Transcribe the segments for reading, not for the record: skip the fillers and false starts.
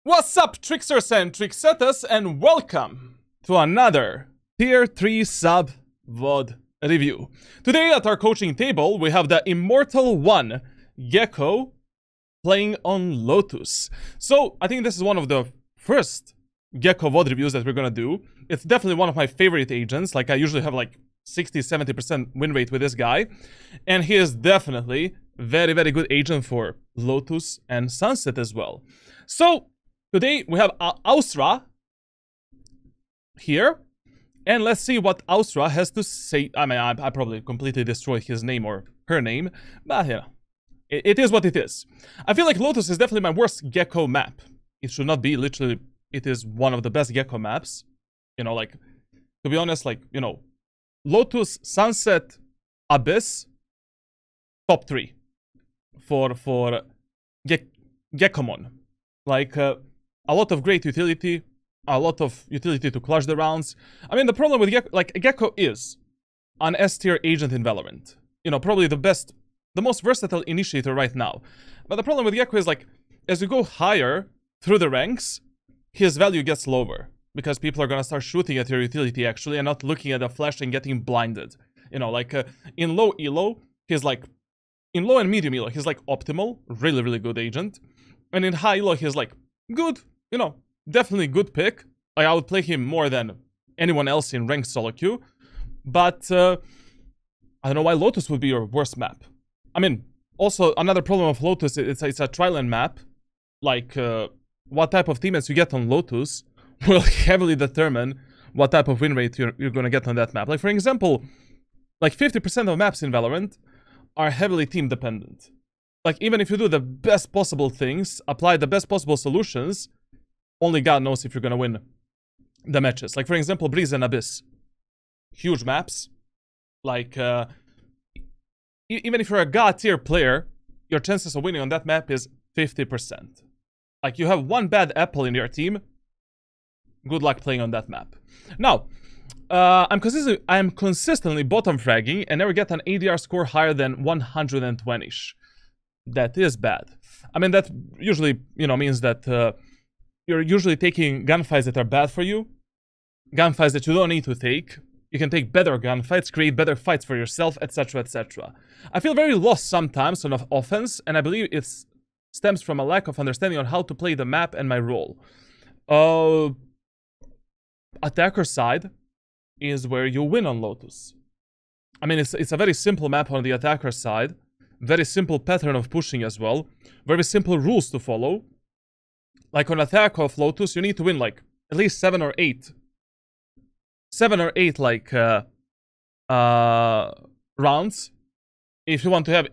What's up, tricksters and tricksetters, and welcome to another Tier 3 sub VOD review. Today at our coaching table, we have the Immortal 1 Gekko playing on Lotus. So, I think this is one of the first Gekko VOD reviews that we're gonna do. It's definitely one of my favorite agents. Like, I usually have like 60-70% win rate with this guy. And he is definitely very good agent for Lotus and Sunset as well. So, today we have Austra here, and let's see what Austra has to say. I mean, I probably completely destroyed his name or her name, but you know, it is what it is. I feel like Lotus is definitely my worst Gekko map. It should not be, literally, it is one of the best Gekko maps. You know, like, to be honest, like, you know, Lotus, Sunset, Abyss, top 3 for Gekkomon. Like, a lot of great utility, a lot of utility to clutch the rounds. I mean, the problem with Gekko, like, Gekko is an S-tier agent in Valorant. You know, probably the most versatile initiator right now. But the problem with Gekko is, like, as you go higher through the ranks, his value gets lower. Because people are gonna start shooting at your utility, actually, and not looking at the flash and getting blinded. You know, like, in low elo, he's, like, in low and medium elo, he's, like, optimal, really good agent. And in high elo, he's, like, good, you know, definitely good pick. Like, I would play him more than anyone else in ranked solo queue. But, I don't know why Lotus would be your worst map. I mean, also, another problem of Lotus, it's a trial and map. Like, what type of teammates you get on Lotus will heavily determine what type of win rate you're gonna get on that map. Like, for example, like 50% of maps in Valorant are heavily team dependent. Like, even if you do the best possible things, apply the best possible solutions, only God knows if you're gonna win the matches. Like, for example, Breeze and Abyss. Huge maps. Like, even if you're a God tier player, your chances of winning on that map is 50%. Like, you have one bad apple in your team, good luck playing on that map. Now, I'm consistently bottom fragging and never get an ADR score higher than 120-ish. That is bad. I mean, that usually, you know, means that you're usually taking gunfights that are bad for you. Gunfights that you don't need to take. You can take better gunfights, create better fights for yourself, etc, etc. I feel very lost sometimes on offense, and I believe it stems from a lack of understanding on how to play the map and my role. Attacker side is where you win on Lotus. I mean, it's a very simple map on the attacker side. Very simple pattern of pushing as well. Very simple rules to follow. Like, on attack of Lotus, you need to win, like, at least 7 or 8. 7 or 8, like, rounds. If you want to have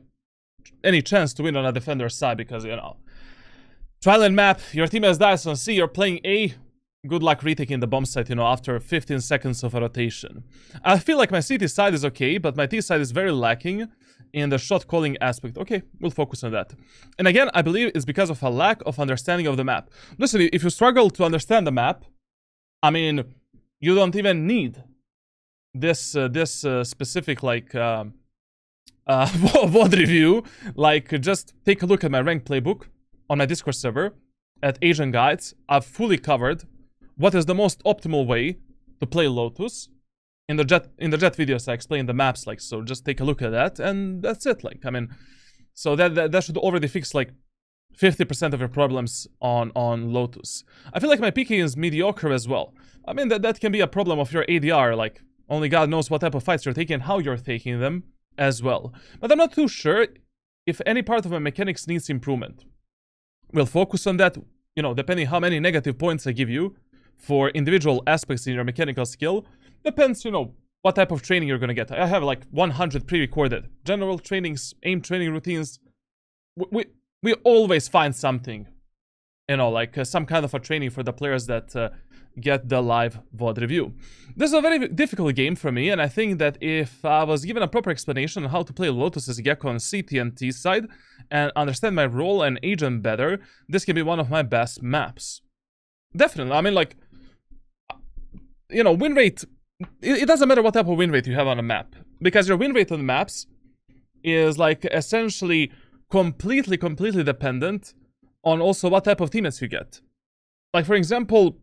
any chance to win on a defender's side, because, you know, trial and map, your team has dice on C, you're playing A. Good luck retaking the bomb site, you know, after 15 seconds of a rotation. I feel like my CT side is okay, but my T side is very lacking in the shot calling aspect. Okay, we'll focus on that. And again, I believe it's because of a lack of understanding of the map. Listen, if you struggle to understand the map, I mean, you don't even need this specific, like, VOD review. Like, just take a look at my ranked playbook on my Discord server at Asian Guides. I've fully covered what is the most optimal way to play Lotus. In the jet videos, I explain the maps, like, so just take a look at that, and that's it. Like, I mean, so that should already fix, like, 50% of your problems on Lotus. I feel like my PK is mediocre as well. I mean, that can be a problem of your ADR, like, only God knows what type of fights you're taking and how you're taking them as well. But I'm not too sure if any part of my mechanics needs improvement. We'll focus on that, you know, depending how many negative points I give you for individual aspects in your mechanical skill. Depends, you know, what type of training you're gonna get. I have like 100 pre-recorded. General trainings, aim training routines. We always find something, you know, like some kind of a training for the players that get the live VOD review. This is a very difficult game for me, and I think that if I was given a proper explanation on how to play Lotus as Gekko on CT and T side, and understand my role and agent better, this can be one of my best maps. Definitely. I mean, like, you know, win rate, it doesn't matter what type of win rate you have on a map, because your win rate on the maps is, like, essentially completely dependent on also what type of teammates you get. Like, for example,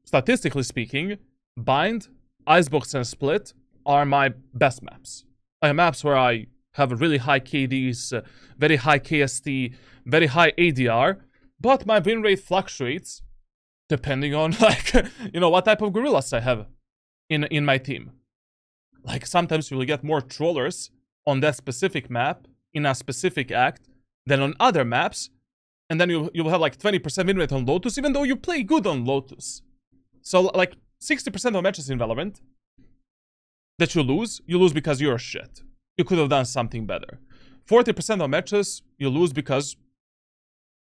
statistically speaking, Bind, Icebox, and Split are my best maps. Like, maps where I have really high KDs, very high KST, very high ADR, but my win rate fluctuates depending on, like, you know, what type of gorillas I have in my team. Like, sometimes you will get more trollers on that specific map in a specific act than on other maps, and then you'll have like 20% win rate on Lotus, even though you play good on Lotus. So, like, 60% of matches in Valorant that you lose because you're shit. You could have done something better. 40% of matches you lose because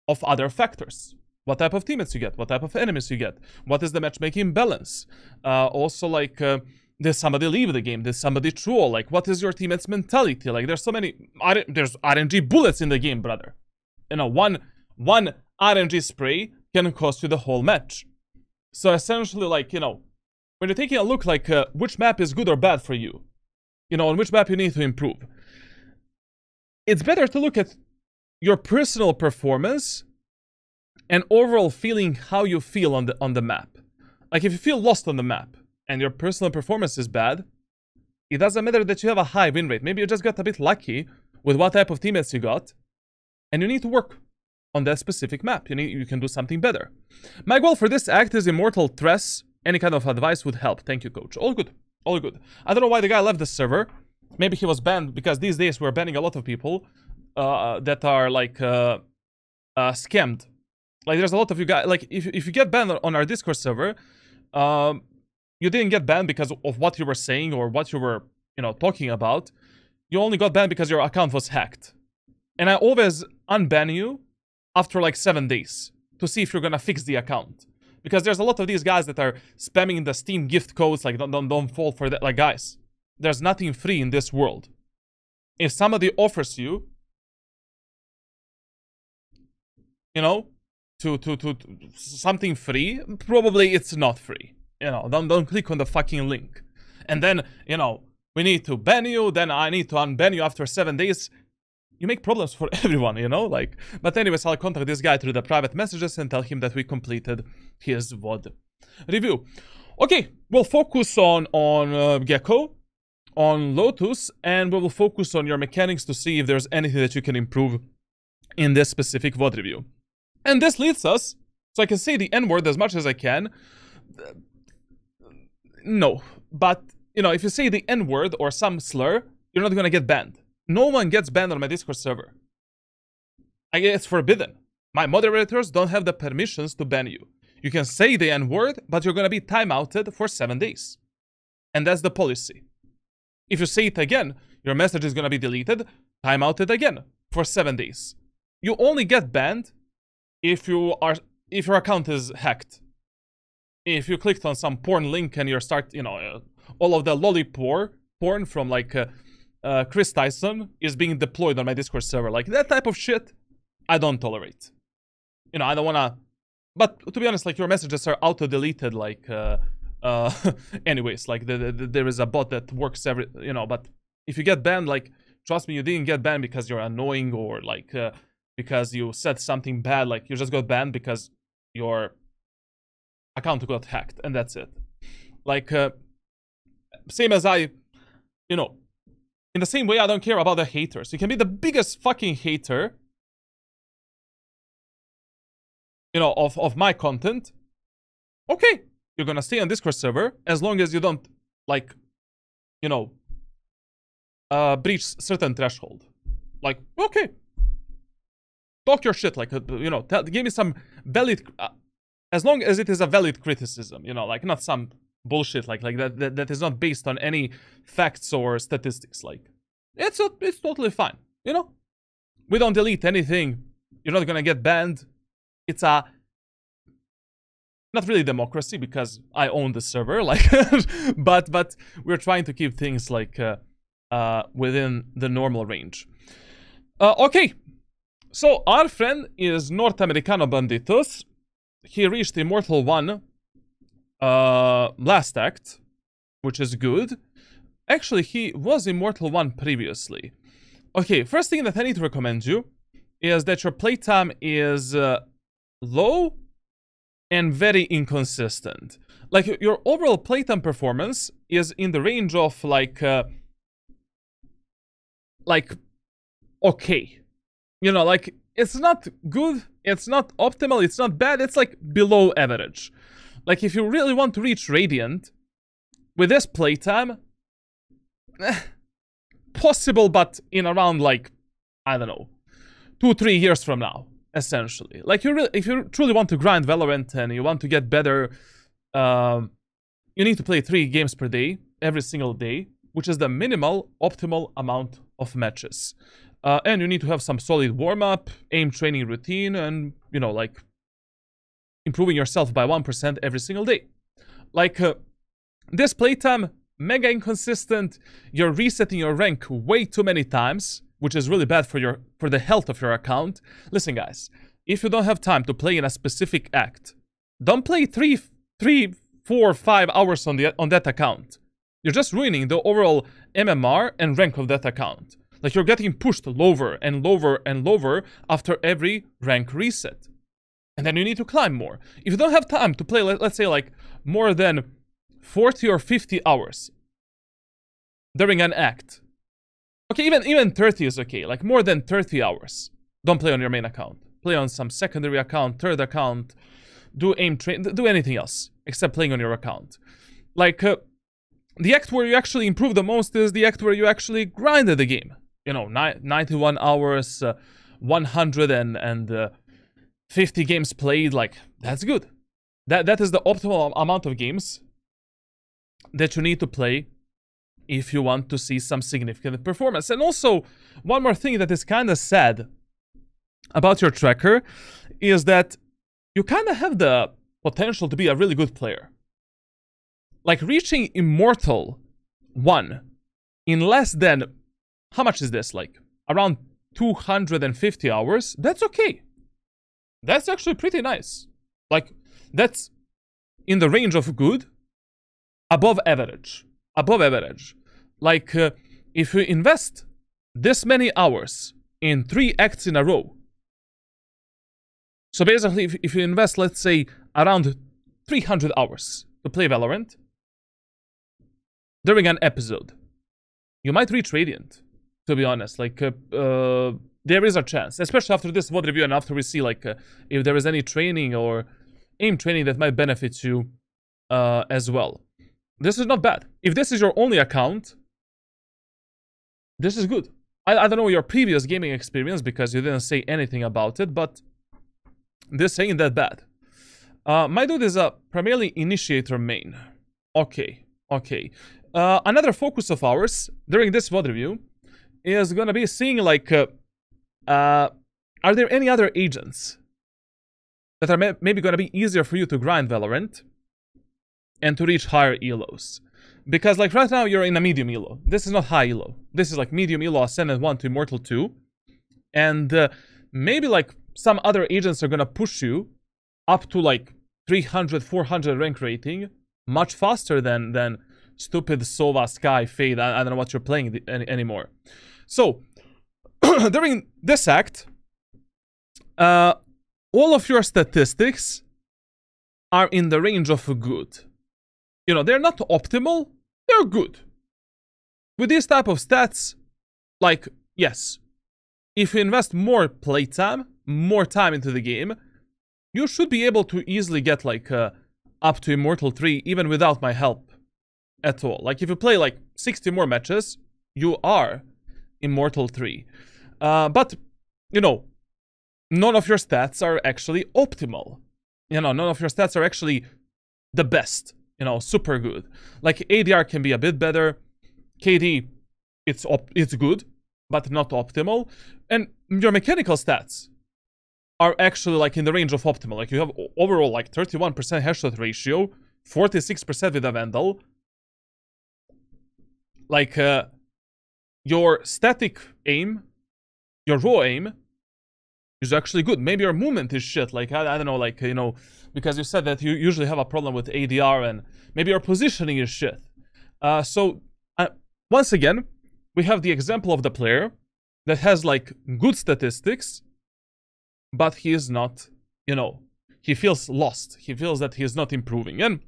of other factors. What type of teammates you get, what type of enemies you get, what is the matchmaking balance. Also, like, did somebody leave the game? Did somebody troll? Like, what is your teammate's mentality? Like, there's so many... There's RNG bullets in the game, brother. You know, one RNG spray can cost you the whole match. So essentially, like, you know, when you're taking a look, like, which map is good or bad for you, you know, on which map you need to improve, it's better to look at your personal performance and overall feeling, how you feel on the map. Like, if you feel lost on the map and your personal performance is bad, it doesn't matter that you have a high win rate. Maybe you just got a bit lucky with what type of teammates you got, and you need to work on that specific map. You can do something better. My goal for this act is Immortal Tress. Any kind of advice would help. Thank you, coach. All good. All good. I don't know why the guy left the server. Maybe he was banned, because these days we're banning a lot of people that are, like, scammed. Like, there's a lot of you guys, like, if you get banned on our Discord server, you didn't get banned because of what you were saying or what you were, you know, talking about. You only got banned because your account was hacked. And I always unban you after, like, 7 days to see if you're gonna fix the account. Because there's a lot of these guys that are spamming the Steam gift codes, like, don't fall for that. Like, guys, there's nothing free in this world. If somebody offers you, you know, to something free, probably it's not free. You know, don't click on the fucking link. And then, you know, we need to ban you, then I need to unban you after 7 days. You make problems for everyone, you know, like. But anyways, I'll contact this guy through the private messages and tell him that we completed his VOD review. Okay, we'll focus on Gekko, on Lotus, and we will focus on your mechanics to see if there's anything that you can improve in this specific VOD review. And this leads us, so I can say the N-word as much as I can. No, but, you know, if you say the N-word or some slur, you're not gonna get banned. No one gets banned on my Discord server. I guess it's forbidden. My moderators don't have the permissions to ban you. You can say the N-word, but you're gonna be timeouted for 7 days. And that's the policy. If you say it again, your message is gonna be deleted, timeouted again for 7 days. You only get banned if your account is hacked. If you clicked on some porn link and you start, you know, all of the porn from, like, Chris Tyson is being deployed on my Discord server. Like, that type of shit, I don't tolerate. You know, I don't wanna... But, to be honest, like, your messages are auto-deleted, like, anyways, like, there is a bot that works every... You know, but if you get banned, like, trust me, you didn't get banned because you're annoying or, like, because you said something bad. Like, you just got banned because your account got hacked, and that's it. Like, same as I... You know... In the same way, I don't care about the haters. You can be the biggest fucking hater, you know, of my content. Okay, you're gonna stay on Discord server as long as you don't, like, you know, breach certain threshold. Like, okay, talk your shit. Like, you know, give me some valid, as long as it is a valid criticism. You know, like, not some bullshit like that is not based on any facts or statistics. Like, it's totally fine, you know. We don't delete anything. You're not gonna get banned. It's a not really democracy because I own the server, like, but we're trying to keep things, like, within the normal range. Okay, so our friend is Norteamericano Banditos. He reached Immortal 1 last act, which is good. Actually, he was Immortal 1 previously. Okay, first thing that I need to recommend you is that your playtime is low and very inconsistent. Like, your overall playtime performance is in the range of, like, okay. You know, like, it's not good, it's not optimal, it's not bad, it's, like, below average. Like, if you really want to reach Radiant, with this playtime, possible, but in around, like, I don't know, 2-3 years from now, essentially. Like, if you truly want to grind Valorant and you want to get better, you need to play 3 games per day, every single day, which is the minimal, optimal amount of matches. And you need to have some solid warm-up, aim training routine, and, you know, like, improving yourself by 1% every single day. Like, this playtime, mega inconsistent, you're resetting your rank way too many times, which is really bad for the health of your account. Listen, guys, if you don't have time to play in a specific act, don't play 3, 4, 5 hours on that account. You're just ruining the overall MMR and rank of that account. Like, you're getting pushed lower and lower and lower after every rank reset. And then you need to climb more. If you don't have time to play, let's say, like, more than 40 or 50 hours during an act. Okay, even 30 is okay. Like, more than 30 hours. Don't play on your main account. Play on some secondary account, third account. Do aim train, do anything else except playing on your account. Like, the act where you actually improve the most is the act where you actually grinded the game. You know, 91 hours, 150 games played. Like, that's good. That is the optimal amount of games that you need to play if you want to see some significant performance. And also, one more thing that is kind of sad about your tracker is that you kind of have the potential to be a really good player. Like, reaching Immortal 1 in less than, how much is this? Like, around 250 hours? That's okay. That's actually pretty nice. Like, that's in the range of good. Above average. Above average. Like, if you invest this many hours in 3 acts in a row. So basically, if you invest, let's say, around 300 hours to play Valorant during an episode, you might reach Radiant, to be honest. Like, there is a chance, especially after this VOD review and after we see, like, if there is any training or aim training that might benefit you as well. This is not bad. If this is your only account, this is good. I don't know your previous gaming experience because you didn't say anything about it, but this ain't that bad. My dude is a primarily initiator main. Okay, okay. Another focus of ours during this VOD review is gonna be seeing, like, are there any other agents that are maybe gonna be easier for you to grind Valorant and to reach higher elos? Because, like, right now you're in a medium elo. This is not high elo. This is like medium elo, Ascendant 1 to Immortal 2. And maybe, like, some other agents are gonna push you up to, like, 300, 400 rank rating much faster than stupid Sova, Sky, Fade. I don't know what you're playing anymore. So, during this act, all of your statistics are in the range of good. You know, they're not optimal, they're good. With these type of stats, like, yes, if you invest more playtime, more time into the game, you should be able to easily get, like, up to Immortal 3 even without my help at all. Like, if you play, like, 60 more matches, you are Immortal 3. But, you know, none of your stats are actually optimal. You know, none of your stats are actually the best. You know, super good. Like, ADR can be a bit better. KD, it's good, but not optimal. And your mechanical stats are actually, like, in the range of optimal. Like, you have overall, like, 31% headshot ratio, 46% with a Vandal. Like, your static aim, your raw aim, is actually good. Maybe your movement is shit. Like, I don't know, like, you know, because you said that you usually have a problem with ADR, and maybe your positioning is shit. So, once again, we have the example of the player that has, like, good statistics, but he is not, you know, he feels lost. He feels that he is not improving. And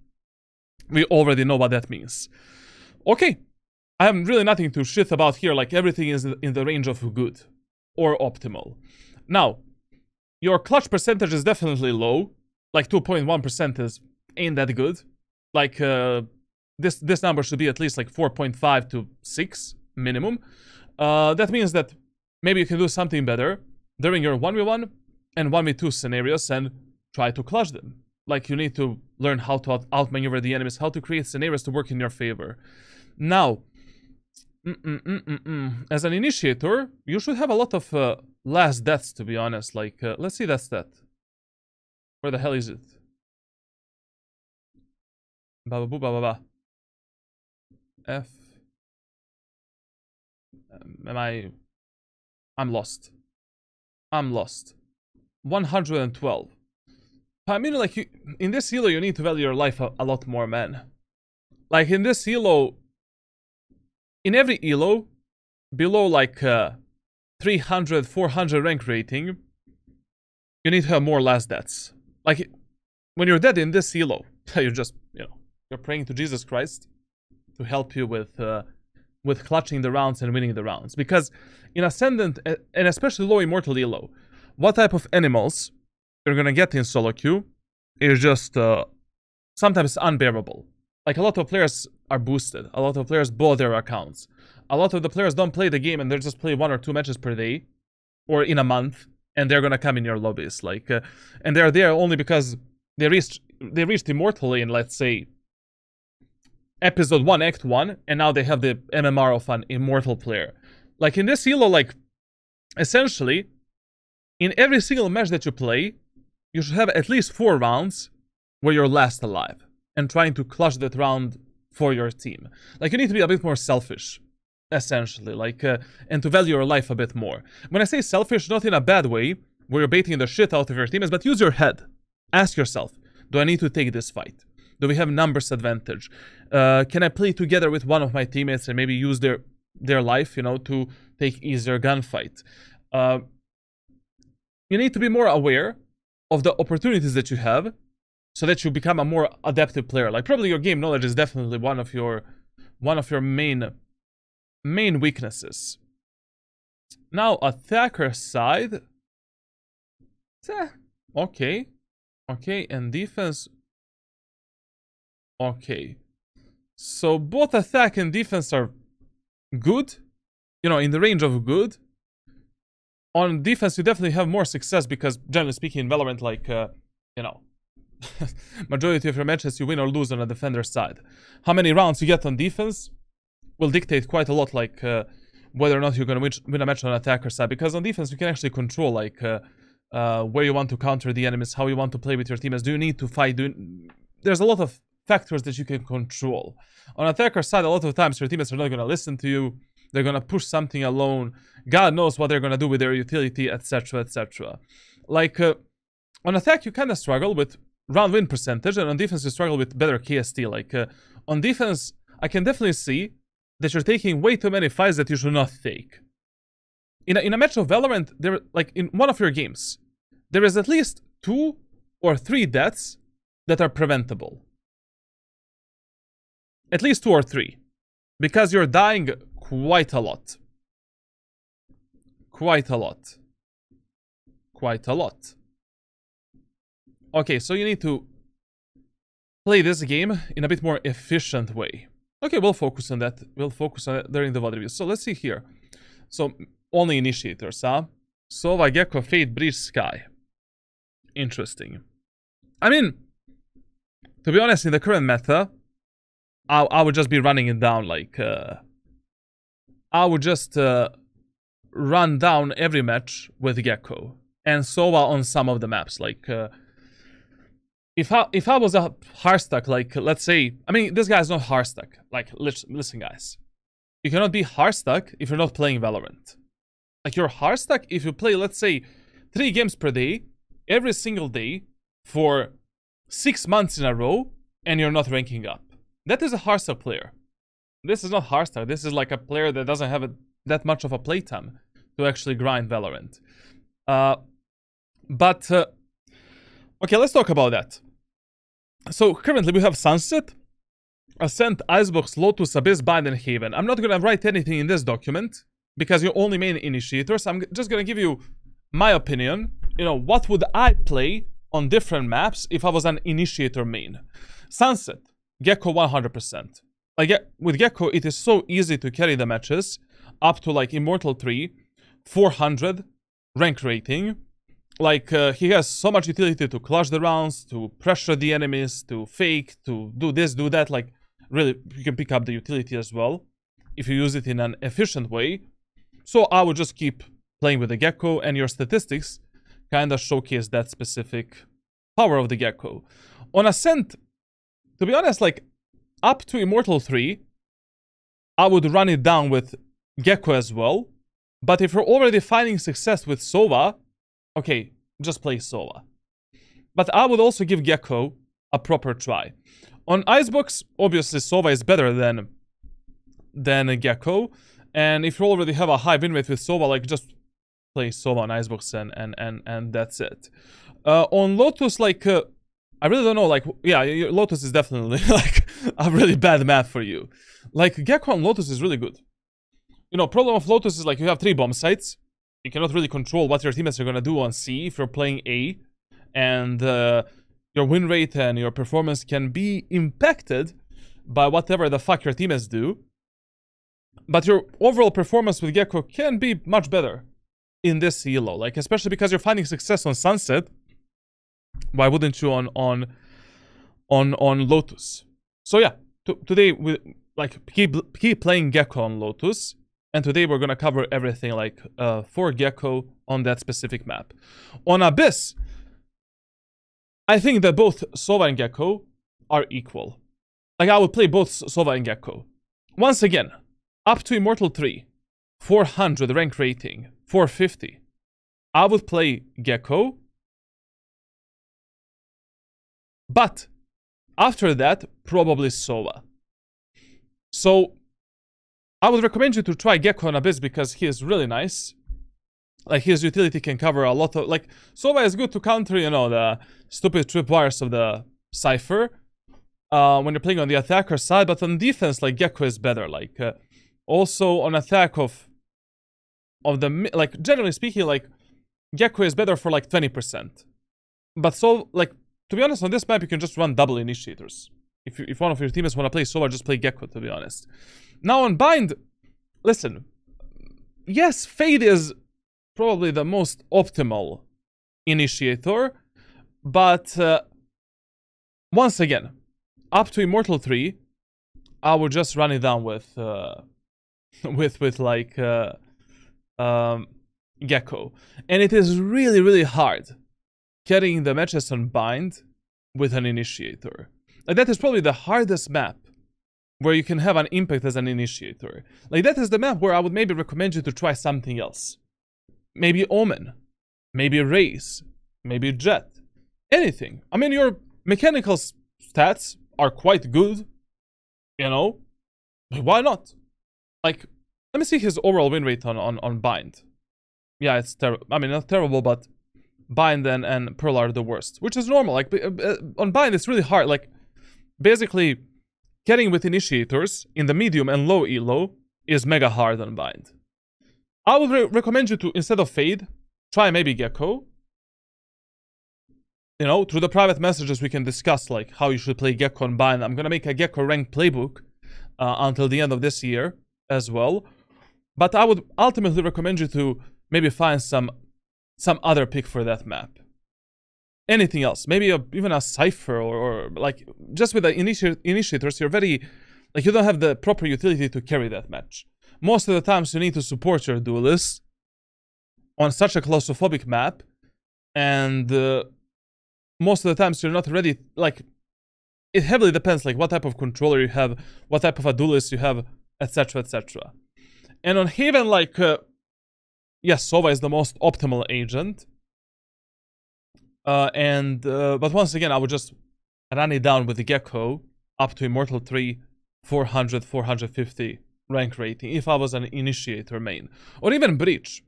we already know what that means. Okay. I have really nothing to shit about here. Like, everything is in the range of good or optimal. Now, your clutch percentage is definitely low. Like, 2.1% ain't that good. Like, this number should be at least like 4.5 to 6 minimum. That means that maybe you can do something better during your 1v1 and 1v2 scenarios and try to clutch them. Like, you need to learn how to outmaneuver the enemies, how to create scenarios to work in your favor. Now, as an initiator, you should have a lot of last deaths, to be honest. Like, let's see that stat. Where the hell is it? Ba ba boo ba ba ba. F. I'm lost. I'm lost. 112. I mean, like, in this elo, you need to value your life a lot more, man. Like, in this elo, in every elo, below like 300, 400 rank rating, you need to have more last deaths. Like, when you're dead in this elo, you're just, you're praying to Jesus Christ to help you with clutching the rounds and winning the rounds. Because in Ascendant, and especially low Immortal elo, what type of animals you're gonna get in solo queue is just sometimes unbearable. Like, a lot of players are boosted. A lot of players blow their accounts. A lot of the players don't play the game and they just play 1 or 2 matches per day or in a month, and they're gonna come in your lobbies. Like, and they're there only because they reached Immortal in, let's say, episode 1, act 1, and now they have the MMR of an Immortal player. Like, in this elo, like, essentially, in every single match that you play, you should have at least 4 rounds where you're last alive and trying to clutch that round for your team. Like, you need to be a bit more selfish, essentially, like, and to value your life a bit more. When I say selfish, not in a bad way, where you're baiting the shit out of your teammates, but use your head. Ask yourself, do I need to take this fight? Do we have numbers advantage? Can I play together with one of my teammates and maybe use their life, to take easier gunfight? You need to be more aware of the opportunities that you have, so that you become a more adaptive player. Like, probably your game knowledge is definitely one of your main weaknesses. Now, attacker side. Okay. Okay, and defense. Okay. So both attack and defense are good. In the range of good. On defense, you definitely have more success because, generally speaking, in Valorant, like, majority of your matches you win or lose on a defender's side. How many rounds you get on defense will dictate quite a lot, like, whether or not you're going to win a match on attacker side. Because on defense, you can actually control, like, where you want to counter the enemies, how you want to play with your teammates. Do you need to fight? There's a lot of factors that you can control. On attacker side, a lot of times your teammates are not going to listen to you. They're going to push something alone. God knows what they're going to do with their utility, etc, etc. Like, on attack, you kind of struggle with round win percentage, and on defense, you struggle with better KST. Like, on defense, I can definitely see that you're taking way too many fights that you should not take. In a match of Valorant, like, in one of your games, there is at least 2 or 3 deaths that are preventable. At least 2 or 3. Because you're dying quite a lot. Quite a lot. Quite a lot. Okay, so you need to play this game in a bit more efficient way. Okay, we'll focus on that. We'll focus on it during the VOD review. So let's see here. So, only initiators, huh? Sova, Gekko, Fate, Breach, Sky. Interesting. I mean, to be honest, in the current meta, I would just be running it down, like, I would just run down every match with Gekko and Sova on some of the maps. Like, if I was a Hearthstuck, like, let's say, I mean, this guy's not Hearthstuck. Like, listen, guys, you cannot be Hearthstuck if you're not playing Valorant. Like, you're Hearthstuck if you play, let's say, 3 games per day, every single day, for 6 months in a row, and you're not ranking up. That is a Hearthstuck player. This is not Hearthstuck. This is like a player that doesn't have that much of a playtime to actually grind Valorant. But Okay, let's talk about that. So currently we have Sunset, Ascent, Icebox, Lotus, Abyss, Bind, and Haven. I'm not gonna write anything in this document because you're only main initiators. I'm just gonna give you my opinion. You know, what would I play on different maps if I was an initiator main? Sunset, Gekko 100%. Like, with Gekko, it is so easy to carry the matches up to like Immortal 3, 400 rank rating. Like, he has so much utility to clutch the rounds, to pressure the enemies, to fake, to do this, do that. Like, really, you can pick up the utility as well if you use it in an efficient way. So I would just keep playing with the Gekko, and your statistics kind of showcase that specific power of the Gekko. On Ascent, to be honest, like, up to Immortal 3, I would run it down with Gekko as well. But if you're already finding success with Sova, okay, just play Sova. But I would also give Gekko a proper try. On Icebox, obviously Sova is better than Gekko. And if you already have a high win rate with Sova, like, just play Sova on Icebox and that's it. On Lotus, like, I really don't know, like, yeah, Lotus is definitely like a really bad map for you. Like, Gekko on Lotus is really good. You know, problem of Lotus is like you have 3 bomb sites. You cannot really control what your teammates are gonna do on C if you're playing A. And your win rate and your performance can be impacted by whatever the fuck your teammates do. But your overall performance with Gekko can be much better in this elo. Like, especially because you're finding success on Sunset. Why wouldn't you on Lotus? So yeah, today we like keep playing Gekko on Lotus, and today we're gonna cover everything like for Gekko on that specific map. On Abyss, I think that both Sova and Gekko are equal. Like, I would play both Sova and Gekko. Once again, up to Immortal 3, 400 rank rating, 450. I would play Gekko. But after that, probably Sova. So I would recommend you to try Gekko on Abyss because he is really nice. Like, his utility can cover a lot of, like, Sova is good to counter, you know, the stupid tripwires of the Cypher when you're playing on the attacker side. But on defense, like, Gekko is better. Like, also on attack of the, like, generally speaking, like, Gekko is better for like 20%. But so, like, to be honest, on this map, you can just run double initiators. If one of your teammates want to play Sova, just play Gekko, to be honest. Now on Bind, listen. Yes, Fade is probably the most optimal initiator. But once again, up to Immortal 3, I would just run it down with like Gekko. And it is really, really hard carrying the matches on Bind with an initiator. Like, that is probably the hardest map where you can have an impact as an initiator. Like, that is the map where I would maybe recommend you to try something else. Maybe Omen, maybe Raze, maybe Jet, anything. I mean, your mechanical stats are quite good, you know? Why not? Like, let me see his overall win rate on Bind. Yeah, it's terrible. I mean, not terrible, but Bind and Pearl are the worst, which is normal. Like, on Bind, it's really hard. Like, basically, getting with initiators in the medium and low elo is mega hard on Bind. I would recommend you to, instead of Fade, try maybe Gekko. You know, through the private messages, we can discuss like how you should play Gekko on Bind. I'm gonna make a Gekko ranked playbook until the end of this year as well. But I would ultimately recommend you to maybe find some other pick for that map. Anything else, maybe even a Cypher or like, just with the initiators, you're very, like, you don't have the proper utility to carry that match. Most of the times you need to support your duelist on such a claustrophobic map, and most of the times you're not ready. Like, it heavily depends like what type of controller you have, what type of a duelist you have, etc, etc. And on Haven, like, yes, Sova is the most optimal agent. But once again, I would just run it down with the Gekko up to Immortal 3, 400, 450 rank rating if I was an initiator main. Or even Breach.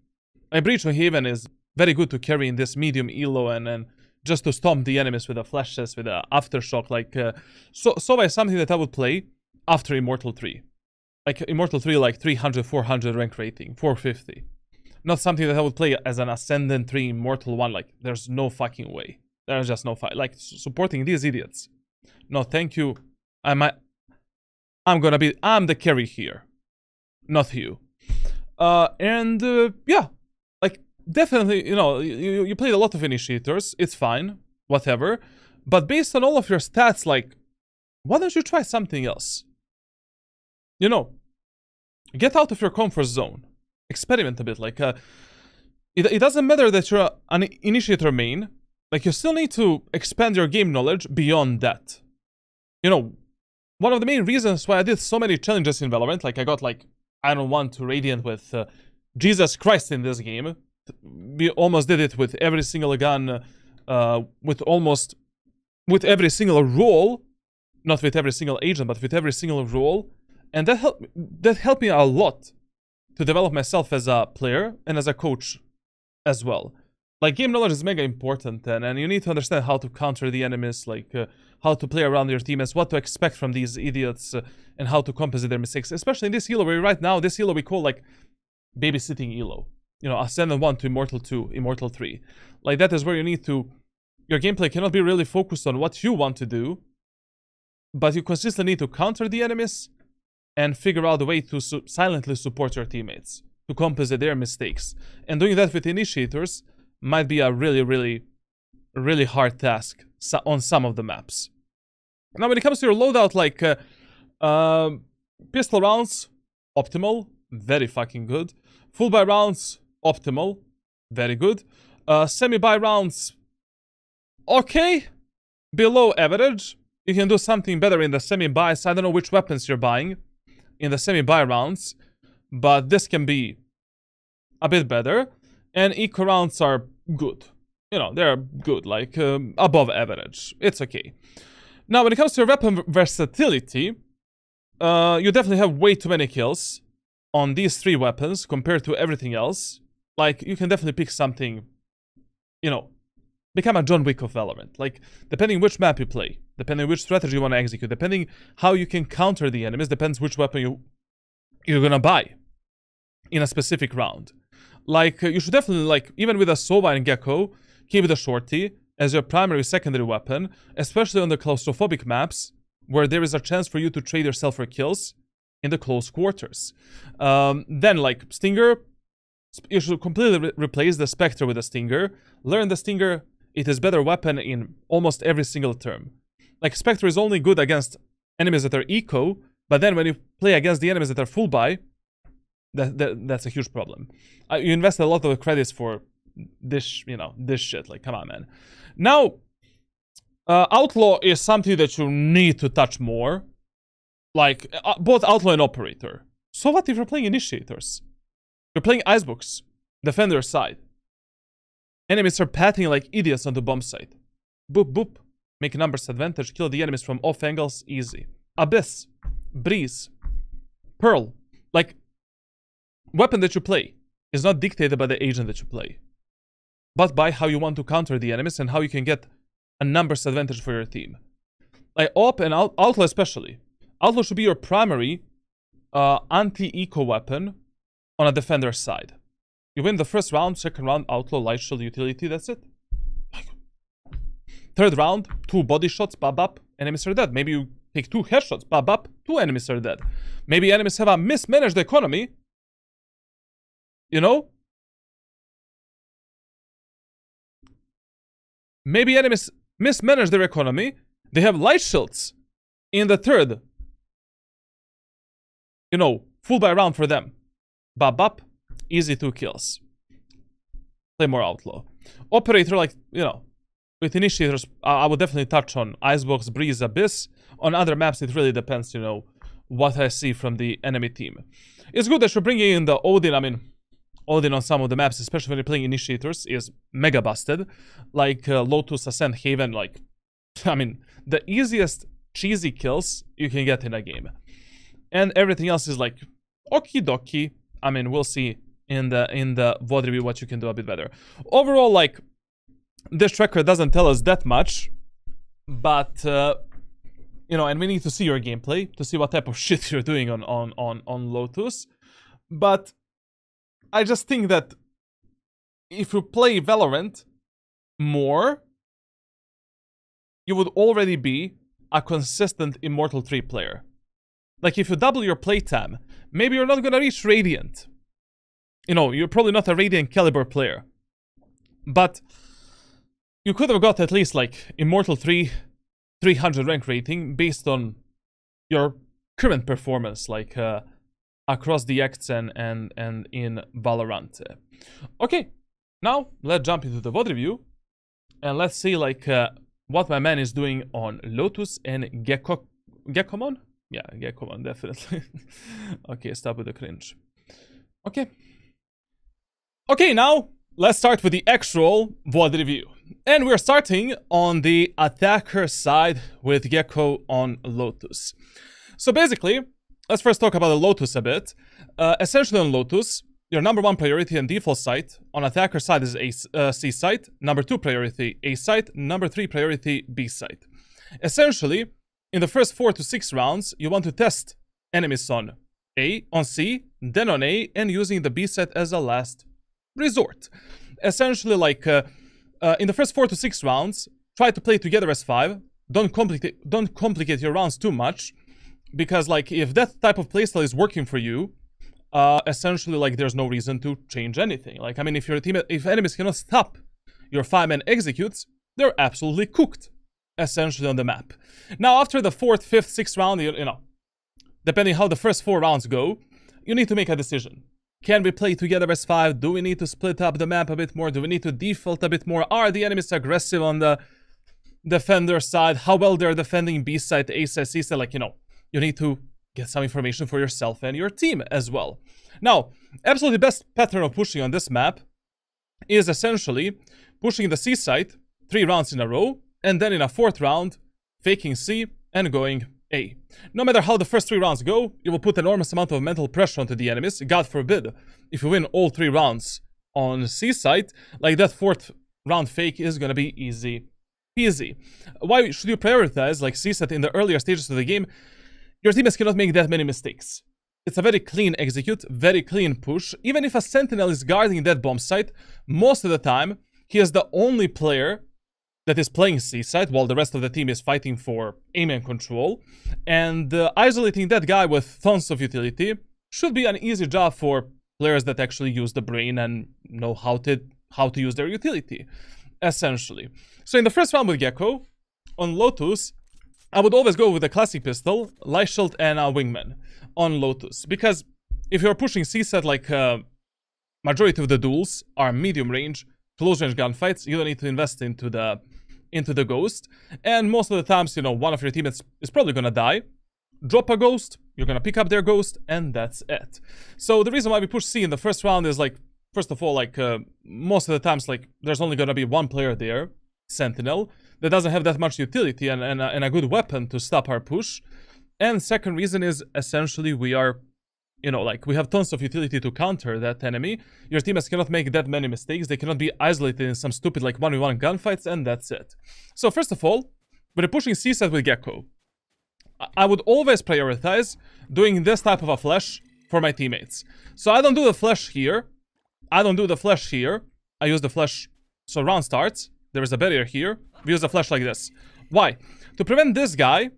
My Breach on Haven is very good to carry in this medium elo and just to stomp the enemies with the flashes, with the aftershock. Like, Sova is something that I would play after Immortal 3. Like, Immortal 3, like 300, 400 rank rating, 450. Not something that I would play as an Ascendant 3 Immortal 1. Like, there's no fucking way. There's just no fight. Like, supporting these idiots. No, thank you. I'm the carry here. Not you. Yeah. Like, definitely, you know, you played a lot of initiators. It's fine. Whatever. But based on all of your stats, like, why don't you try something else? You know, get out of your comfort zone. Experiment a bit. Like, it doesn't matter that you're an initiator main. Like, you still need to expand your game knowledge beyond that. You know, one of the main reasons why I did so many challenges in Valorant, like I got like Iron 1 to Radiant with Jesus Christ in this game. We almost did it with every single gun, with every single role. Not with every single agent, but with every single role. And that helped me a lot to develop myself as a player and as a coach as well. Like, game knowledge is mega important, and you need to understand how to counter the enemies, like how to play around your teammates, what to expect from these idiots, and how to compensate their mistakes. Especially in this elo, where right now, this elo we call like babysitting elo. You know, Ascendant 1 to Immortal 2, Immortal 3. Like, that is where you need to... Your gameplay cannot be really focused on what you want to do, but you consistently need to counter the enemies and figure out a way to silently support your teammates, to compensate their mistakes. And doing that with initiators might be a really, really, really hard task on some of the maps. Now, when it comes to your loadout, like pistol rounds, optimal, very fucking good. Full buy rounds, optimal, very good. Semi-buy rounds, okay, below average. You can do something better in the semi-buys. I don't know which weapons you're buying in the semi-buy rounds, but this can be a bit better. And eco rounds are good. You know, they're good, like above average. It's okay. Now, when it comes to your weapon versatility, you definitely have way too many kills on these 3 weapons compared to everything else. Like, you can definitely pick something, you know, become a John Wick of Valorant. Like, depending which map you play, depending which strategy you want to execute, depending how you can counter the enemies, depends which weapon you're gonna buy in a specific round. Like, you should definitely, like, even with a Sova and Gekko, keep the shorty as your primary secondary weapon, especially on the claustrophobic maps, where there is a chance for you to trade yourself for kills in the close quarters. Then, like, Stinger, you should completely replace the Spectre with a Stinger. Learn the Stinger, it is better weapon in almost every single term. Like, Spectre is only good against enemies that are eco, but then when you play against the enemies that are full buy, that's a huge problem. You invest a lot of credits for this, you know, this shit. Like, come on, man. Now, Outlaw is something that you need to touch more. Like, both Outlaw and Operator. So what if you're playing Initiators? You're playing Icebox, Defender side. Enemies are patting like idiots on the bomb site. Boop, boop. Make numbers advantage. Kill the enemies from off angles. Easy. Abyss. Breeze. Pearl. Like, weapon that you play is not dictated by the agent that you play, but by how you want to counter the enemies and how you can get a numbers advantage for your team. Like, Op and Outlaw especially. Outlaw should be your primary anti-eco weapon on a defender side. You win the first round, second round, Outlaw, Light Shield, Utility, that's it. Third round, 2 body shots, bap, enemies are dead. Maybe you take 2 headshots, bap, 2 enemies are dead. Maybe enemies have a mismanaged economy. You know? Maybe enemies mismanage their economy. They have light shields in the third. You know, full buy round for them. Bap, easy 2 kills. Play more Outlaw. Operator, like, you know, with Initiators, I would definitely touch on Icebox, Breeze, Abyss. On other maps, it really depends, you know, what I see from the enemy team. It's good that you're bringing in the Odin. I mean, Odin on some of the maps, especially when you're playing Initiators, is mega busted. Like Lotus, Ascent, Haven, like, I mean, the easiest cheesy kills you can get in a game. And everything else is like, okie dokie. I mean, we'll see in the VOD review what you can do a bit better. Overall, like, this tracker doesn't tell us that much, but you know, and we need to see your gameplay to see what type of shit you're doing on Lotus. But I just think that if you play Valorant more, you would already be a consistent Immortal 3 player. Like, if you double your playtime, maybe you're not gonna reach Radiant. You know, you're probably not a Radiant caliber player. But you could have got at least, like, Immortal 3, 300 rank rating based on your current performance, like, across the acts and in Valorant. Okay, now let's jump into the VOD review. And let's see, like, what my man is doing on Lotus and Gekko. Gekkomon? Yeah, Gekkomon, definitely. Okay, stop with the cringe. Okay. Okay, now let's start with the actual VOD review. And we're starting on the attacker side with Gekko on Lotus. So basically, let's first talk about the Lotus a bit. Essentially on Lotus, your number 1 priority and default site on attacker side is A C site, number 2 priority A site, number 3 priority B site. Essentially, in the first 4 to 6 rounds, you want to test enemies on C, then on A, and using the B site as a last resort. Essentially, like, in the first 4 to 6 rounds, try to play together as 5. Don't complicate your rounds too much, because, like, if that type of playstyle is working for you, essentially, like, there's no reason to change anything. Like, I mean, if enemies cannot stop your 5-man executes, they're absolutely cooked, essentially, on the map. Now, after the 4th, 5th, 6th round, you know, depending how the first 4 rounds go, you need to make a decision. Can we play together as 5? Do we need to split up the map a bit more? Do we need to default a bit more? Are the enemies aggressive on the defender side? How well they're defending B side, A side, C side? Like, you know, you need to get some information for yourself and your team as well. Now, absolutely best pattern of pushing on this map is essentially pushing the C side 3 rounds in a row, and then in a 4th round, faking C and going A. No matter how the first 3 rounds go, you will put enormous amount of mental pressure onto the enemies. God forbid, if you win all 3 rounds on C side, like, that 4th round fake is gonna be easy peasy. Why should you prioritize, like, C side in the earlier stages of the game? Your teammates cannot make that many mistakes. It's a very clean execute, very clean push. Even if a sentinel is guarding that bomb site, most of the time, he is the only player that is playing C side, while the rest of the team is fighting for aim and control. And isolating that guy with tons of utility should be an easy job for players that actually use the brain and know how to use their utility, essentially. So in the first round with Gekko, on Lotus, I would always go with a classic pistol, light shield, and a wingman on Lotus. Because if you're pushing C side, like, majority of the duels are medium range, close range gunfights, you don't need to invest into the ghost. And most of the times, you know, one of your teammates is probably gonna die. Drop a ghost, you're gonna pick up their ghost, and that's it. So the reason why we push C in the first round is, like, first of all, like, most of the times, like, there's only gonna be 1 player there, Sentinel, that doesn't have that much utility and a good weapon to stop our push. And second reason is, essentially, we are, you know, like, we have tons of utility to counter that enemy. Your teammates cannot make that many mistakes. They cannot be isolated in some stupid, like, 1v1 gunfights, and that's it. So first of all, when you're pushing C side with Gekko, I would always prioritize doing this type of a flash for my teammates. So I don't do the flash here. I don't do the flash here. I use the flash, so round starts. There is a barrier here. We use a flash like this. Why? To prevent this guy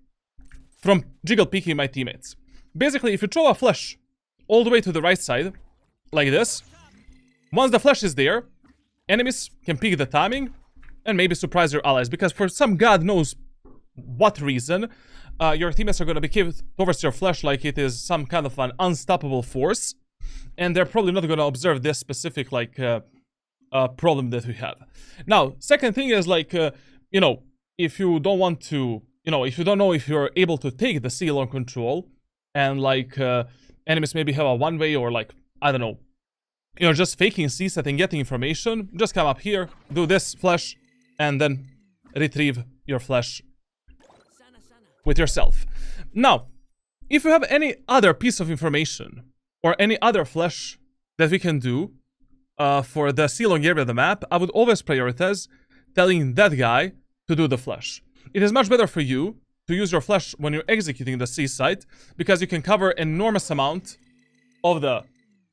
from jiggle peeking my teammates. Basically, if you throw a flash all the way to the right side, like this, once the flash is there, enemies can peek the timing and maybe surprise your allies. Because for some god knows what reason, your teammates are going to behave towards your flash like it is some kind of an unstoppable force. And they're probably not going to observe this specific, like, problem that we have. Now, second thing is, like, you know, if you don't want to, you know, if you don't know if you're able to take the C long control, and, like, enemies maybe have a one-way, or, like, I don't know, you know, just faking C set and getting information, just come up here, do this flash, and then retrieve your flash with yourself. Now, if you have any other piece of information or any other flash that we can do for the C long area of the map, I would always prioritize telling that guy to do the flash. It is much better for you to use your flash when you're executing the C site, because you can cover an enormous amount of the,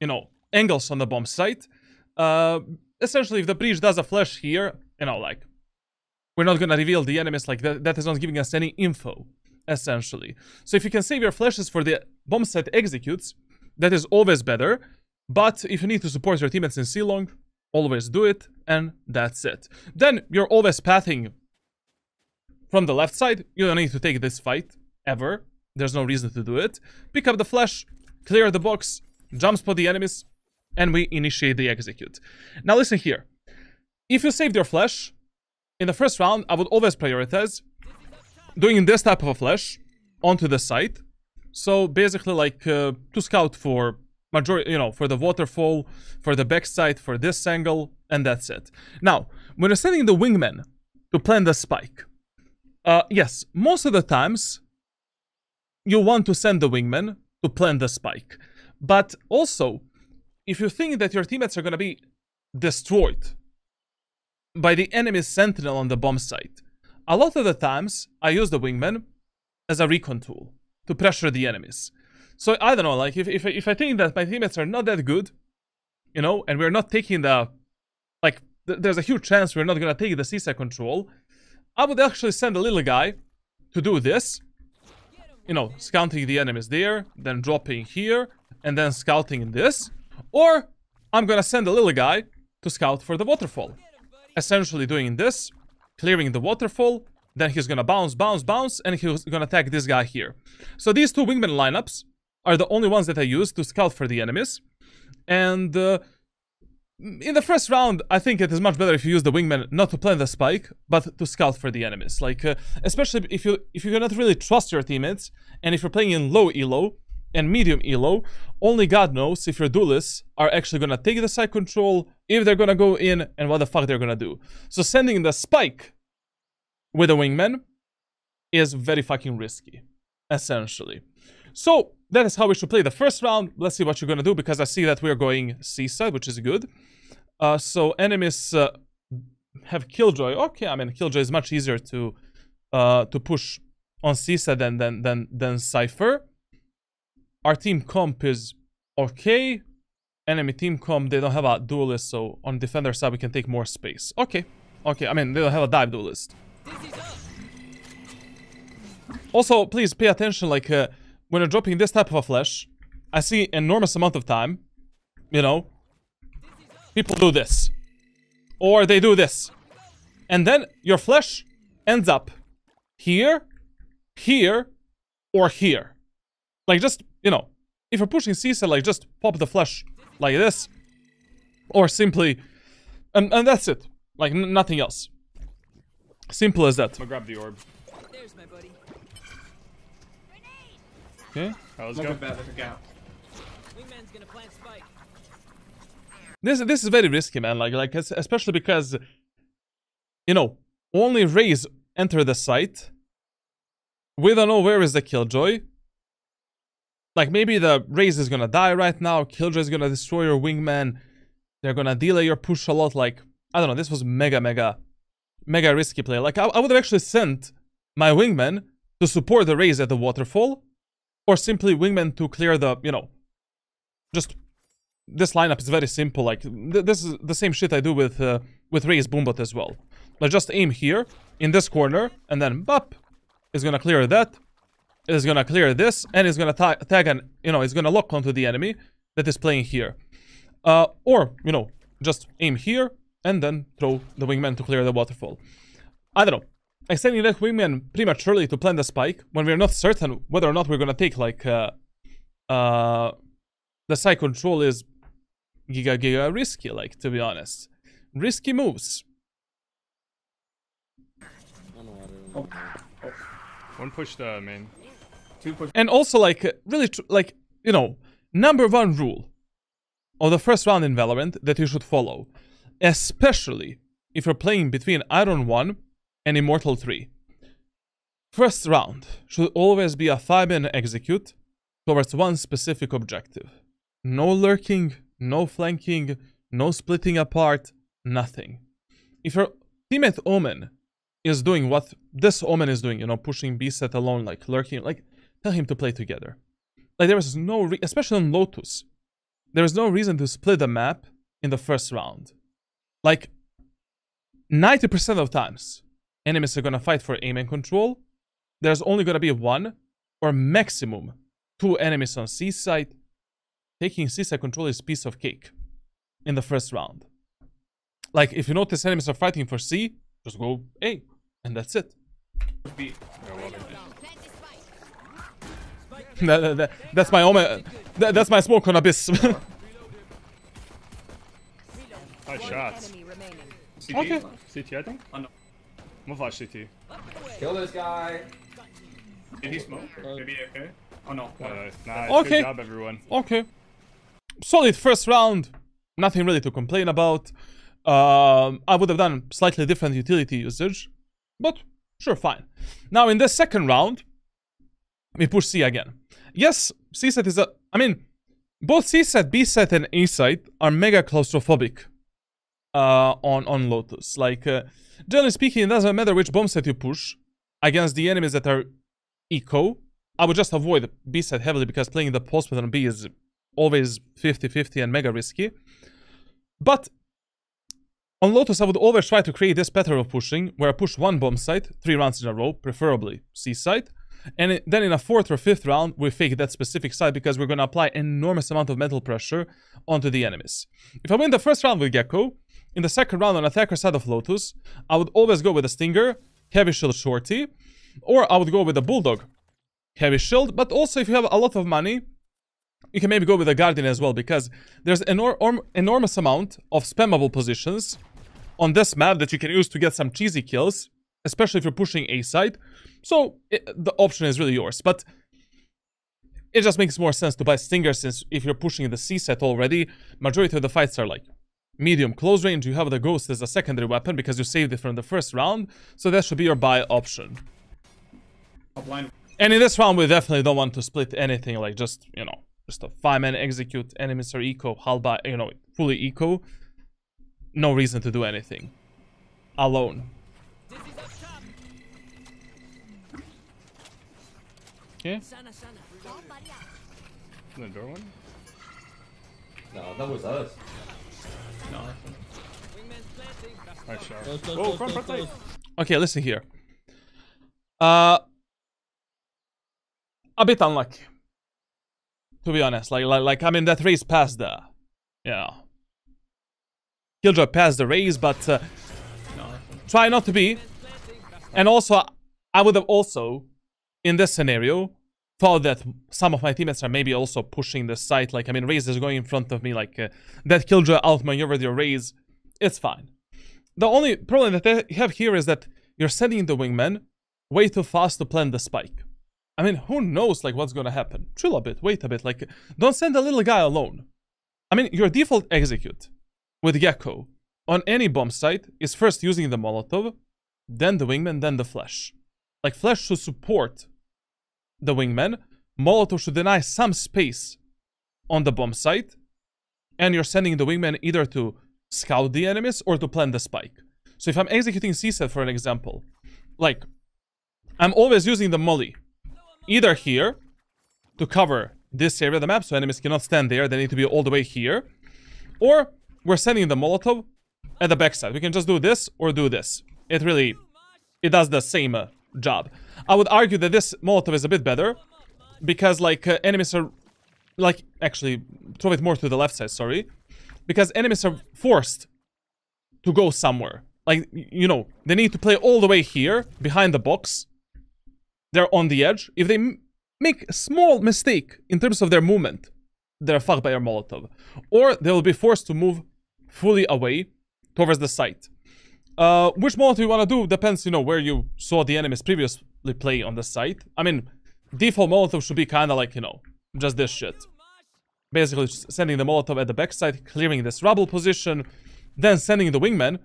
you know, angles on the bomb site. Essentially, if the breach does a flash here, you know, like, we're not gonna reveal the enemies, like, that is not giving us any info, essentially. So if you can save your flashes for the bomb site executes, that is always better. But if you need to support your teammates in C-long, always do it, and that's it. Then you're always pathing from the left side. You don't need to take this fight, ever. There's no reason to do it. Pick up the flash, clear the box, jump spot the enemies, and we initiate the execute. Now listen here. If you saved your flash, in the first round, I would always prioritize doing this type of a flash onto the site. So basically, like, to scout for majority, you know, for the waterfall, for the backside, for this angle, and that's it. Now, when you're sending the wingman to plant the spike, yes, most of the times you want to send the wingman to plant the spike. But also, if you think that your teammates are going to be destroyed by the enemy sentinel on the bomb site, a lot of the times I use the wingman as a recon tool to pressure the enemies. So I don't know, like, if I think that my teammates are not that good, you know, and we're not taking the, like, there's a huge chance we're not gonna take the C-side control, I would actually send a little guy to do this, you know, scouting the enemies there, then dropping here, and then scouting this. Or I'm gonna send a little guy to scout for the waterfall, essentially doing this, clearing the waterfall, then he's gonna bounce, and he's gonna attack this guy here. So these two wingman lineups are the only ones that I use to scout for the enemies. And in the first round, I think it is much better if you use the wingman not to plant the spike, but to scout for the enemies. Like, especially if you cannot really trust your teammates, and if you're playing in low elo and medium elo, only God knows if your duelists are actually gonna take the side control, if they're gonna go in, and what the fuck they're gonna do. So sending the spike with a wingman is very fucking risky, essentially. So that is how we should play the first round. Let's see what you're gonna do, because I see that we're going C-side, which is good. So enemies have Killjoy. Okay, I mean, Killjoy is much easier to push on C-side than Cypher. Our team comp is okay. Enemy team comp, they don't have a duelist, so on defender side we can take more space. Okay, I mean, they don't have a dive duelist. Also, please pay attention, like, when you're dropping this type of a flash, I see enormous amount of time, you know, people do this, or they do this, and then your flash ends up here, here, or here. Like, just, you know, if you're pushing C-side, like, just pop the flash like this, or simply, and that's it. Like, nothing else. Simple as that. I'm gonna grab the orb. There's my buddy. Okay. Alright, let's go. Wingman's gonna plant spike. This is very risky, man. Like especially because, you know, only Rays enter the site. We don't know where is the Killjoy. Like, maybe the Raze is gonna die right now, Killjoy is gonna destroy your wingman, they're gonna delay your push a lot. Like, I don't know, this was mega risky play. Like, I would have actually sent my wingman to support the Raze at the waterfall, or simply wingman to clear the, you know, just, this lineup is very simple. Like, this is the same shit I do with Raze Boombot as well. Like, just aim here, in this corner, and then bop, is gonna clear that, is gonna clear this, and is gonna tag and, you know, it's gonna lock onto the enemy that is playing here. Or, you know, just aim here, and then throw the wingman to clear the waterfall. I don't know. Extending that wingman prematurely to plant the spike, when we're not certain whether or not we're gonna take, like, the side control, is giga risky, like, to be honest. Risky moves. One push the main. Two push. And also, like, really, like, you know, #1 rule of the first round in Valorant that you should follow, especially if you're playing between Iron 1 and Immortal 3. First round should always be a 5-man execute towards one specific objective. No lurking, no flanking, no splitting apart, nothing. If you're teammate Omen is doing what this Omen is doing, you know, pushing B set alone, like lurking, like tell him to play together. Like there is no, especially on Lotus, there is no reason to split the map in the first round. Like 90% of times, enemies are gonna fight for aim and control. There's only gonna be one or maximum 2 enemies on C side. Taking C side control is piece of cake in the first round. Like if you notice enemies are fighting for C, just go A, and that's it. That's my Omen. That's my smoke on Abyss. Nice shots. Okay. CT, I think? Oh no. I'm gonna flash CT. Kill this guy. Did he smoke? Maybe okay? Oh no. Nice. Okay. Good job, everyone. Okay. Solid first round. Nothing really to complain about. I would have done slightly different utility usage, but sure, fine. Now in the second round, we push C again. Yes, C set is a... I mean, both C set, B set, and A site are mega claustrophobic on Lotus. Like, generally speaking, it doesn't matter which bomb set you push against the enemies that are eco. I would just avoid B set heavily because playing the post on B is always 50-50 and mega risky. But on Lotus, I would always try to create this pattern of pushing where I push one bomb site 3 rounds in a row, preferably C site. And then in a 4th or 5th round, we fake that specific side because we're going to apply enormous amount of mental pressure onto the enemies. If I win the first round with Gekko, in the second round on attacker side of Lotus, I would always go with a Stinger, Heavy Shield Shorty, or I would go with a Bulldog, Heavy Shield. But also if you have a lot of money, you can maybe go with a Guardian as well because there's an enormous amount of spammable positions on this map that you can use to get some cheesy kills, especially if you're pushing A side. So the option is really yours, but it just makes more sense to buy Stinger since if you're pushing the C set already, majority of the fights are like medium close range. You have the Ghost as a secondary weapon because you saved it from the first round, so that should be your buy option. And in this round, we definitely don't want to split anything, like just, you know, just a 5-man execute, enemies are eco, Halba, you know, fully eco. No reason to do anything alone. Okay. The door one? No, that was us. No. Nice shot. Whoa, front side. Okay, listen here. A bit unlucky, to be honest. Like I mean, that raise passed the, you know, Killjoy passed the raise, but try not to be. And also, I would have also, in this scenario, thought that some of my teammates are maybe also pushing the site. Like, I mean, Raze is going in front of me, like, that Killjoy outmaneuvered your Raze. It's fine. The only problem that they have here is that you're sending the wingman way too fast to plant the spike. I mean, who knows, like, what's gonna happen? Chill a bit, wait a bit, like, don't send the little guy alone. I mean, your default execute with Gekko on any bomb site is first using the Molotov, then the wingman, then the Flash. Like, Flash should support the wingman, Molotov should deny some space on the bomb site, and you're sending the wingman either to scout the enemies or to plant the spike. So if I'm executing C-set, for an example, like, I'm always using the molly, either here to cover this area of the map so enemies cannot stand there, they need to be all the way here, or we're sending the Molotov at the backside. We can just do this or do this. It does the same job. I would argue that this Molotov is a bit better because, like, enemies are, like, actually, throw it more to the left side, sorry, because enemies are forced to go somewhere. Like, you know, they need to play all the way here behind the box. They're on the edge. If they make a small mistake in terms of their movement, they're fucked by your Molotov, or they will be forced to move fully away towards the site. Which Molotov you want to do depends, you know, where you saw the enemies previously play on the site. I mean, default Molotov should be kind of like, you know, just this shit. Basically, sending the Molotov at the backside, clearing this rubble position, then sending the wingman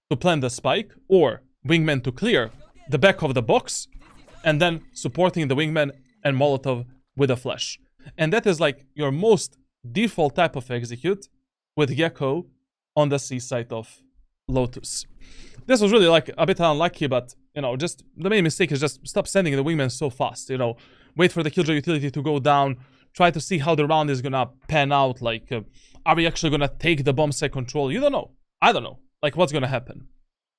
to plant the spike, or wingman to clear the back of the box, and then supporting the wingman and Molotov with a flash. And that is like your most default type of execute with Gekko on the C side of Lotus. This was really like a bit unlucky, but you know, just the main mistake is just stop sending the wingman so fast. You know, wait for the killjoy utility to go down. Try to see how the round is gonna pan out. Like, are we actually gonna take the bomb site control? You don't know. I don't know. Like, what's gonna happen?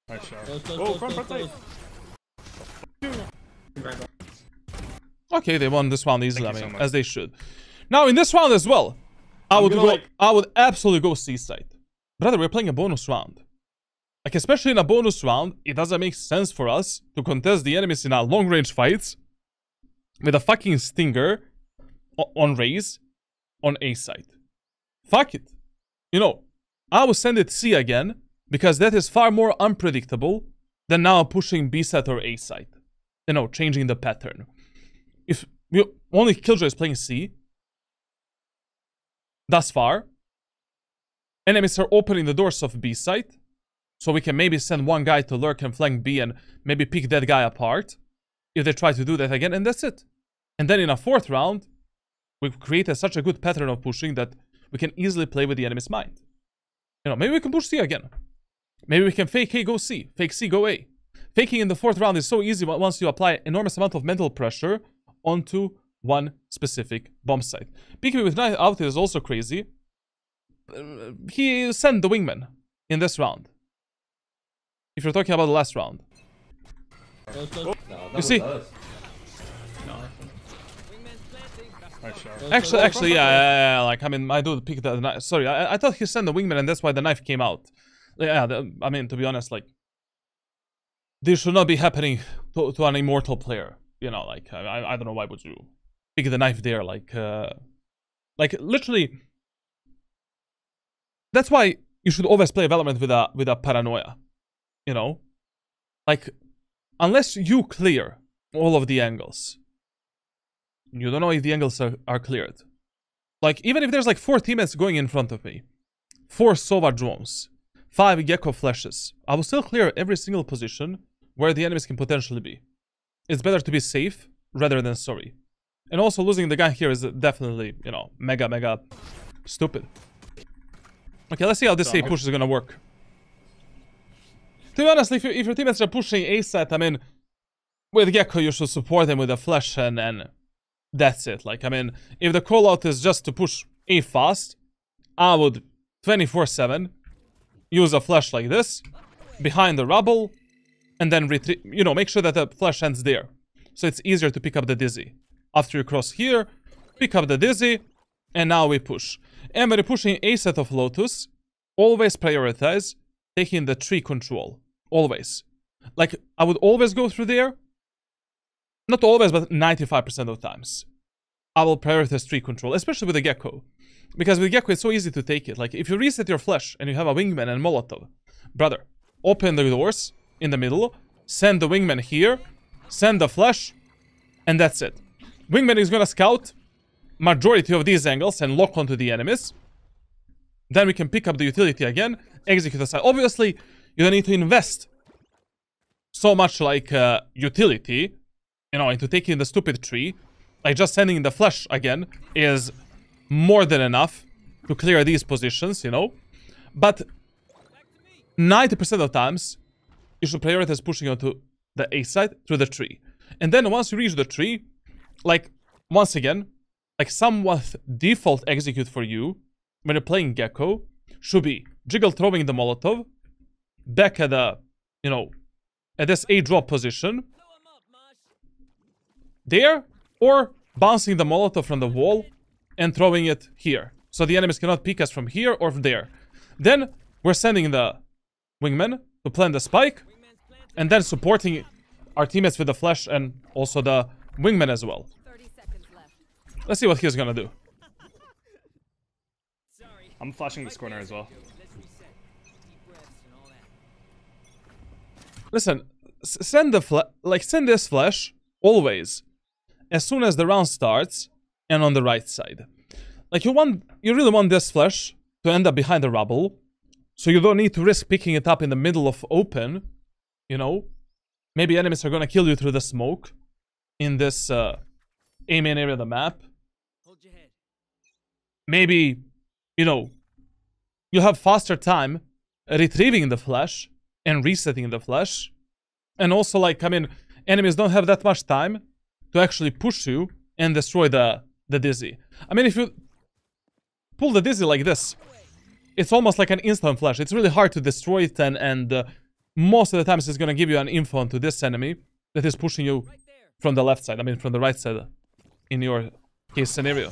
Nice shot. Oh, front side. Okay, they won this round easily. I Thank you mean, so much. as they should. Now in this round as well, I would absolutely go C site. Brother, we're playing a bonus round. Like, especially in a bonus round, it doesn't make sense for us to contest the enemies in our long-range fights with a fucking stinger on raise on A site. Fuck it. You know, I will send it C again because that is far more unpredictable than now pushing B site or A site. You know, changing the pattern. If only Killjoy is playing C thus far, enemies are opening the doors of B site, so we can maybe send one guy to lurk and flank B and maybe pick that guy apart if they try to do that again, and that's it. And then in a fourth round, we've created such a good pattern of pushing that we can easily play with the enemy's mind. You know, maybe we can push C again. Maybe we can fake A, go C. Fake C, go A. Faking in the fourth round is so easy once you apply enormous amount of mental pressure onto one specific bomb site. Picking with knife out is also crazy. He sent the wingman in this round. If you're talking about the last round. No, that You see? was us. Nice shot. Actually, yeah, like, I mean, my dude picked the knife. Sorry, I thought he sent the wingman and that's why the knife came out. Yeah, I mean, to be honest, like, this should not be happening to an Immortal player. You know, like, I don't know why would you pick the knife there, like literally. That's why you should always play Valorant with a paranoia. You know, like, unless you clear all of the angles, you don't know if the angles are cleared. Like, even if there's like 4 teammates going in front of me, 4 Sova drones, 5 Gekko flashes, I will still clear every single position where the enemies can potentially be. It's better to be safe rather than sorry. And also losing the guy here is definitely, you know, mega stupid. Okay, let's see how this A push is gonna work. To be honest, if your teammates are pushing A site, I mean, with Gekko you should support them with a flash and that's it. Like, I mean, if the callout is just to push A fast, I would 24/7 use a flash like this behind the rubble and then retreat, you know, make sure that the flash ends there. So it's easier to pick up the dizzy. After you cross here, pick up the dizzy, and now we push. And when you're pushing a set of Lotus, always prioritize taking the tree control. Always. Like, I would always go through there. Not always, but 95% of times. I will prioritize tree control, especially with the Gekko. Because with Gekko, it's so easy to take it. Like, if you reset your flash and you have a wingman and Molotov, brother, open the doors in the middle, send the wingman here, send the flash, and that's it. Wingman is gonna scout majority of these angles and lock onto the enemies. Then we can pick up the utility again, execute the side. Obviously, you don't need to invest so much like utility, you know, into taking the stupid tree. Like, just sending the flash again is more than enough to clear these positions, you know. But 90% of times, you should prioritize pushing onto the A side through the tree. And then once you reach the tree, like, once again, like, somewhat default execute for you when you're playing Gekko should be jiggle throwing the Molotov back at the, you know, at this A drop position there, or bouncing the Molotov from the wall and throwing it here, so the enemies cannot pick us from here or from there. Then we're sending the wingman to plant the spike, and then supporting our teammates with the flash and also the wingman as well. 30 seconds left. Let's see what he's gonna do. I'm flashing this corner as well. Listen, send this flash always as soon as the round starts and on the right side. Like, you really want this flash to end up behind the rubble, so you don't need to risk picking it up in the middle of open, you know. Maybe enemies are gonna kill you through the smoke in this A main area of the map. Hold your head. Maybe, you know, you have faster time retrieving the flash and resetting the flash. And also, like, I mean, enemies don't have that much time to actually push you and destroy the dizzy. I mean, if you pull the dizzy like this, it's almost like an instant flash. It's really hard to destroy it, and most of the times it's going to give you an info onto this enemy that is pushing you from the left side. I mean, from the right side in your case scenario.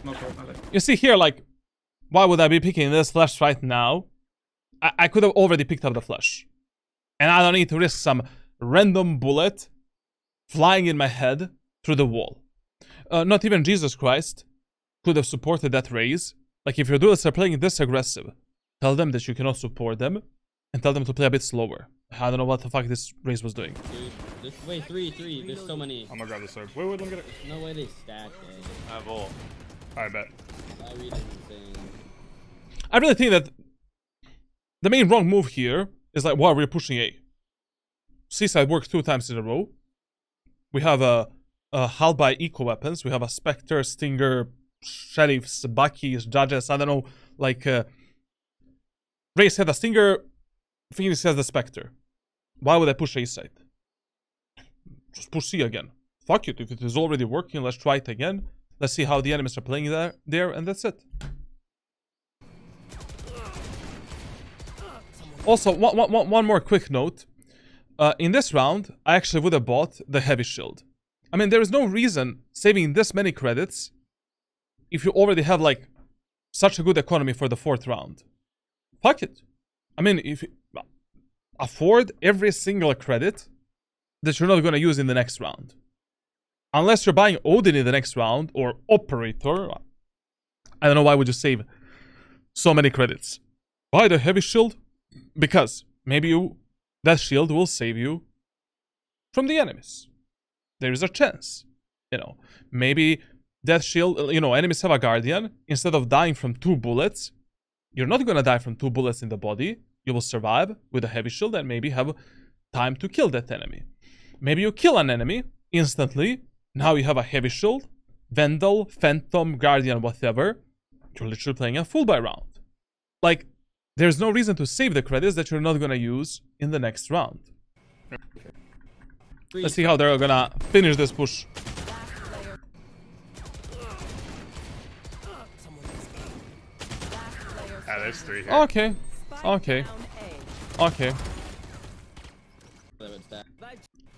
Okay, You see here, like, why would I be picking this flash right now? I could have already picked up the flash. And I don't need to risk some random bullet flying in my head through the wall. Not even Jesus Christ could have supported that raise. Like, if your duelists are playing this aggressive, tell them that you cannot support them and tell them to play a bit slower. I don't know what the fuck this raise was doing. Dude, wait, three. There's so many. I'm gonna grab the sword. Wait, let me get it. No way they stacked it. I have ult. I bet. I read everything. I really think that the main wrong move here is like, why we're pushing A. Seaside works 2 times in a row. We have a Halt by eco weapons. We have a Spectre, Stinger, Sheriffs, Buckies, Judges. I don't know, like, Race had a Stinger, Phoenix has the Spectre. Why would I push A side? Just push C again. Fuck it, if it is already working, let's try it again. Let's see how the enemies are playing there, and that's it. Also, one more quick note. In this round, I actually would have bought the heavy shield. I mean, there is no reason saving this many credits if you already have, like, such a good economy for the 4th round. Fuck it. I mean, if you afford every single credit that you're not going to use in the next round. Unless you're buying Odin in the next round, or Operator. I don't know why would you save so many credits. Buy the heavy shield, because maybe that shield will save you from the enemies. There is a chance. You know, maybe that shield, you know, enemies have a guardian. Instead of dying from 2 bullets, you're not going to die from 2 bullets in the body. You will survive with a heavy shield and maybe have time to kill that enemy. Maybe you kill an enemy instantly. Now you have a heavy shield, Vandal, Phantom, Guardian, whatever. You're literally playing a full buy round. Like, there's no reason to save the credits that you're not going to use in the next round. Let's see how they're going to finish this push. Ah, there's 3 here. Okay. Okay. Okay.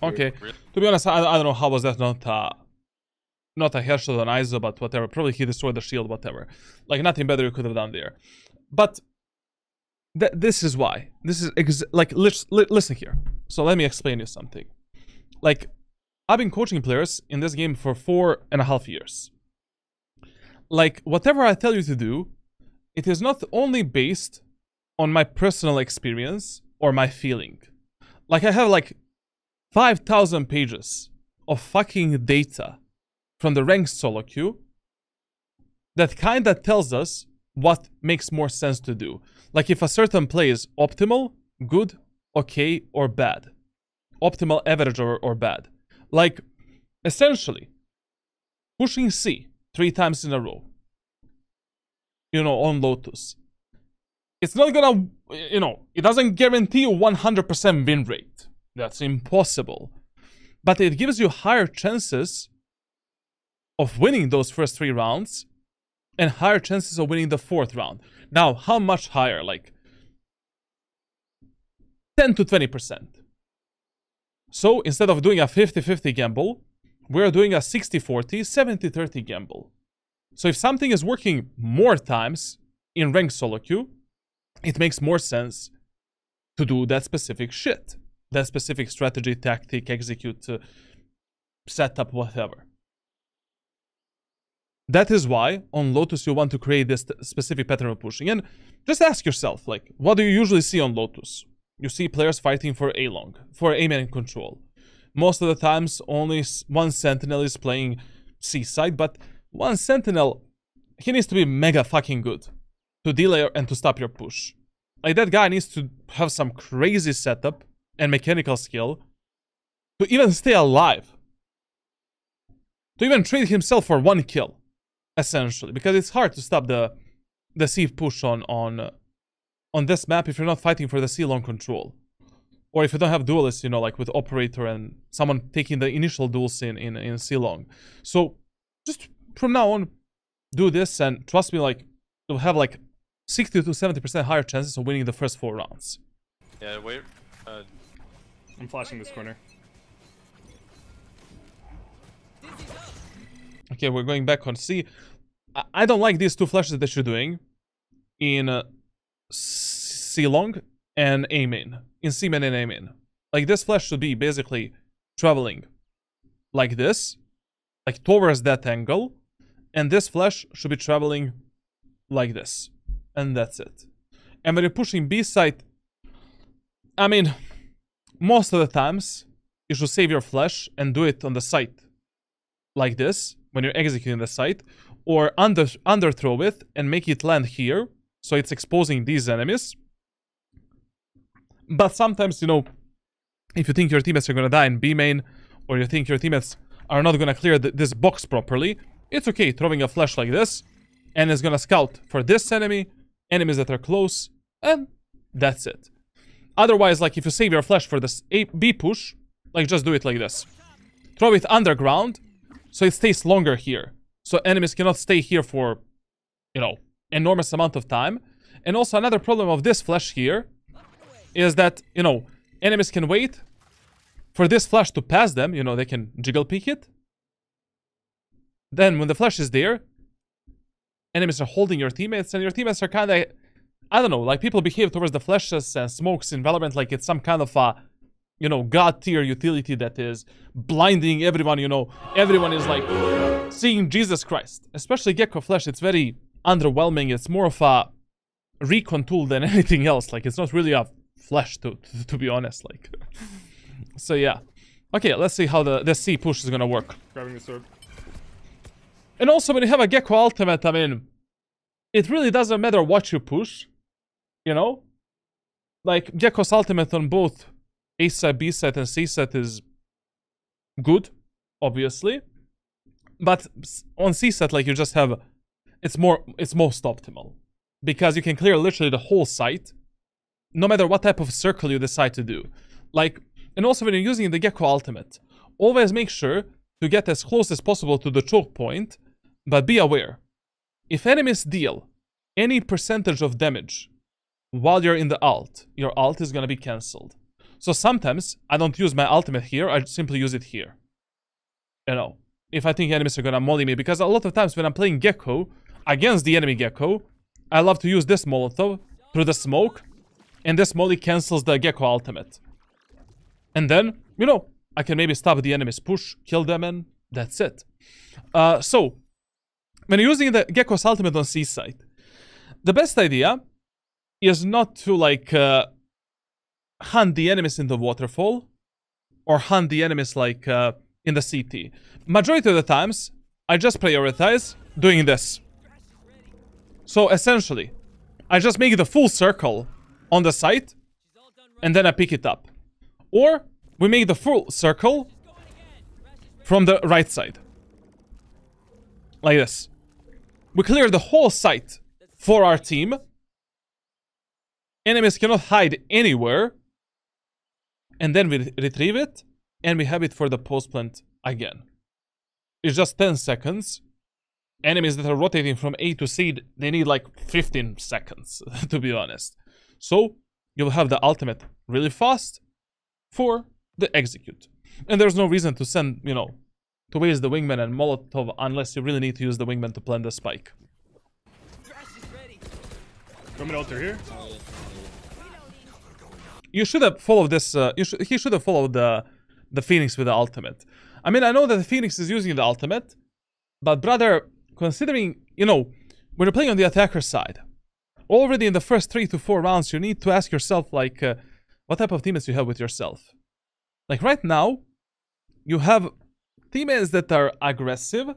Okay. To be honest, I don't know how was that not a headshot on ISO, but whatever. Probably he destroyed the shield, whatever. Like, nothing better you could have done there. But this is why. This is like, listen here. So let me explain you something. Like, I've been coaching players in this game for 4.5 years. Like, whatever I tell you to do, it is not only based on my personal experience or my feeling. Like, I have like 5,000 pages of fucking data from the ranked solo queue that kinda tells us what makes more sense to do. Like, if a certain play is optimal, good, okay, or bad. Optimal, average, or bad. Like, essentially, pushing C 3 times in a row, you know, on Lotus. It's not gonna, you know, it doesn't guarantee you 100% win rate. That's impossible. But it gives you higher chances of winning those first 3 rounds and higher chances of winning the 4th round. Now, how much higher? Like 10 to 20%. So instead of doing a 50-50 gamble, we're doing a 60-40, 70-30 gamble. So if something is working more times in ranked solo queue, it makes more sense to do that specific shit. That specific strategy, tactic, execute, setup, whatever. That is why on Lotus you want to create this specific pattern of pushing. And just ask yourself, like, what do you usually see on Lotus? You see players fighting for A long, for A man control. Most of the times only one sentinel is playing C side, but one sentinel, he needs to be mega fucking good to delay and to stop your push. Like, that guy needs to have some crazy setup and mechanical skill to even stay alive. To even trade himself for 1 kill, essentially. Because it's hard to stop the the C push on this map if you're not fighting for the C long control. Or if you don't have duelists, you know, like with Operator and someone taking the initial duels in C long. So just from now on, do this, and trust me, like, you'll have like 60 to 70% higher chances of winning the first 4 rounds. Yeah, wait. I'm flashing this corner. Okay, we're going back on C. I don't like these 2 flashes that you're doing in C long and A main. In C main and A main. Like, this flash should be basically traveling like this, like towards that angle, and this flash should be traveling like this, and that's it. And when you're pushing B side, I mean, most of the times you should save your flash and do it on the side like this when you're executing the site, or underthrow it and make it land here, so it's exposing these enemies. But sometimes, you know, if you think your teammates are gonna die in B main, or you think your teammates are not gonna clear this box properly, it's okay throwing a flash like this, and it's gonna scout for this enemy, enemies that are close, and that's it. Otherwise, like, if you save your flash for this B push, like, just do it like this. Throw it underground, so it stays longer here. So enemies cannot stay here for, you know, enormous amount of time. And also another problem of this flash here is that, you know, enemies can wait for this flash to pass them. You know, they can jiggle peek it. Then when the flash is there, enemies are holding your teammates, and your teammates are kind of, I don't know, like, people behave towards the flashes and smokes in Valorant like it's some kind of a, you know, god tier utility that is blinding everyone. You know, everyone is like seeing Jesus Christ. Especially Gekko flash, it's very underwhelming. It's more of a recon tool than anything else. Like, it's not really a flash to be honest. Like, so yeah. Okay, let's see how the C push is gonna work. Grabbing the sword. And also, when you have a Gekko ultimate, I mean, it really doesn't matter what you push, you know? Like, Gekko's ultimate on both A side, B side, and C side is good, obviously. But on C side, like, you just have, it's most optimal. Because you can clear literally the whole site, no matter what type of circle you decide to do. Like, and also when you're using the Gekko ultimate, always make sure to get as close as possible to the choke point, but be aware. If enemies deal any percentage of damage while you're in the ult, your ult is gonna be cancelled. So sometimes I don't use my ultimate here, I simply use it here. You know, if I think enemies are gonna molly me, because a lot of times when I'm playing Gekko against the enemy Gekko, I love to use this Molotov through the smoke, and this molly cancels the Gekko ultimate. And then, you know, I can maybe stop the enemy's push, kill them, and that's it. So, when you're using the Gekko's ultimate on C side, the best idea is not to, like, hunt the enemies in the waterfall, or hunt the enemies, like, in the CT. Majority of the times, I just prioritize doing this. So, essentially, I just make the full circle on the site, and then I pick it up. Or, we make the full circle from the right side. Like this. We clear the whole site for our team. Enemies cannot hide anywhere. And then we retrieve it, and we have it for the post plant again. It's just 10 seconds. Enemies that are rotating from A to C, they need like 15 seconds, to be honest. So, you'll have the ultimate really fast for the execute. And there's no reason to send, you know, to waste the wingman and Molotov unless you really need to use the wingman to plant the spike. Come an altar here. You should have followed this, he should have followed the Phoenix with the ultimate. I mean, I know that the Phoenix is using the ultimate, but brother, considering, you know, when you're playing on the attacker side, already in the first 3 to 4 rounds, you need to ask yourself, like, what type of teammates you have with yourself. Like, right now, you have teammates that are aggressive,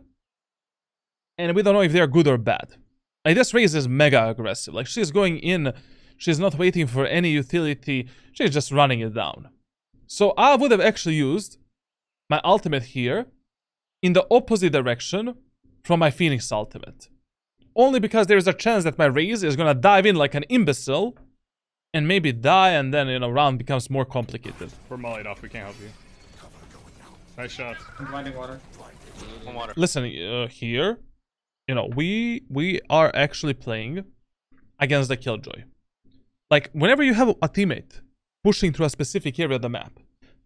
and we don't know if they're good or bad. Like, this race is mega aggressive. Like, she's going in, she's not waiting for any utility, she's just running it down. So I would have actually used my ultimate here in the opposite direction from my Phoenix ultimate. only because there is a chance that my raise is gonna dive in like an imbecile and maybe die, and then, you know, round becomes more complicated. We're mollied off. We can't help you. Nice shot. I'm blinding water. One water. Listen, here, you know, we are actually playing against the Killjoy. Like, whenever you have a teammate pushing through a specific area of the map,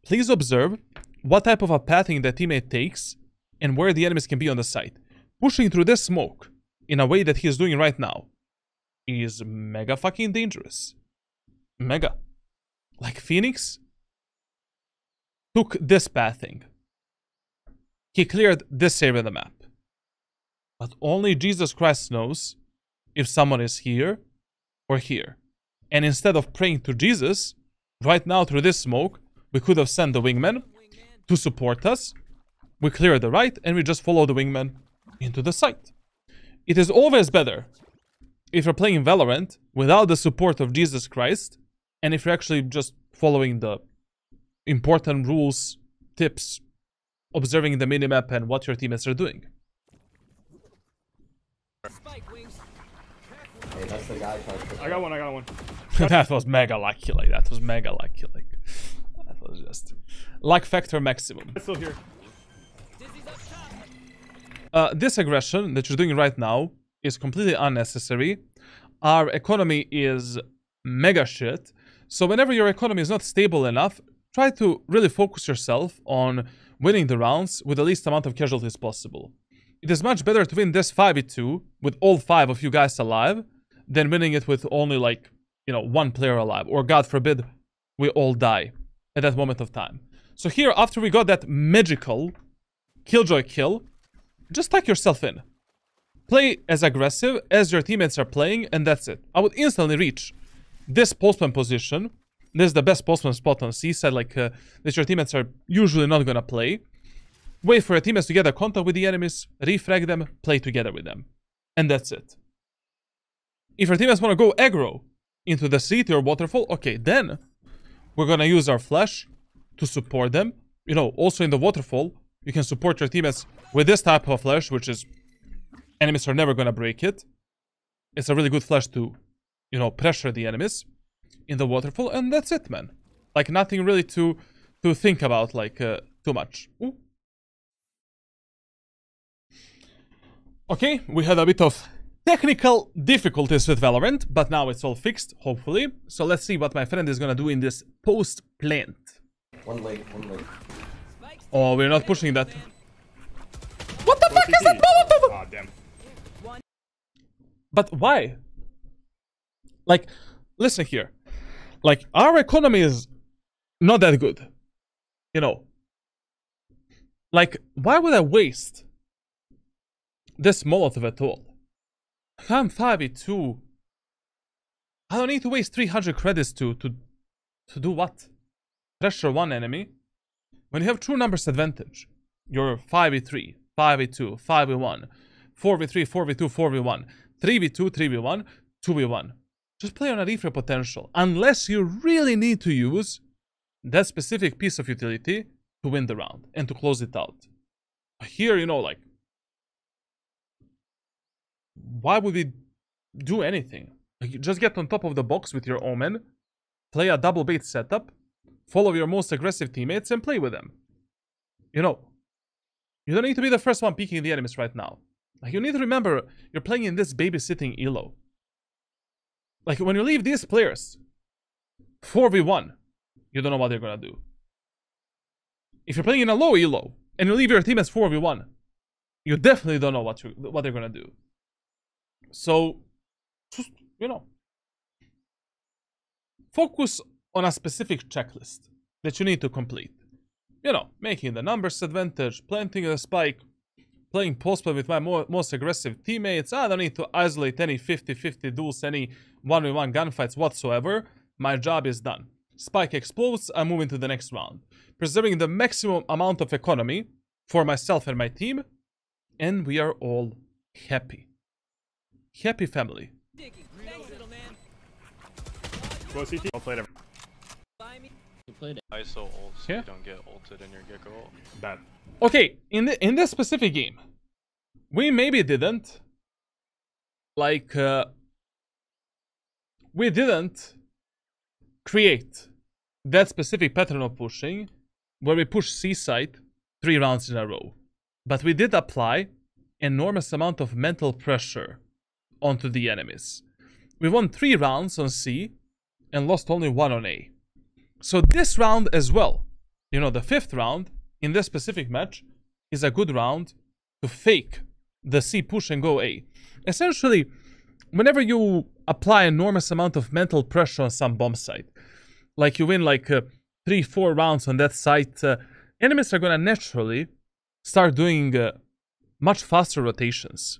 please observe what type of a pathing the teammate takes and where the enemies can be on the site. Pushing through this smoke in a way that he is doing right now is mega fucking dangerous. Mega. Like, Phoenix took this pathing. He cleared this area of the map. But only Jesus Christ knows if someone is here or here. And instead of praying to Jesus, right now through this smoke, we could have sent the wingman to support us. We clear the right and we just follow the wingman into the site. It is always better if you're playing Valorant without the support of Jesus Christ, and if you're actually just following the important rules, tips, observing the minimap and what your teammates are doing. Spike wings. Hey, that's the guy. I got one. That was mega lucky, like, that was mega lucky, like, that was just luck factor maximum. It's still here. Dizzy's up top. This aggression that you're doing right now is completely unnecessary. Our economy is mega shit, so whenever your economy is not stable enough, try to really focus yourself on winning the rounds with the least amount of casualties possible. It is much better to win this 5v2 with all 5 of you guys alive than winning it with only, like, you know, 1 player alive, or God forbid we all die at that moment of time. So here, after we got that magical Killjoy kill, just tuck yourself in. Play as aggressive as your teammates are playing, and that's it. I would instantly reach this postman position. This is the best postman spot on C side, like, that your teammates are usually not gonna play. Wait for your teammates to get a contact with the enemies, refrag them, play together with them. And that's it. If your teammates want to go aggro into the city or waterfall, okay, then we're gonna use our flash to support them. You know, also in the waterfall, you can support your teammates with this type of flash, which is, enemies are never gonna break it. It's a really good flash to, you know, pressure the enemies in the waterfall, and that's it, man. Like, nothing really to think about, like, too much. Ooh. Okay, we had a bit of technical difficulties with Valorant, but now it's all fixed, hopefully. So let's see what my friend is gonna do in this post-plant. One leg. Oh, we're not pushing that. What the fuck is that Molotov? Ah, damn. But why? Like, listen here. Like, our economy is not that good. You know. Like, why would I waste this Molotov at all? I'm 5v2. I don't need to waste 300 credits to do what? Pressure one enemy. When you have true numbers advantage, you're 5v3, 5v2, 5v1, 4v3, 4v2, 4v1, 3v2, 3v1, 2v1. Just play on a refrag potential, unless you really need to use that specific piece of utility to win the round and to close it out. Here, you know, like, why would we do anything? Like, just get on top of the box with your Omen, play a double bait setup, follow your most aggressive teammates, and play with them. You know, you don't need to be the first one peeking the enemies right now. Like, you need to remember, you're playing in this babysitting elo. Like, when you leave these players 4v1, you don't know what they're gonna do. If you're playing in a low elo, and you leave your teammates 4v1, you definitely don't know what they're gonna do. So, just, you know, focus on a specific checklist that you need to complete. You know, making the numbers advantage, planting a spike, playing postman with my most aggressive teammates. I don't need to isolate any 50-50 duels, any 1v1 gunfights whatsoever. My job is done. Spike explodes, I move into the next round. Preserving the maximum amount of economy for myself and my team, and we are all happy. Happy family. Digging. Thanks, little man. Go CT. I'll play it. Buy me. You played it. ISO ult so Yeah. you don't get ulted in your Gekko ult. Bad. Okay, in this specific game, we maybe didn't like, we didn't create that specific pattern of pushing where we push C site 3 rounds in a row. But we did apply enormous amount of mental pressure onto the enemies. We won 3 rounds on C and lost only 1 on A. So this round as well, you know, the 5th round in this specific match is a good round to fake the C push and go A. Essentially, whenever you apply enormous amount of mental pressure on some bomb site, like you win like 3-4 rounds on that site, enemies are gonna naturally start doing much faster rotations.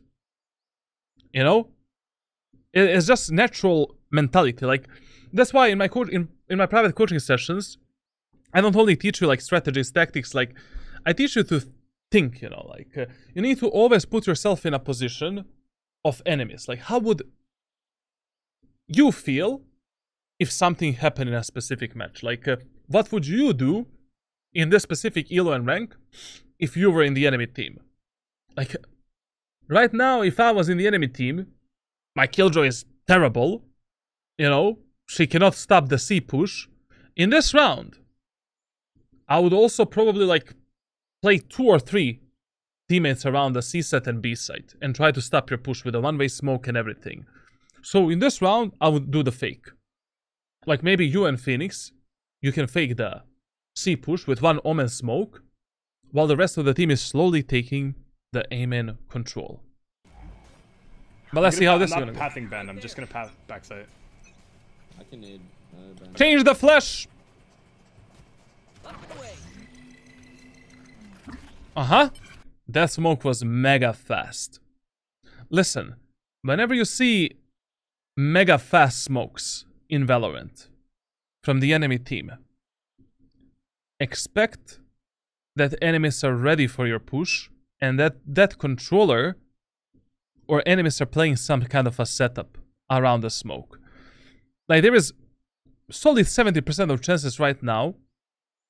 You know, it's just natural mentality. Like that's why in my in my private coaching sessions, I don't only teach you like strategies, tactics. Like I teach you to think. You know, like you need to always put yourself in a position of enemies. Like how would you feel if something happened in a specific match? Like what would you do in this specific elo and rank if you were in the enemy team? Like right now, if I was in the enemy team, my killjoy is terrible. You know, she cannot stop the C push. In this round, I would also probably like play 2 or 3 teammates around the C site and B site and try to stop your push with a one-way smoke and everything. So in this round, I would do the fake. Like maybe you and Phoenix, you can fake the C push with 1 Omen smoke, while the rest of the team is slowly taking the Amen control. But let's see how this is gonna go. I'm not pathing bend, I'm just gonna path backside. I can need bend. Change the flash! Uh-huh. That smoke was mega fast. Listen, whenever you see mega fast smokes in Valorant from the enemy team, expect that enemies are ready for your push and that controller or enemies are playing some kind of a setup around the smoke. Like there is solid 70% of chances right now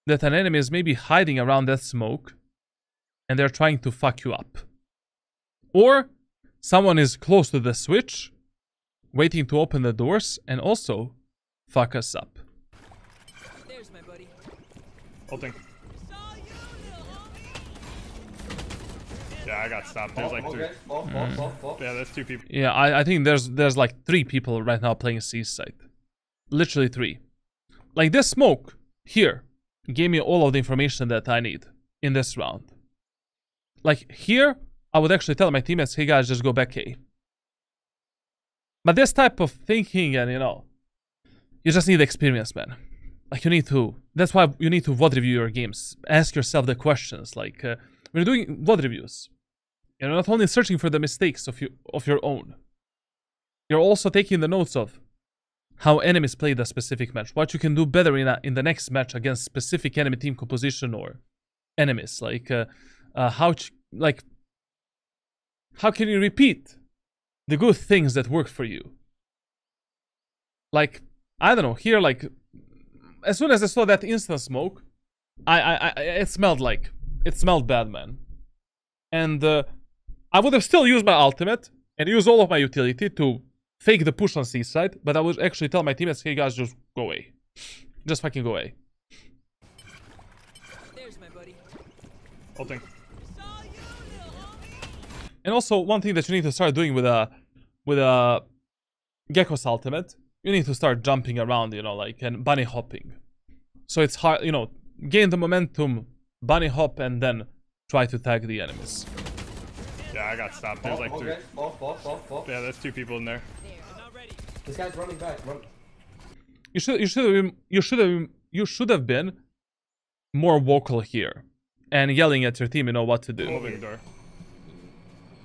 that an enemy is maybe hiding around that smoke and they're trying to fuck you up. Or someone is close to the switch, waiting to open the doors and also fuck us up. There's my buddy. Ulting. Yeah, I got stopped. There's like 3. Yeah, there's 2 people. Yeah, I think there's like 3 people right now playing C site. Literally 3. Like this smoke here gave me all of the information that I need in this round. Like here, I would actually tell my teammates, hey guys, just go back A. But this type of thinking and, you know, you just need experience, man. Like you need to, that's why you need to VOD review your games. Ask yourself the questions. Like when you're doing VOD reviews, you're not only searching for the mistakes of your own, you're also taking the notes of how enemies play the specific match, what you can do better in the next match against specific enemy team composition or enemies. Like how can you repeat the good things that worked for you? Like I don't know, here like as soon as I saw that instant smoke, it smelled bad, man. And I would have still used my ultimate and used all of my utility to fake the push on C side, but I would actually tell my teammates, hey guys, just go away. Just fucking go away. There's my buddy. Ulting. And also one thing that you need to start doing with a Gekko's ultimate, you need to start jumping around, you know, like and bunny hopping. So it's hard, you know, gain the momentum, bunny hop, and then try to tag the enemies. Yeah, I got stopped. There's like 3. Yeah, there's 2 people in there. This guy's running back. Run. You should have been more vocal here and yelling at your team, you know what to do. I'm opening the door.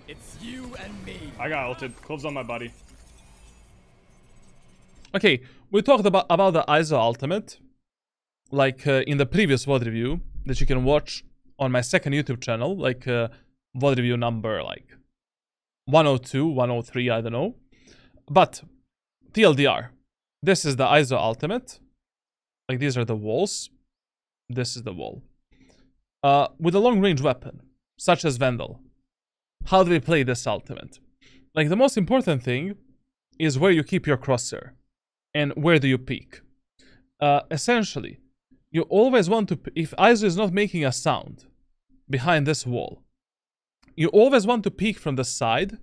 It's you and me. I got ulted. Cloves on my body. Okay, we talked about the ISO ultimate, like in the previous VOD review that you can watch on my second YouTube channel, like VOD review number like 102, 103, I don't know. But TLDR, this is the ISO ultimate. Like these are the walls. This is the wall. With a long range weapon, such as Vandal. How do we play this ultimate? Like, the most important thing is where you keep your crosshair and where do you peek. Essentially, you always want to, if ISO is not making a sound behind this wall, you always want to peek from the side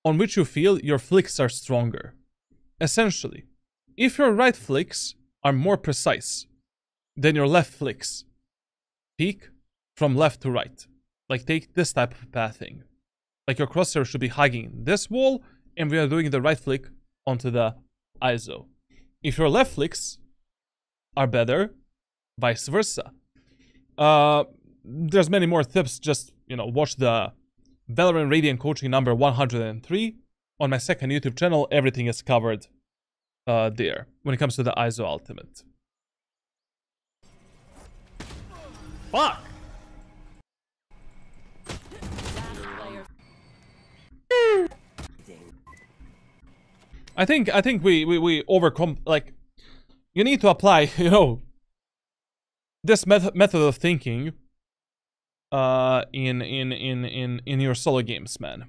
on which you feel your flicks are stronger. Essentially, if your right flicks are more precise than your left flicks, peek from left to right. Like, take this type of pathing. Like, your crosshair should be hugging this wall, and we are doing the right flick onto the ISO. If your left flicks are better, vice versa. There's many more tips. Just, watch the Valorant Radiant coaching number 103 on my second YouTube channel. Everything is covered there when it comes to the ISO ultimate. Fuck! I think we overcome, like, you need to apply, this method of thinking in your solo games, man.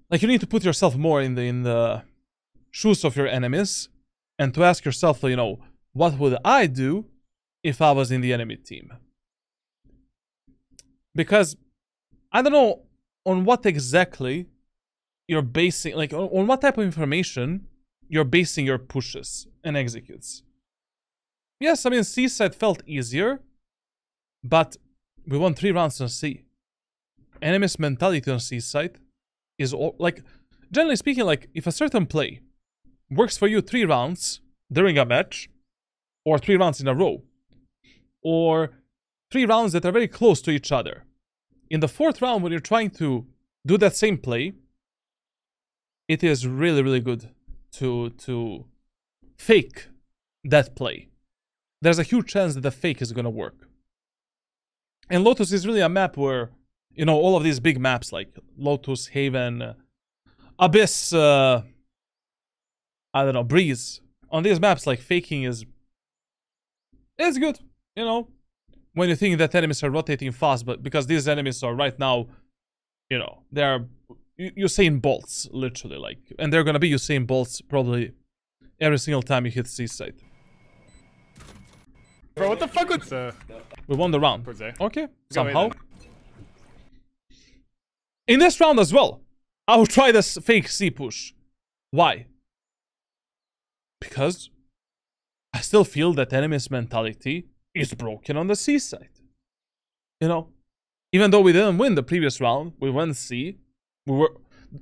Like, you need to put yourself more in the shoes of your enemies and to ask yourself, what would I do if I was in the enemy team? Because I don't know on what exactly you're basing, like, on what type of information you're basing your pushes and executes. Yes, I mean, C side felt easier, but we won 3 rounds on C. Enemy's mentality on C side is, like, generally speaking, like, if a certain play works for you 3 rounds during a match, or 3 rounds in a row, or 3 rounds that are very close to each other, in the 4th round when you're trying to do that same play, it is really, really good to fake that play. There's a huge chance that the fake is gonna work. And Lotus is really a map where, all of these big maps like Lotus, Haven, Abyss, I don't know, Breeze. On these maps, like, faking is good, when you think that enemies are rotating fast, but because these enemies are right now, they are Usain Bolts, literally, like, and they're gonna be Usain Bolts probably every single time you hit C side. Bro, what the fuck was We won the round. Okay, somehow. Then. In this round as well, I will try this fake C push. Why? Because I still feel that enemy's mentality is broken on the C side. Even though we didn't win the previous round, we won C.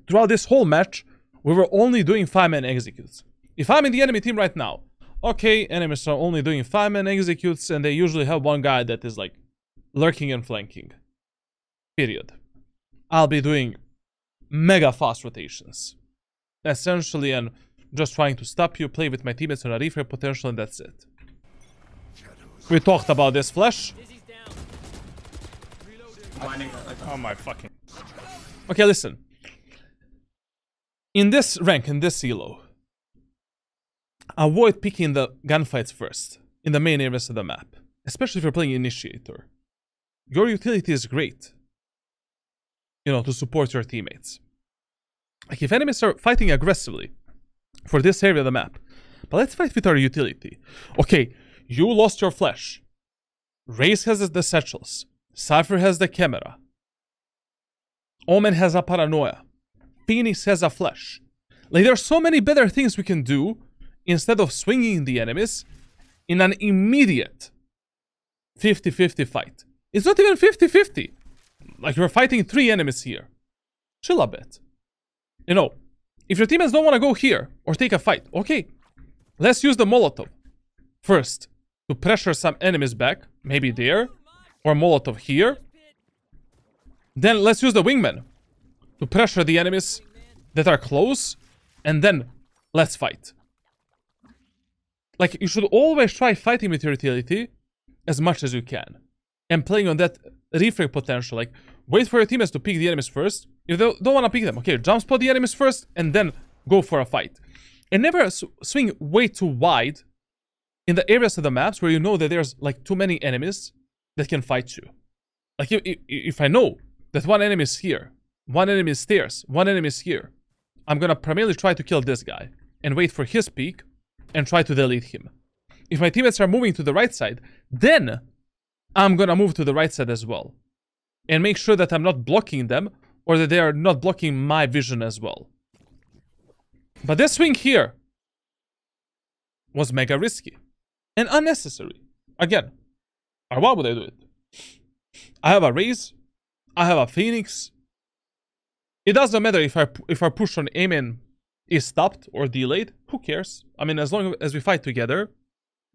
Throughout this whole match, we were only doing 5-man executes. If I'm in the enemy team right now, okay, enemies are only doing 5-man executes, and they usually have one guy that is, like, lurking and flanking. Period. I'll be doing mega fast rotations. Essentially, and just trying to stop you, play with my teammates on a refrag potential, and that's it. We talked about this flash. Oh my fucking... Okay, listen. In this rank, in this elo, avoid picking the gunfights first, in the main areas of the map. Especially if you're playing Initiator. Your utility is great, to support your teammates. Like, if enemies are fighting aggressively for this area of the map, but let's fight with our utility. Okay, you lost your flash. Raze has the satchels. Cypher has the camera. Omen has a paranoia. Phoenix has a flash. Like, there are so many better things we can do instead of swinging the enemies in an immediate 50-50 fight. It's not even 50-50. Like, you're fighting 3 enemies here. Chill a bit. If your teammates don't want to go here or take a fight, okay, let's use the Molotov first to pressure some enemies back, maybe there, or Molotov here. Then let's use the Wingman to pressure the enemies that are close, and then let's fight. Like, you should always try fighting with your utility as much as you can, and playing on that refrag potential. Like, wait for your teammates to pick the enemies first. If they don't want to pick them, okay, jump spot the enemies first, and then go for a fight. And never swing way too wide in the areas of the maps where you know that there's, like, too many enemies that can fight you. Like, if I know that one enemy is here, One enemy is stairs. One enemy is here. I'm gonna primarily try to kill this guy and wait for his peek and try to delete him. If my teammates are moving to the right side, then I'm gonna move to the right side as well. And make sure that I'm not blocking them or that they are not blocking my vision as well. But this swing here was mega risky and unnecessary. Again, why would I do it? I have a Raze. I have a Phoenix. It doesn't matter if our push on A-main is stopped or delayed. Who cares? I mean, as long as we fight together,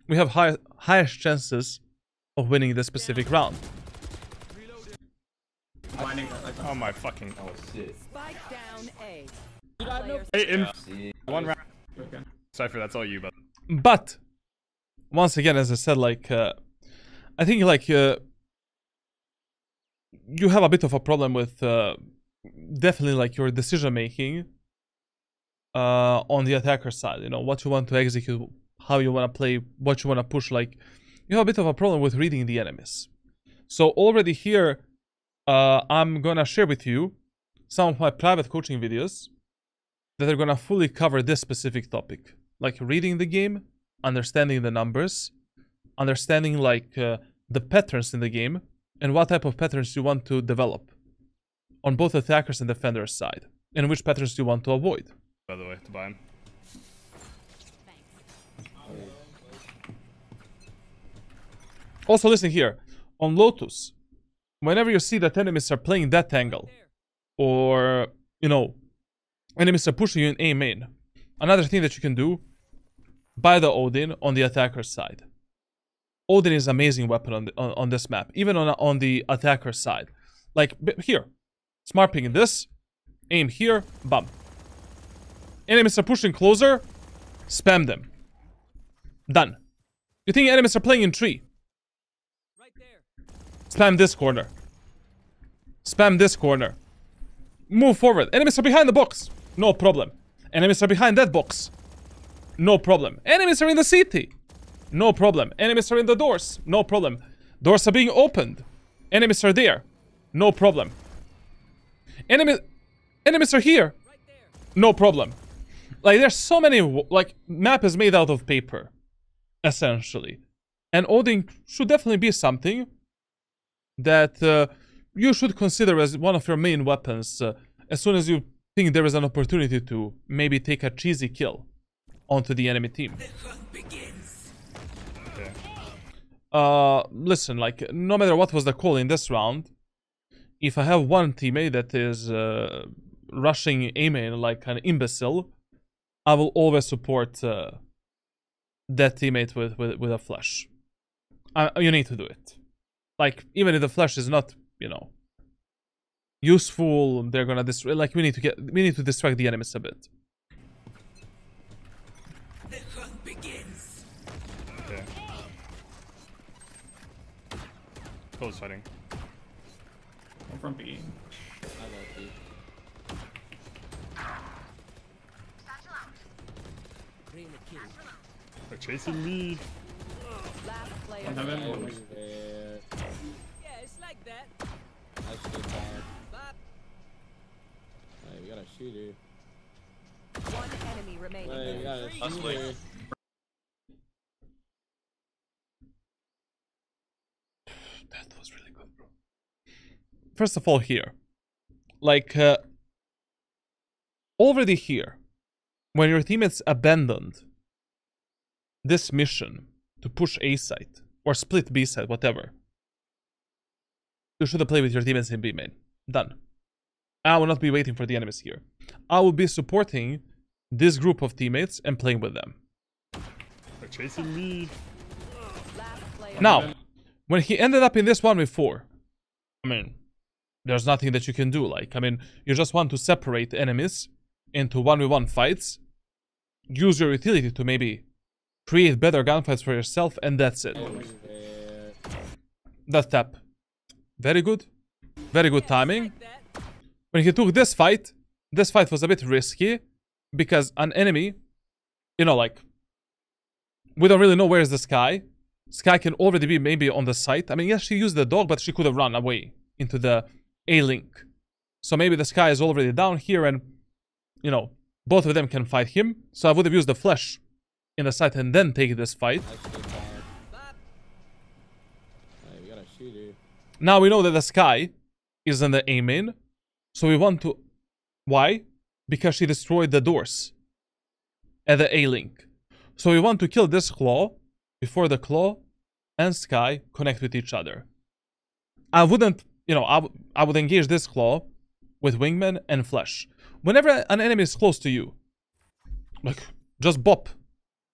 we have highest chances of winning this specific round. Oh my fucking. Oh shit. Spike down A. Hey, one round. Okay. Cypher, that's all you, but. But once again, as I said, like I think like you have a bit of a problem with definitely like your decision making on the attacker side. You know what you want to execute, how you want to play, what you want to push. Like you have a bit of a problem with reading the enemies. So already here, I'm gonna share with you some of my private coaching videos that are gonna fully cover this specific topic, like reading the game, understanding the numbers, understanding like the patterns in the game, and what type of patterns you want to develop on both attackers and defenders side, and which patterns you want to avoid. By the way, to buy him. Also, listen here on Lotus. Whenever you see that enemies are playing that angle, or, you know, enemies are pushing you in A main, another thing that you can do, buy the Odin on the attacker side. Odin is an amazing weapon on this map, even on the attacker side. Like, here, smart picking this, aim here, bam. Enemies are pushing closer, spam them. Done. You think enemies are playing in tree? Spam this corner. Spam this corner. Move forward. Enemies are behind the box. No problem. Enemies are behind that box. No problem. Enemies are in the CT. No problem. Enemies are in the doors. No problem. Doors are being opened. Enemies are there. No problem. Enemies are here. No problem. Like, there's so many... Like, map is made out of paper. Essentially. And Odin should definitely be something that you should consider as one of your main weapons as soon as you think there is an opportunity to maybe take a cheesy kill onto the enemy team. Listen, like, no matter what was the call in this round, if I have one teammate that is rushing A main like an imbecile, I will always support that teammate with a flash. You need to do it. Like, even if the flash is not, you know, useful, they're gonna destroy. Like, we need to distract the enemies a bit. The hunt begins. Okay. Close fighting. One from B. They're chasing me. Last player. One heaven. Yeah, it's like that. That's good bad. Bop. Hey, we got a shooter. One enemy remaining. Hey, we got a shooter. That was really good, bro. First of all, here, like, already here, when your teammates abandoned this mission to push A site or split B site, whatever, you should have played with your teammates in B main. Done. I will not be waiting for the enemies here. I will be supporting this group of teammates and playing with them. They're chasing me. Now, when he ended up in this 1v4, I mean, there's nothing that you can do. Like, I mean, you just want to separate enemies into 1v1 fights, use your utility to maybe create better gunfights for yourself, and that's it. That tap. Very good. Very good timing. When he took this fight was a bit risky, because an enemy, you know, like, we don't really know where is the Sky. Sky can already be maybe on the site. I mean, yes, she used the dog, but she could have run away into the A link. So maybe the Sky is already down here and, you know, both of them can fight him. So I would have used the flash in the site and then take this fight. We got a shooter. Now we know that the Sky is in the A main. So we want to... Why? Because she destroyed the doors at the A link. So we want to kill this Claw before the Claw and Sky connect with each other. I wouldn't, you know, I would engage this Claw with Wingman and Flash. Whenever an enemy is close to you, like, just bop.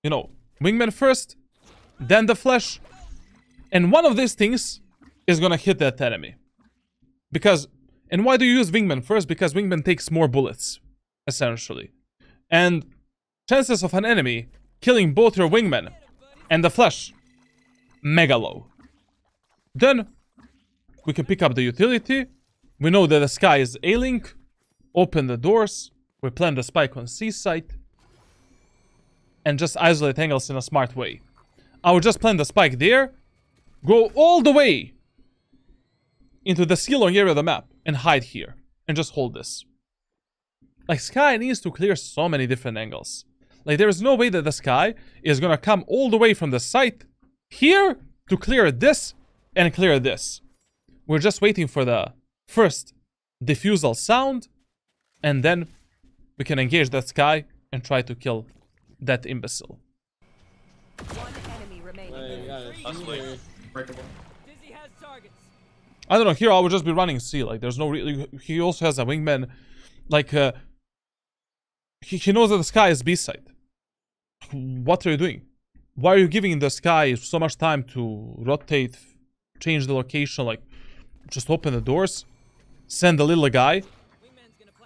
You know, Wingman first, then the Flash, and one of these things is gonna hit that enemy. Because, and why do you use Wingman first? Because Wingman takes more bullets, essentially. And chances of an enemy killing both your Wingman and the Flash, mega low. Then, we can pick up the utility. We know that the Sky is A-Link. Open the doors. We plant the spike on C site. And just isolate angles in a smart way. I would just plant the spike there. Go all the way into the C-Long area of the map. And hide here. And just hold this. Like, Sky needs to clear so many different angles. Like, there is no way that the Sky is gonna come all the way from the site here to clear this and clear this. We're just waiting for the first diffusal sound, and then we can engage that Sky and try to kill that imbecile. One enemy remaining. We got a shooter. Breakable. Dizzy has targets. I don't know, here I would just be running C. Like, there's no really... He also has a Wingman. Like, he knows that the Sky is B side. What are you doing? Why are you giving the Sky so much time to rotate, change the location? Like, just open the doors, send the little guy,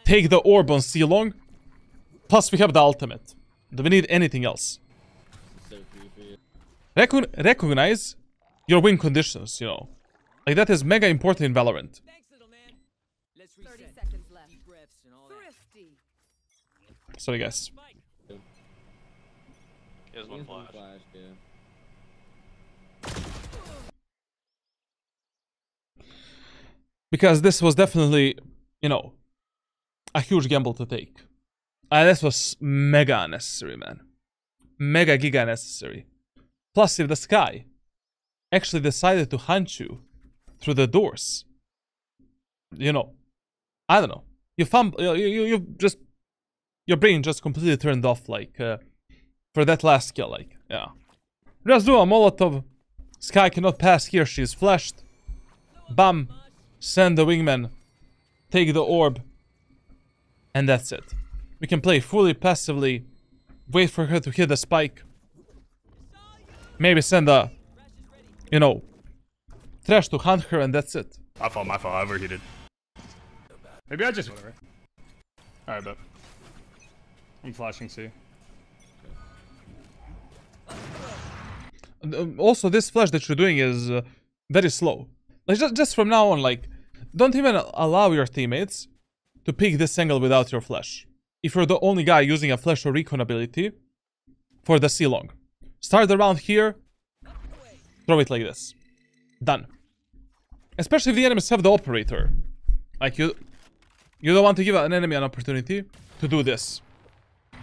take the orb on C-Long, plus we have the ultimate. Do we need anything else? So creepy. Recognize your win conditions, you know. Like, that is mega important in Valorant. Thanks, little man. Let's 30 seconds left. Deep breaths and all that. Thrifty. Sorry, guys. He has one flash. Yeah. Because this was definitely, you know, a huge gamble to take. This was mega unnecessary, man. Mega giga unnecessary. Plus, if the Sky actually decided to hunt you through the doors, you know, I don't know. You just, your brain just completely turned off, like, for that last kill, like, yeah. Just do a Molotov. Sky cannot pass here, she's flashed. Bam. Send the Wingman. Take the orb. And that's it. We can play fully passively. Wait for her to hit the spike. Maybe send a, you know, Trash to hunt her, and that's it. My fault, I overheated. Maybe I just... Whatever. Alright, bet. I'm flashing C. Also, this flash that you're doing is very slow. Like, just from now on, like, don't even allow your teammates to pick this angle without your flash. If you're the only guy using a flash or recon ability for the C-Long. Start the round here. Throw it like this. Done. Especially if the enemies have the operator. Like, you don't want to give an enemy an opportunity to do this.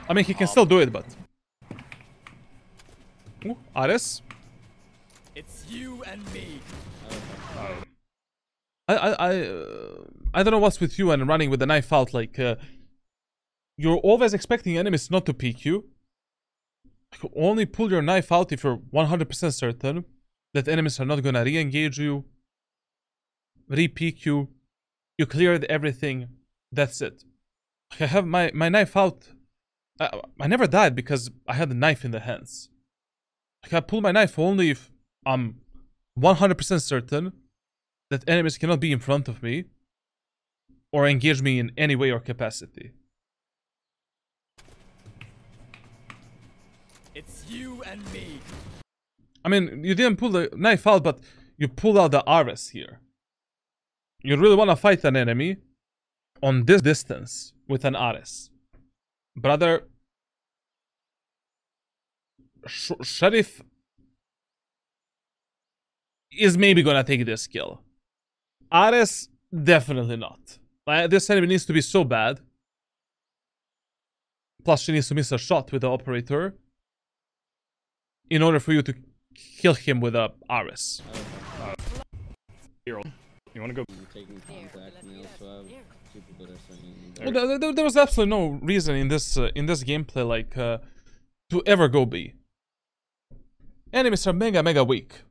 I mean, he can still do it, but... Ooh, Ares. It's you and me. I don't know what's with you and running with the knife out. Like, you're always expecting enemies not to peek you. Only pull your knife out if you're 100% certain that enemies are not gonna re-engage you, re-peek you. You cleared everything. That's it. I have my knife out. I never died because I had the knife in the hands. Like, I pull my knife only if I'm 100% certain that enemies cannot be in front of me or engage me in any way or capacity. It's you and me. I mean, you didn't pull the knife out, but you pulled out the Ares here. You really want to fight an enemy on this distance with an Ares. Brother, Sheriff is maybe gonna take this kill. Ares, definitely not. This enemy needs to be so bad. Plus, she needs to miss a shot with the operator in order for you to kill him with a Ares. You want to go? Taking contact now, so I have two people that are sending. Well, there was absolutely no reason in this gameplay like to ever go B. Enemies are mega weak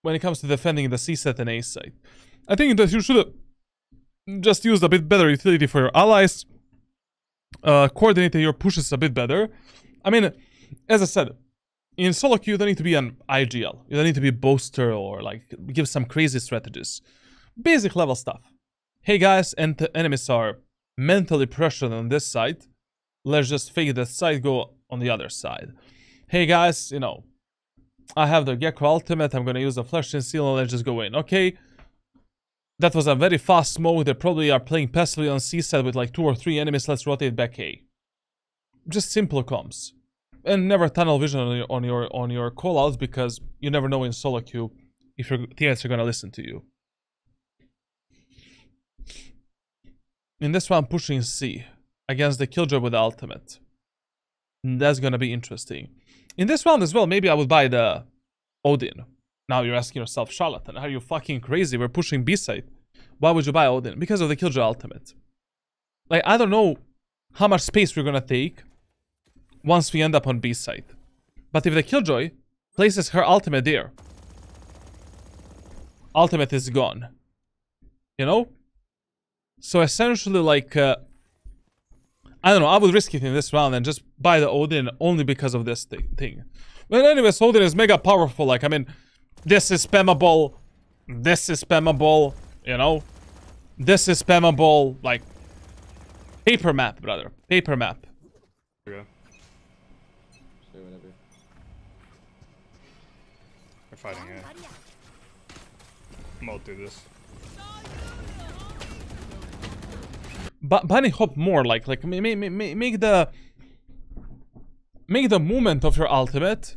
when it comes to defending the C set and A site. I think that you should have just used a bit better utility for your allies. Coordinated your pushes a bit better. I mean, as I said, in solo queue you don't need to be an IGL. You don't need to be a boaster or like give some crazy strategies. Basic level stuff. Hey guys, and the enemies are mentally pressured on this side. Let's just fake that side, go on the other side. Hey guys, you know, I have the Gekko ultimate. I'm gonna use the flash and seal and let's just go in. Okay. That was a very fast smoke. They probably are playing passively on C side with like 2 or 3 enemies. Let's rotate back A. Just simple comms. And never tunnel vision on your callouts because you never know in solo queue if your teammates are gonna listen to you. In this one, I'm pushing C against the Killjoy with the ultimate. That's gonna be interesting. In this round as well, maybe I would buy the Odin. Now you're asking yourself, Charlatan, are you fucking crazy? We're pushing B side. Why would you buy Odin? Because of the Killjoy ultimate. Like, I don't know how much space we're gonna take once we end up on B side. But if the Killjoy places her ultimate there, ultimate is gone. You know? So essentially, like, I don't know, I would risk it in this round and just buy the Odin only because of this thing. But anyways, Odin is mega powerful. Like, I mean, this is spammable. This is spammable. You know? This is spammable. Like, paper map, brother. Paper map. There we go. Say whatever. They're fighting it. I'm all through this. Bunny hop more, like make the movement of your ultimate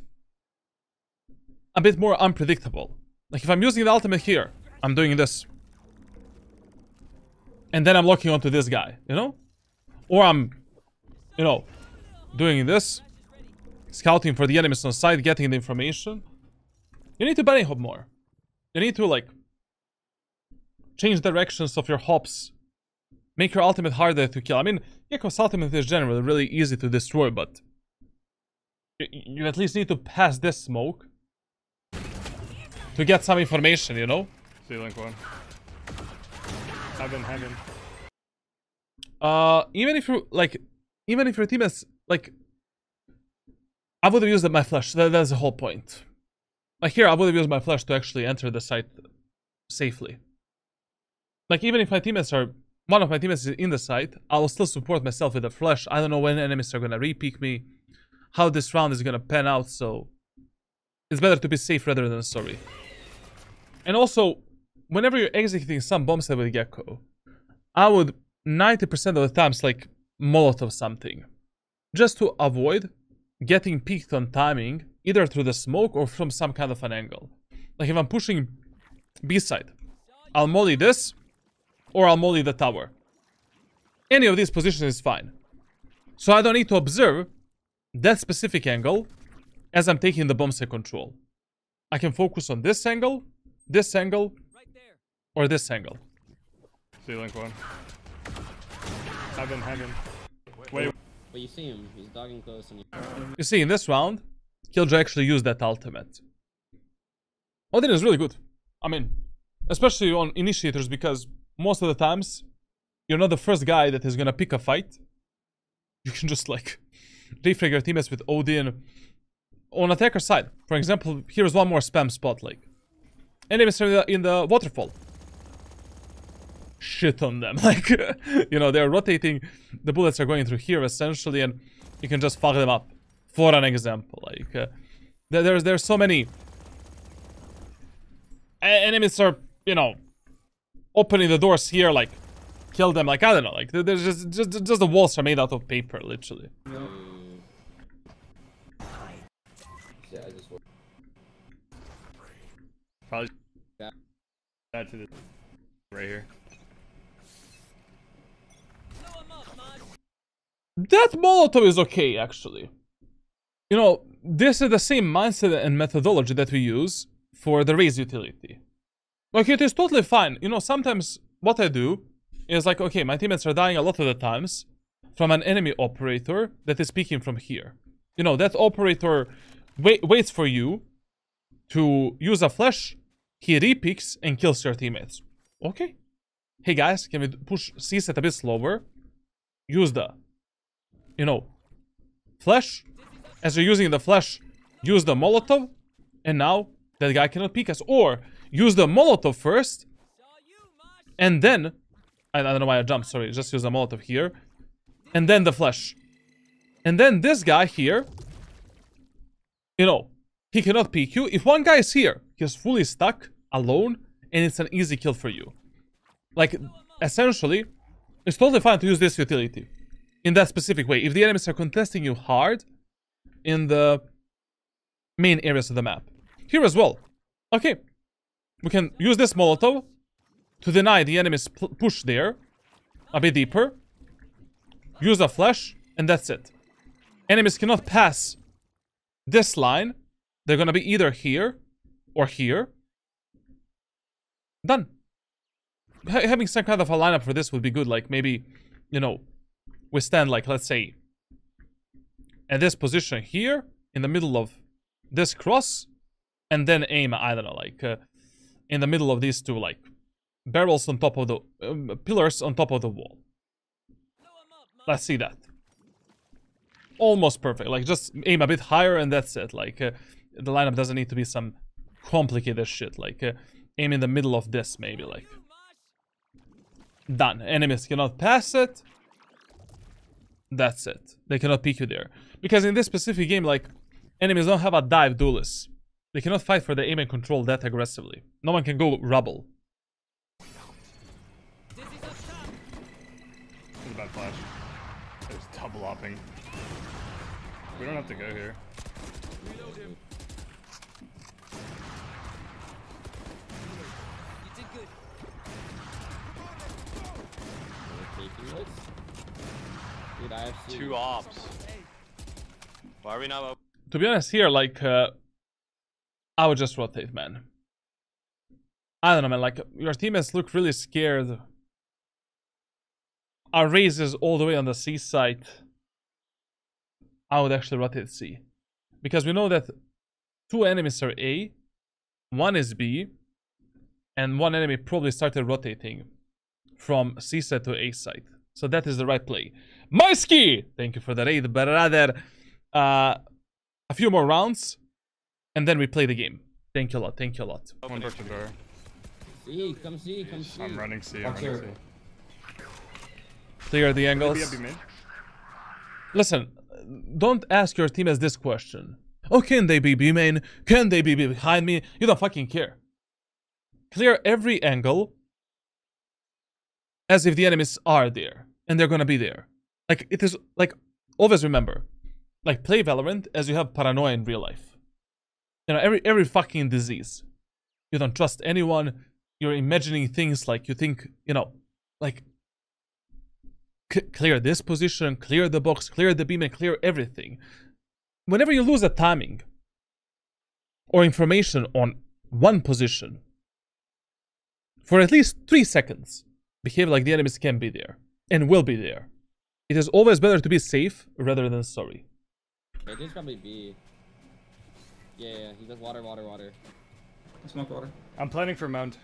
a bit more unpredictable. Like if I'm using the ultimate here, I'm doing this, and then I'm locking onto this guy, you know, or I'm, you know, doing this, scouting for the enemies on side, getting the information. You need to bunny hop more. You need to like change directions of your hops. Make your ultimate harder to kill. I mean, Gekko's ultimate is generally really easy to destroy, but you at least need to pass this smoke to get some information, you know? See link one. Heaven. Even if you like, even if your team is like, I would have used my flash. That's the whole point. Like here, I would have used my flash to actually enter the site safely. Like even if my teammates are. One of my teammates is in the site, I will still support myself with a flash. I don't know when enemies are gonna re-peek me, how this round is gonna pan out, so it's better to be safe rather than sorry. And also, whenever you're executing some bomb set with Gekko, I would 90% of the times like Molotov something, just to avoid getting peeked on timing, either through the smoke or from some kind of an angle. Like if I'm pushing B side, I'll molly this, or I'll molly the tower. Any of these positions is fine. So I don't need to observe that specific angle as I'm taking the bomb set control. I can focus on this angle, or this angle. See link one. Heaven. Wait. But you see him, he's dogging close and You see, in this round, Killjoy actually used that ultimate. Odin is really good. I mean, especially on initiators, because most of the times, you're not the first guy that is gonna pick a fight. You can just like refrag your teammates with Odin on attacker side. For example, here's one more spam spot. Like enemies are in the waterfall. Shit on them. Like you know, they're rotating. The bullets are going through here essentially, and you can just fuck them up. For an example, like there's so many enemies are, you know, opening the doors here, like kill them. Like I don't know, like there's just the walls are made out of paper, literally. yeah, I just Probably that to the right here. That Molotov is okay, actually. You know, this is the same mindset and methodology that we use for the raise utility. Like, it is totally fine. You know, sometimes what I do is like, okay, my teammates are dying a lot of the times from an enemy operator that is peeking from here. You know, that operator waits for you to use a flash, he re-peeks and kills your teammates. Okay. Hey guys, can we push C-set a bit slower? Use the, you know, flash. As you're using the flash, use the Molotov. And now, that guy cannot peek us. Or, use the Molotov first. And then, I don't know why I jumped, sorry. Just use the Molotov here. And then the flash. And then this guy here, you know, he cannot peek you. If one guy is here, he's fully stuck, alone, and it's an easy kill for you. Like, essentially, it's totally fine to use this utility in that specific way. If the enemies are contesting you hard in the main areas of the map. Here as well. Okay. We can use this Molotov to deny the enemy's push there a bit deeper. Use a flash, and that's it. Enemies cannot pass this line. They're gonna be either here or here. Done. Having some kind of a lineup for this would be good. Like, maybe, you know, we stand, like, let's say, at this position here, in the middle of this cross, and then aim, I don't know, like, in the middle of these two, like, barrels on top of the, pillars on top of the wall. Let's see that. Almost perfect. Like, just aim a bit higher and that's it. Like, the lineup doesn't need to be some complicated shit. Like, aim in the middle of this, maybe, like. Done. Enemies cannot pass it. That's it. They cannot peek you there. Because in this specific game, like, enemies don't have a dive duelist. They cannot fight for the aim and control that aggressively. No one can go rubble. This is a bad flash. There's double hopping. We don't have to go here. Dude, I have Two ops. Why are we not up? To be honest here, like, I would just rotate, man. I don't know, man, like, your teammates look really scared. Our raise is all the way on the C side. I would actually rotate C. Because we know that two enemies are A, one is B, and one enemy probably started rotating from C side to A side. So that is the right play. Maisky! Thank you for the raid, but rather a few more rounds, and then we play the game. Thank you a lot, thank you a lot. One broke the door. C, come C, come C. I'm running C, I'm running C. Clear the angles. Listen, don't ask your teammates this question. Oh, can they be B main? Can they be behind me? You don't fucking care. Clear every angle as if the enemies are there. And they're gonna be there. Like, it is, like, always remember. Like, play Valorant as you have paranoia in real life. You know, every fucking disease. You don't trust anyone. You're imagining things like you think, you know, like, clear this position, clear the box, clear the beam, and clear everything. Whenever you lose a timing or information on one position for at least 3 seconds, behave like the enemies can be there and will be there. It is always better to be safe rather than sorry. It is probably B. Yeah, he does water. Smoke water. I'm planning for mount.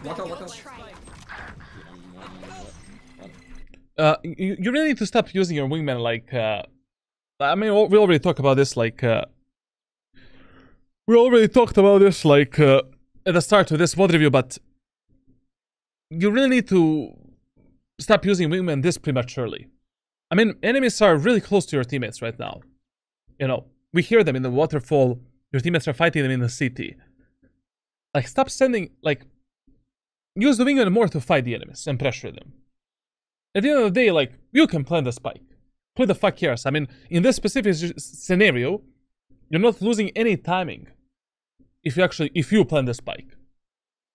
Walk out. You really need to stop using your wingman like, I mean, we already talked about this, like, at the start of this VOD review, but you really need to stop using wingman this prematurely. I mean, enemies are really close to your teammates right now. You know, we hear them in the waterfall, your teammates are fighting them in the city. Like, stop sending, like, use the wingman more to fight the enemies and pressure them. At the end of the day, like, you can plant the spike. Who the fuck cares? I mean, in this specific scenario, you're not losing any timing if you plant the spike.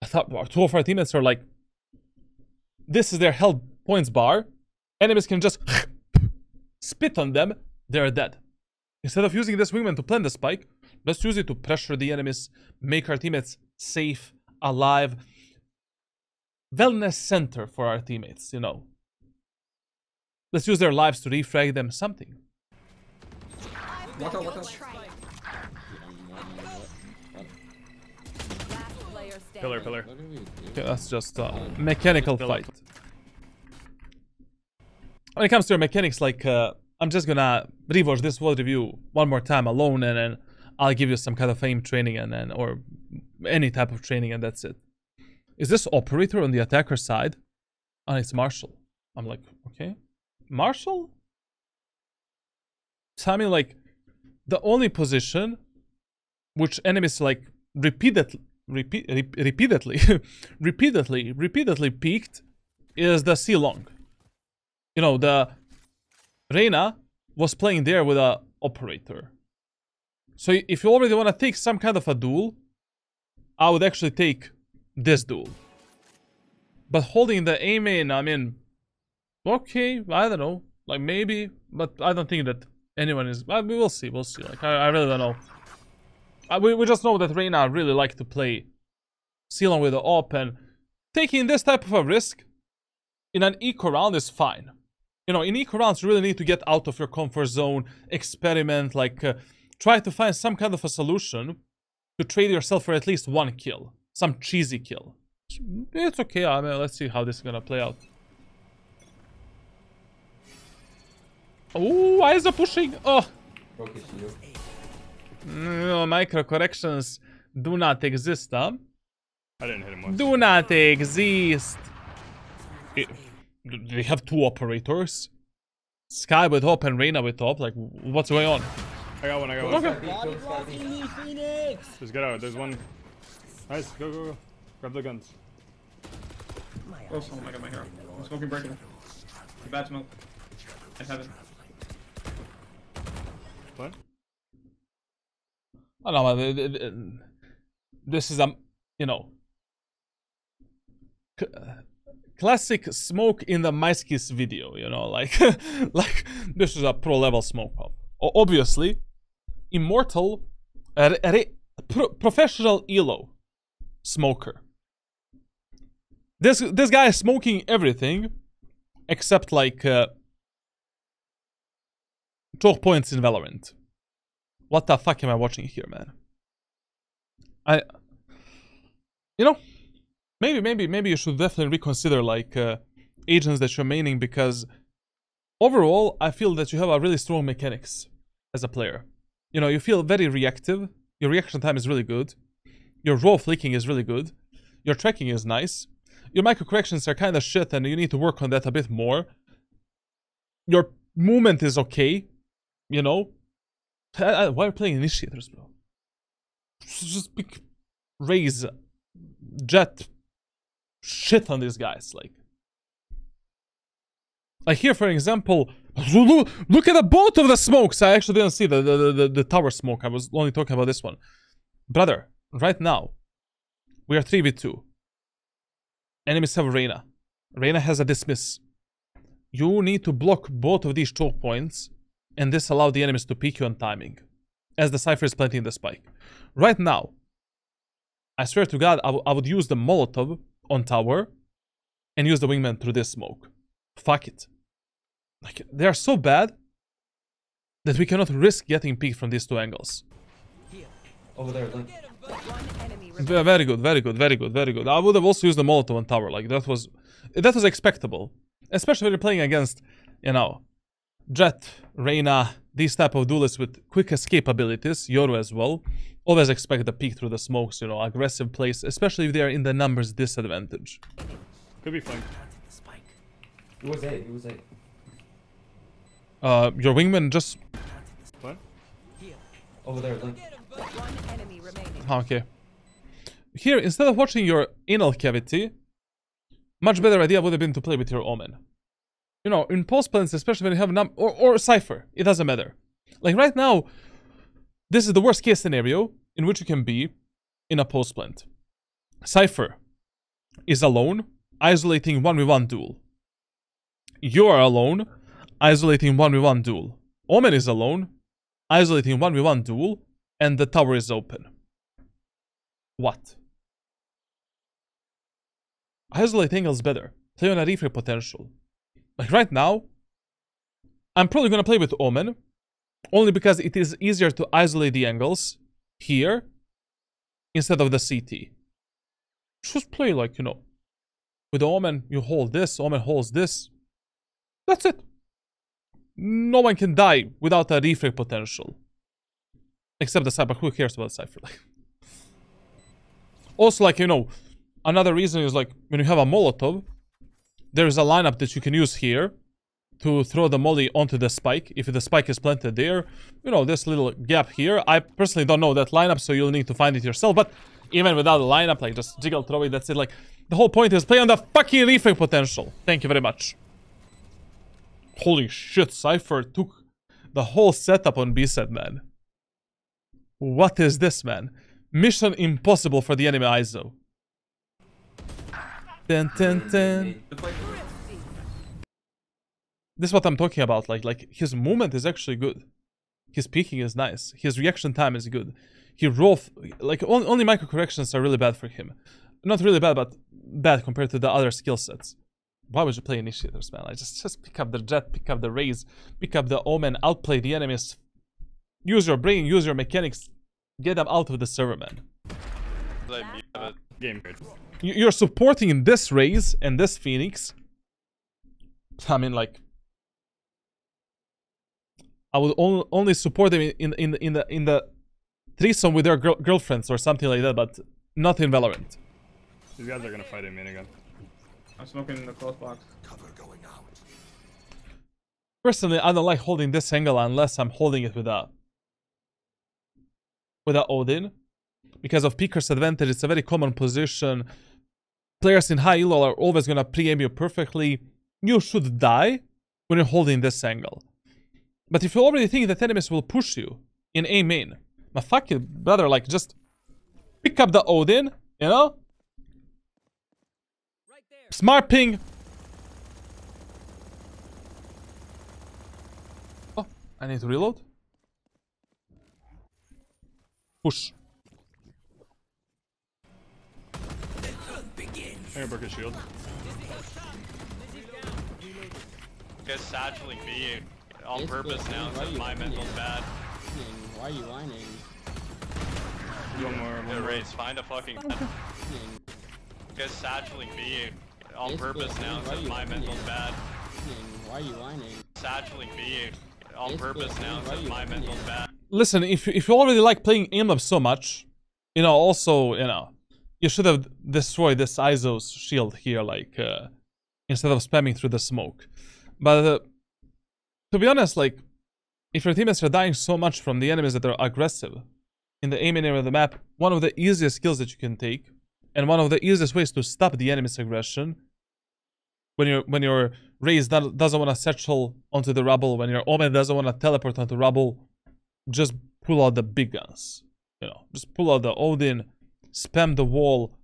I thought 2 of our teammates are like, this is their points bar, enemies can just spit on them, they're dead. Instead of using this wingman to plant the spike, let's use it to pressure the enemies, make our teammates safe, alive. Wellness center for our teammates, you know. Let's use their lives to refrag them, something. Water. Last player standing. Pillar. What do we do? Okay, that's just a mechanical fight. When it comes to your mechanics, like, I'm just gonna rewatch this VOD review one more time alone, and then I'll give you some kind of aim training, and then, or any type of training, and that's it. Is this operator on the attacker side? Oh, it's Marshall. I'm like, okay. Marshall? So I mean, like, the only position which enemies, like, repeatedly peaked is the C-long. You know, the Reyna was playing there with a operator. So if you already want to take some kind of a duel, I would actually take this duel. But holding the A main, I mean, okay, I don't know. Like, maybe, but I don't think that anyone is... we will see, Like, I really don't know. We just know that Reyna really like to play C-long with the op, and taking this type of a risk in an eco round is fine. You know, in eco rounds, you really need to get out of your comfort zone, experiment, like, try to find some kind of a solution to trade yourself for at least one kill. Some cheesy kill. It's okay, I mean, let's see how this is gonna play out. Oh, why is it pushing? Oh! No, micro corrections do not exist, huh? I didn't hit him once. Do not exist. They have two operators. Sky with top and Reyna with top. Like, what's going on? I got one. Okay. Just get out. There's one. Nice. Go. Grab the guns. Oh my god, my hair. I'm smoking breaking. Bad smoke. I have it. What? I don't know. This is you know, classic smoke in the Maiskis video. You know, like, like this is a pro level smoke pop. Obviously, Immortal, professional elo smoker. This guy is smoking everything except, like, choke points in Valorant. What the fuck am I watching here, man? You know, maybe you should definitely reconsider, like, agents that you're maining, because overall I feel that you have a really strong mechanics as a player. You know, you feel very reactive. Your reaction time is really good. Your raw flicking is really good. Your tracking is nice. Your micro corrections are kind of shit, and you need to work on that a bit more. Your movement is okay, you know. Why are you playing initiators, bro? Just pick raise, jet, shit on these guys, like here, for example. Look at the both of the smokes. I actually didn't see the tower smoke. I was only talking about this one, brother. Right now, we are 3v2. Enemies have Reyna. Reyna has a dismiss. You need to block both of these choke points, and this allows the enemies to peek you on timing, as the Cypher is planting the spike. Right now, I swear to God, I would use the Molotov on tower, and use the wingman through this smoke. Fuck it. Like, they are so bad that we cannot risk getting peeked from these two angles. Over there, Link. Very good. I would have also used the Molotov on tower. Like, that was expectable, especially when you're playing against, you know, Jet, Reyna, these type of duelists with quick escape abilities. Yoru as well. Always expect the peek through the smokes. You know, aggressive plays, especially if they are in the numbers disadvantage. Could be flanked. It was A. Your wingman just... What? Over there, Link. One enemy remaining. Okay. Here, instead of watching your anal cavity, much better idea would have been to play with your Omen. You know, in post plans, especially when you have or Cypher, it doesn't matter. Like right now, this is the worst case scenario in which you can be in a post plant. Cypher is alone, isolating 1v1 duel. You are alone, isolating 1v1 duel. Omen is alone, isolating 1v1 duel, and the tower is open. What? Isolate angle's better. Play on a refrag potential. Like right now, I'm probably gonna play with Omen, only because it is easier to isolate the angles here instead of the CT. Just play like, you know, with Omen, you hold this, Omen holds this. That's it. No one can die without a refrag potential. Except the Cypher. Who cares about Cypher? Also, like, you know, another reason is like, when you have a Molotov, there is a lineup that you can use here to throw the molly onto the spike. If the spike is planted there, you know, this little gap here. I personally don't know that lineup, so you'll need to find it yourself. But even without a lineup, like, just jiggle, throw it, that's it. Like, the whole point is play on the fucking refrag potential. Thank you very much. Holy shit, Cypher took the whole setup on B-set, man. What is this, man? Mission impossible for the enemy ISO. Dun, dun, dun. This is what I'm talking about. Like his movement is actually good. His peeking is nice. His reaction time is good. He like only micro corrections are really bad for him. Not really bad, but bad compared to the other skill sets. Why would you play initiators, man? Like just pick up the jet, pick up the raise, pick up the omen, outplay the enemies. Use your brain, use your mechanics. Get them out of the server, man. Game. You're supporting this raise and this phoenix. I mean, like, I would only support them in the threesome with their girlfriends or something like that, but not in Valorant. These guys are gonna fight in minigun. I'm smoking in the close box. Personally, I don't like holding this angle unless I'm holding it with a Odin. Because of Peeker's advantage, it's a very common position. Players in high elo are always gonna pre-aim you perfectly. You should die when you're holding this angle. But if you already think that enemies will push you in A main, my fucking brother, like, just pick up the Odin, you know? Smart ping. Oh, I need to reload. Push. I'm gonna break his shield. Guys satcheling me on purpose now because my mental's bad. Why are you whining? One more. Yeah, race, find a fucking guys satcheling me on purpose now because my mental's bad. Why are you whining? Satcheling me on purpose now because my mental's bad. Listen, if you already like playing aim so much, you know, also, you know, you should have destroyed this ISO's shield here, like, instead of spamming through the smoke. But, to be honest, like, if your teammates are dying so much from the enemies that are aggressive in the aiming area of the map, one of the easiest skills that you can take, and one of the easiest ways to stop the enemy's aggression, when your Raze doesn't want to satchel onto the rubble, when your Omen doesn't want to teleport onto rubble, just pull out the big guns. You know, just pull out the Odin, spam the wall,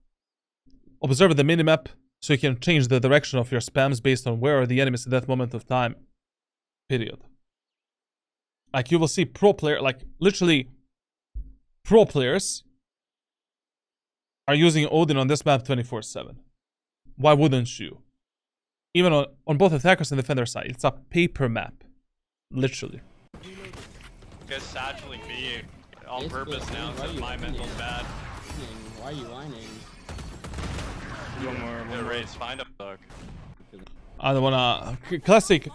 observe the minimap so you can change the direction of your spams based on where are the enemies at that moment of time. Period. Like, you will see pro player, like, literally pro players are using Odin on this map 24/7. Why wouldn't you? Even on both attackers and defender side, it's a paper map. Literally. Guys satcheling me on purpose now because my mental's bad. Why are you whining? One more. Yeah, race, find a fuck. I don't wanna... Classic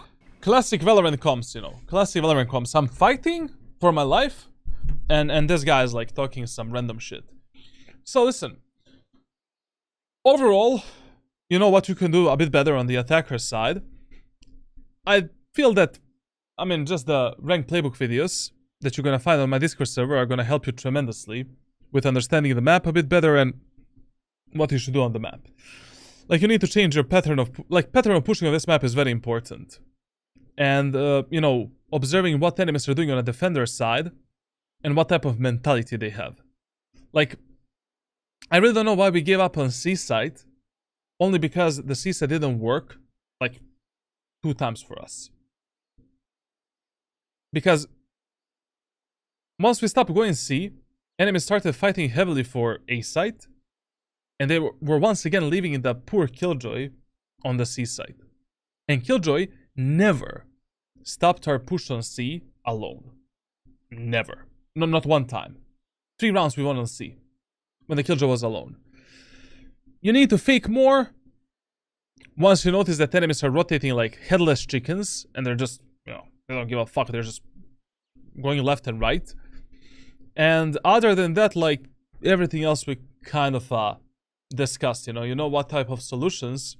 Valorant comms, you know. Classic Valorant comms. I'm fighting for my life, and this guy's like talking some random shit. So listen. Overall, you know what you can do a bit better on the attacker side. I feel that, I mean, just the ranked playbook videos that you're gonna find on my Discord server are gonna help you tremendously with understanding the map a bit better and what you should do on the map. Like, you need to change your pattern of pushing on this map is very important. And, you know, observing what enemies are doing on a defender side and what type of mentality they have. Like, I really don't know why we gave up on C side, only because the C side didn't work. Like, 2 times for us. Because once we stopped going C, enemies started fighting heavily for A site, and they were once again leaving the poor Killjoy on the C side. And Killjoy never stopped our push on C alone. Never. No, not one time. 3 rounds we won on C when the Killjoy was alone. You need to fake more once you notice that enemies are rotating like headless chickens and they're just, you know, they don't give a fuck. They're just going left and right. And other than that, like everything else we kind of discussed, you know what type of solutions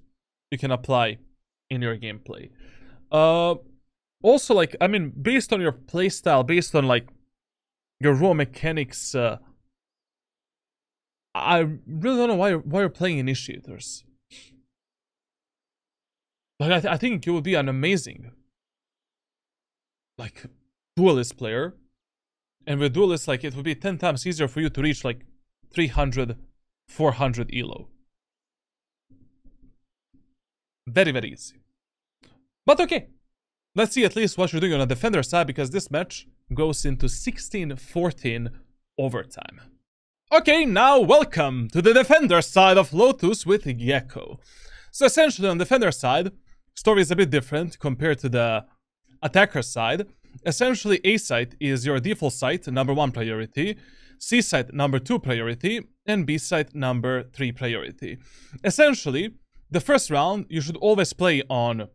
you can apply in your gameplay. Also, like, I mean, based on your playstyle, based on like your raw mechanics, I really don't know why you're playing initiators. Like, I think you would be an amazing, like, duelist player. And with duelists, like, it would be 10 times easier for you to reach, like, 300, 400 elo. Very, very easy. But okay. Let's see at least what you're doing on the defender side, because this match goes into 16-14 overtime. Okay, now welcome to the defender side of Lotus with Gekko. So essentially on the defender side, story is a bit different compared to the attacker side. Essentially, A site is your default site, number 1 priority, C site, number 2 priority, and B site, number 3 priority. Essentially, the first round, you should always play on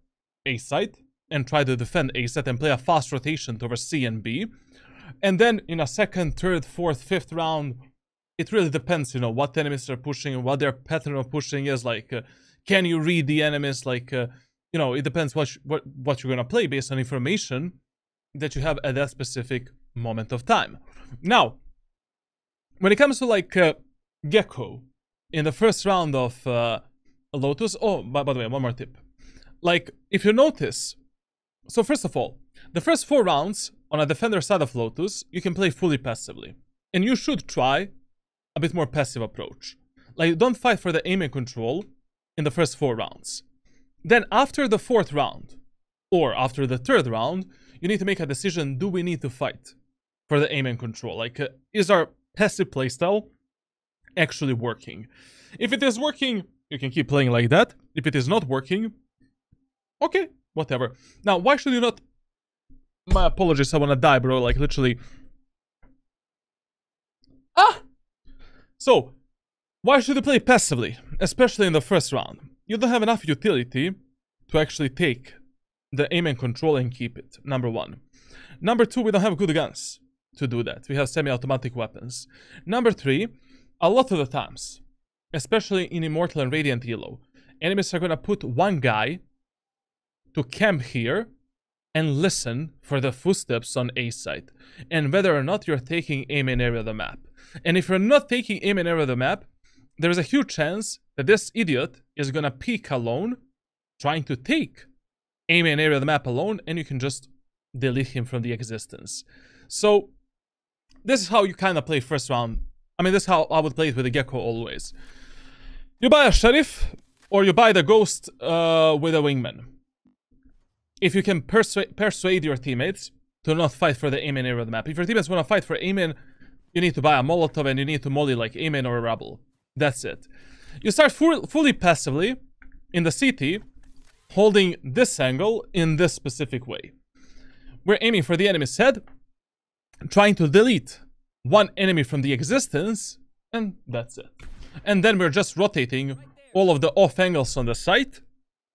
A site and try to defend A site and play a fast rotation towards C and B. And then in a second, third, fourth, fifth round, it really depends, you know, what enemies are pushing, what their pattern of pushing is, like, can you read the enemies, like, you know, it depends what you're gonna play based on information that you have at that specific moment of time. Now, when it comes to like Gekko in the first round of Lotus, oh, by the way, one more tip. Like, if you notice, so first of all, the first 4 rounds on a defender side of Lotus, you can play fully passively. And you should try a bit more passive approach. Like, don't fight for the aim and control in the first 4 rounds. Then after the 4th round, or after the 3rd round, you need to make a decision, do we need to fight for the aim and control? Like, is our passive playstyle actually working? If it is working, you can keep playing like that. If it is not working, okay, whatever. Now, why should you not... My apologies, I wanna die, bro, like, literally... So, why should you play passively? Especially in the first round. You don't have enough utility to actually take the aim and control and keep it, number 1. Number 2, we don't have good guns to do that. We have semi-automatic weapons. Number 3, a lot of the times, especially in Immortal and Radiant Elo, enemies are gonna put one guy to camp here and listen for the footsteps on A site, and whether or not you're taking aim and area of the map. And if you're not taking aim and area of the map, there's a huge chance that this idiot is gonna peek alone, trying to take aim and area of the map alone, and you can just delete him from the existence. So this is how you kind of play first round. I mean, this is how I would play it with the Gekko always. You buy a sheriff, or you buy the ghost with a wingman. If you can persuade your teammates to not fight for the aim and area of the map. If your teammates want to fight for aim, you need to buy a Molotov and you need to molly like aim or a Rebel. That's it. You start fully passively in the CT, holding this angle in this specific way. We're aiming for the enemy's head, trying to delete one enemy from the existence, and that's it. And then we're just rotating all of the off angles on the site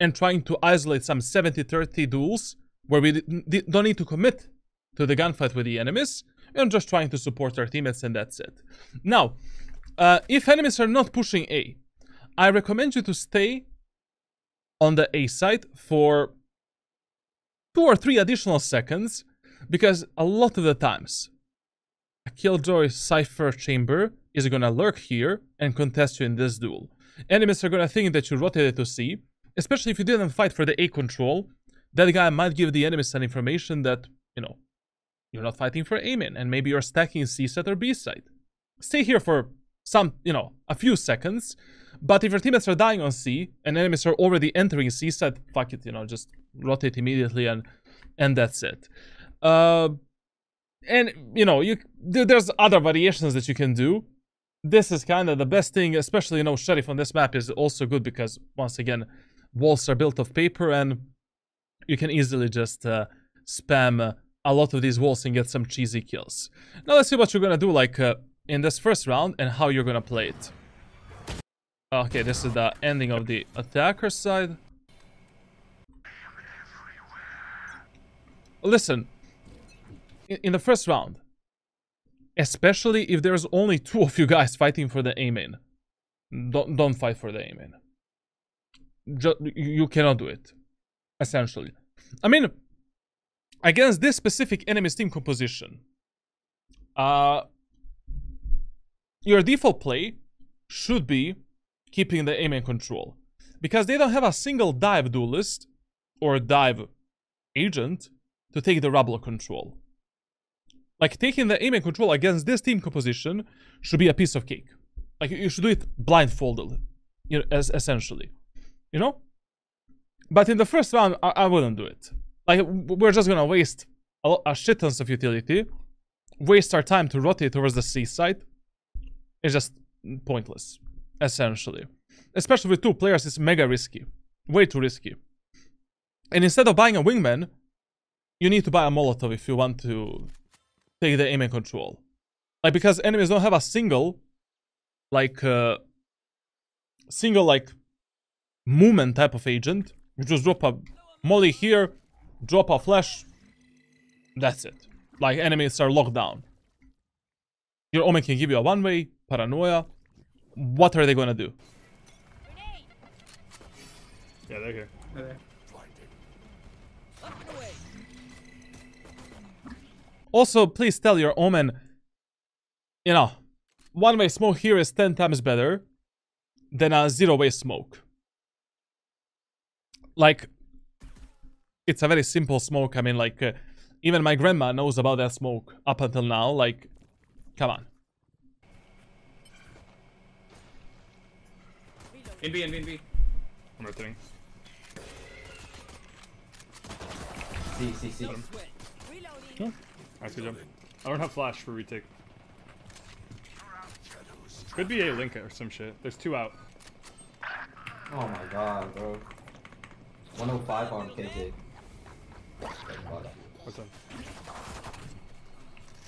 and trying to isolate some 70-30 duels where we don't need to commit to the gunfight with the enemies, and just trying to support our teammates, and that's it. Now, if enemies are not pushing A, I recommend you to stay on the A site for 2 or 3 additional seconds, because a lot of the times a Killjoy Cypher Chamber is gonna lurk here and contest you in this duel. Enemies are gonna think that you rotated to C, especially if you didn't fight for the A control. That guy might give the enemies some information that, you know, you're not fighting for aim in, and maybe you're stacking C site or B site. Stay here for some, you know, a few seconds. But if your teammates are dying on C and enemies are already entering C side, fuck it, you know, just rotate immediately and that's it. And you know, there's other variations that you can do. This is kind of the best thing, especially, you know, Sheriff on this map is also good because once again, walls are built of paper and you can easily just spam a lot of these walls and get some cheesy kills. Now let's see what you're gonna do like in this first round and how you're gonna play it. Okay, this is the ending of the attacker side. Listen, in the first round, especially if there's only 2 of you guys fighting for the A main, don't fight for the A main. You cannot do it, essentially. I mean, against this specific enemy's team composition, your default play should be keeping the A main control. Because they don't have a single dive duelist or dive agent to take the rubble control. Like, taking the A main control against this team composition should be a piece of cake. Like, you should do it blindfolded, you know, essentially. You know? But in the first round, I wouldn't do it. Like, we're just gonna waste a shit tons of utility, waste our time to rotate towards the C side. It's just pointless, essentially. Especially with 2 players, it's mega risky. Way too risky. And instead of buying a wingman, you need to buy a Molotov if you want to take the aim and control. Like, because enemies don't have a single movement type of agent. You just drop a molly here, drop a flash, that's it. Like, enemies are locked down. Your Omen can give you a one-way, paranoia. What are they gonna do? Yeah, they're here. They're there. Also, please tell your Omen, you know, one-way smoke here is 10 times better than a zero-way smoke. Like, it's a very simple smoke. I mean, like, even my grandma knows about that smoke up until now. Like, come on. In B, in B, in B. I'm rotating. C. Oh, nice, good job. I don't have flash for retake. Could be a link or some shit. There's 2 out. Oh my god, bro. 105 on KJ. What's up?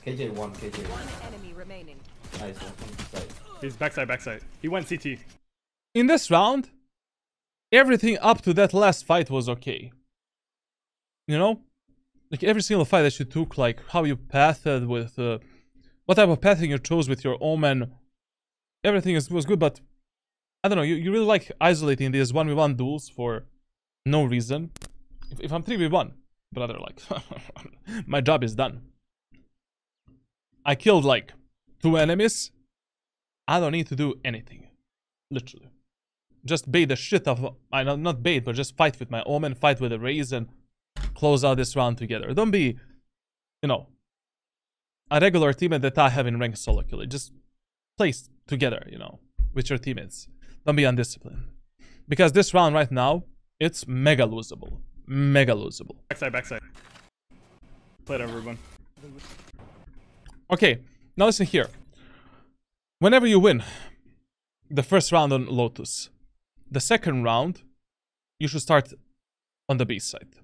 KJ 1, KJ 1. One enemy remaining. Nice one. He's backside. He went CT. In this round, everything up to that last fight was okay. You know? Like, every single fight that you took, like, how you pathed with, what type of pathing you chose with your Omen, everything was good, but, I don't know, you really like isolating these 1v1 duels for no reason. If I'm 3v1, brother, like, my job is done. I killed, like, 2 enemies. I don't need to do anything. Literally. Just bait the shit of, not bait, but just fight with my Omen, fight with the Raze, and close out this round together. Don't be, you know, a regular teammate that I have in ranked solo queue. Just play together, you know, with your teammates. Don't be undisciplined. Because this round right now, it's mega losable. Mega losable. Backside. Play it over, everyone. Okay, now listen here. Whenever you win the first round on Lotus, the second round, you should start on the B side.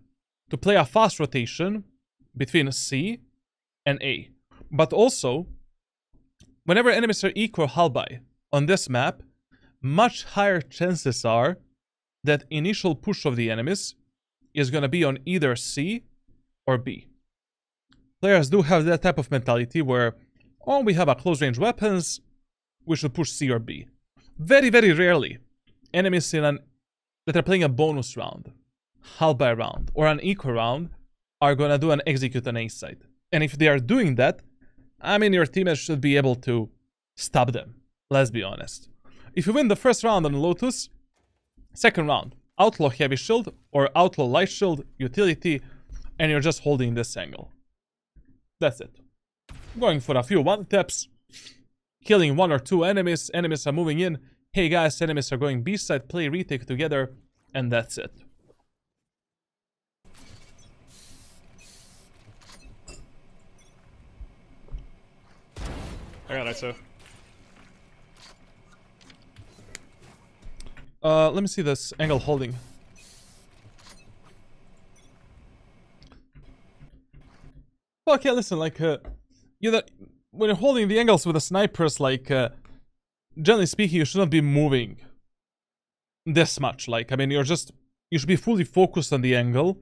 To play a fast rotation between C and A. But also, whenever enemies are equal hull by on this map, much higher chances are that initial push of the enemies is going to be on either C or B. Players do have that type of mentality where, oh, we have a close range weapons, we should push C or B. Very, very rarely, enemies that are playing a bonus round, hull by round, or an equal round are gonna do an execute on A side. And if they are doing that, I mean, your teammates should be able to stop them. Let's be honest. If you win the first round on Lotus, second round, outlaw heavy shield or outlaw light shield, utility, and you're just holding this angle. That's it. Going for a few one taps, killing 1 or 2 enemies. Enemies are moving in. Hey guys, enemies are going B side, play retake together, and that's it. I got ISO. Let me see this angle holding. Well, okay, listen, like, you know, when you're holding the angles with the snipers, like, generally speaking, you should not be moving this much. Like, I mean, you should be fully focused on the angle,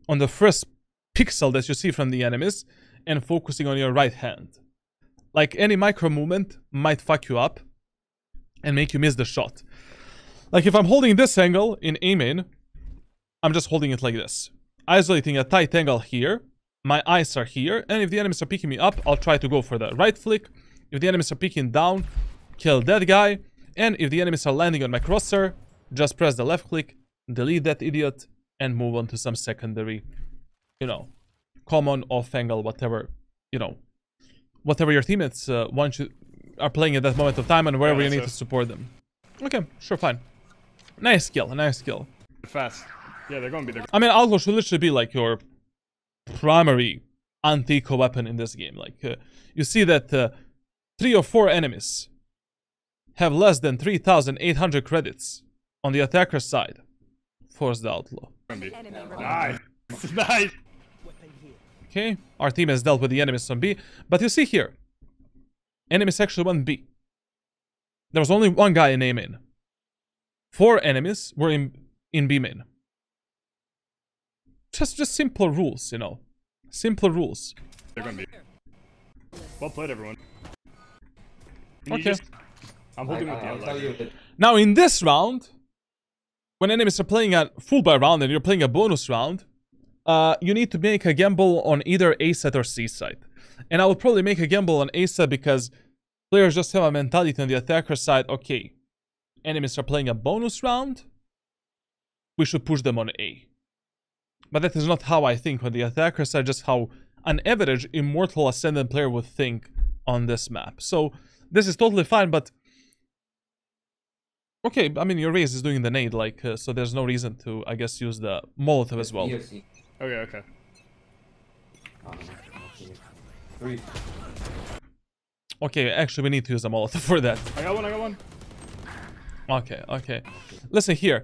on the first pixel that you see from the enemies, and focusing on your right hand. Like, any micro movement might fuck you up and make you miss the shot. Like, if I'm holding this angle in aiming, I'm just holding it like this. Isolating a tight angle here. My eyes are here. And if the enemies are picking me up, I'll try to go for the right flick. If the enemies are picking down, kill that guy. And if the enemies are landing on my crosshair, just press the left click, delete that idiot, and move on to some secondary, you know, common, off angle, whatever, you know, whatever your teammates want you are playing at that moment of time and wherever you need to support them. Okay, sure, fine. Nice skill, nice skill. Fast. Yeah, they're gonna be there. I mean, Outlaw should literally be like your primary anti-eco weapon in this game. Like, you see that 3 or 4 enemies have less than 3,800 credits on the attacker side. Force the Outlaw. Nice. Nice. Okay, our team has dealt with the enemies on B. But you see here, enemies actually went B. There was only 1 guy in A main. 4 enemies were in B main. Just simple rules, you know. Simple rules. They're gonna be. Well played, everyone. Okay. I'm holding with the Now in this round, when enemies are playing a full buy round and you're playing a bonus round, you need to make a gamble on either A side or C side. And I would probably make a gamble on A side because players just have a mentality on the attacker side. Okay, enemies are playing a bonus round, we should push them on A. But that is not how I think on the attacker side, just how an average Immortal Ascendant player would think on this map. So this is totally fine, but okay, I mean, your raise is doing the nade, like, so there's no reason to, I guess, use the Molotov as well. Okay, okay. 3. Okay, actually, we need to use a Molotov for that. I got one. Okay, okay. Listen here.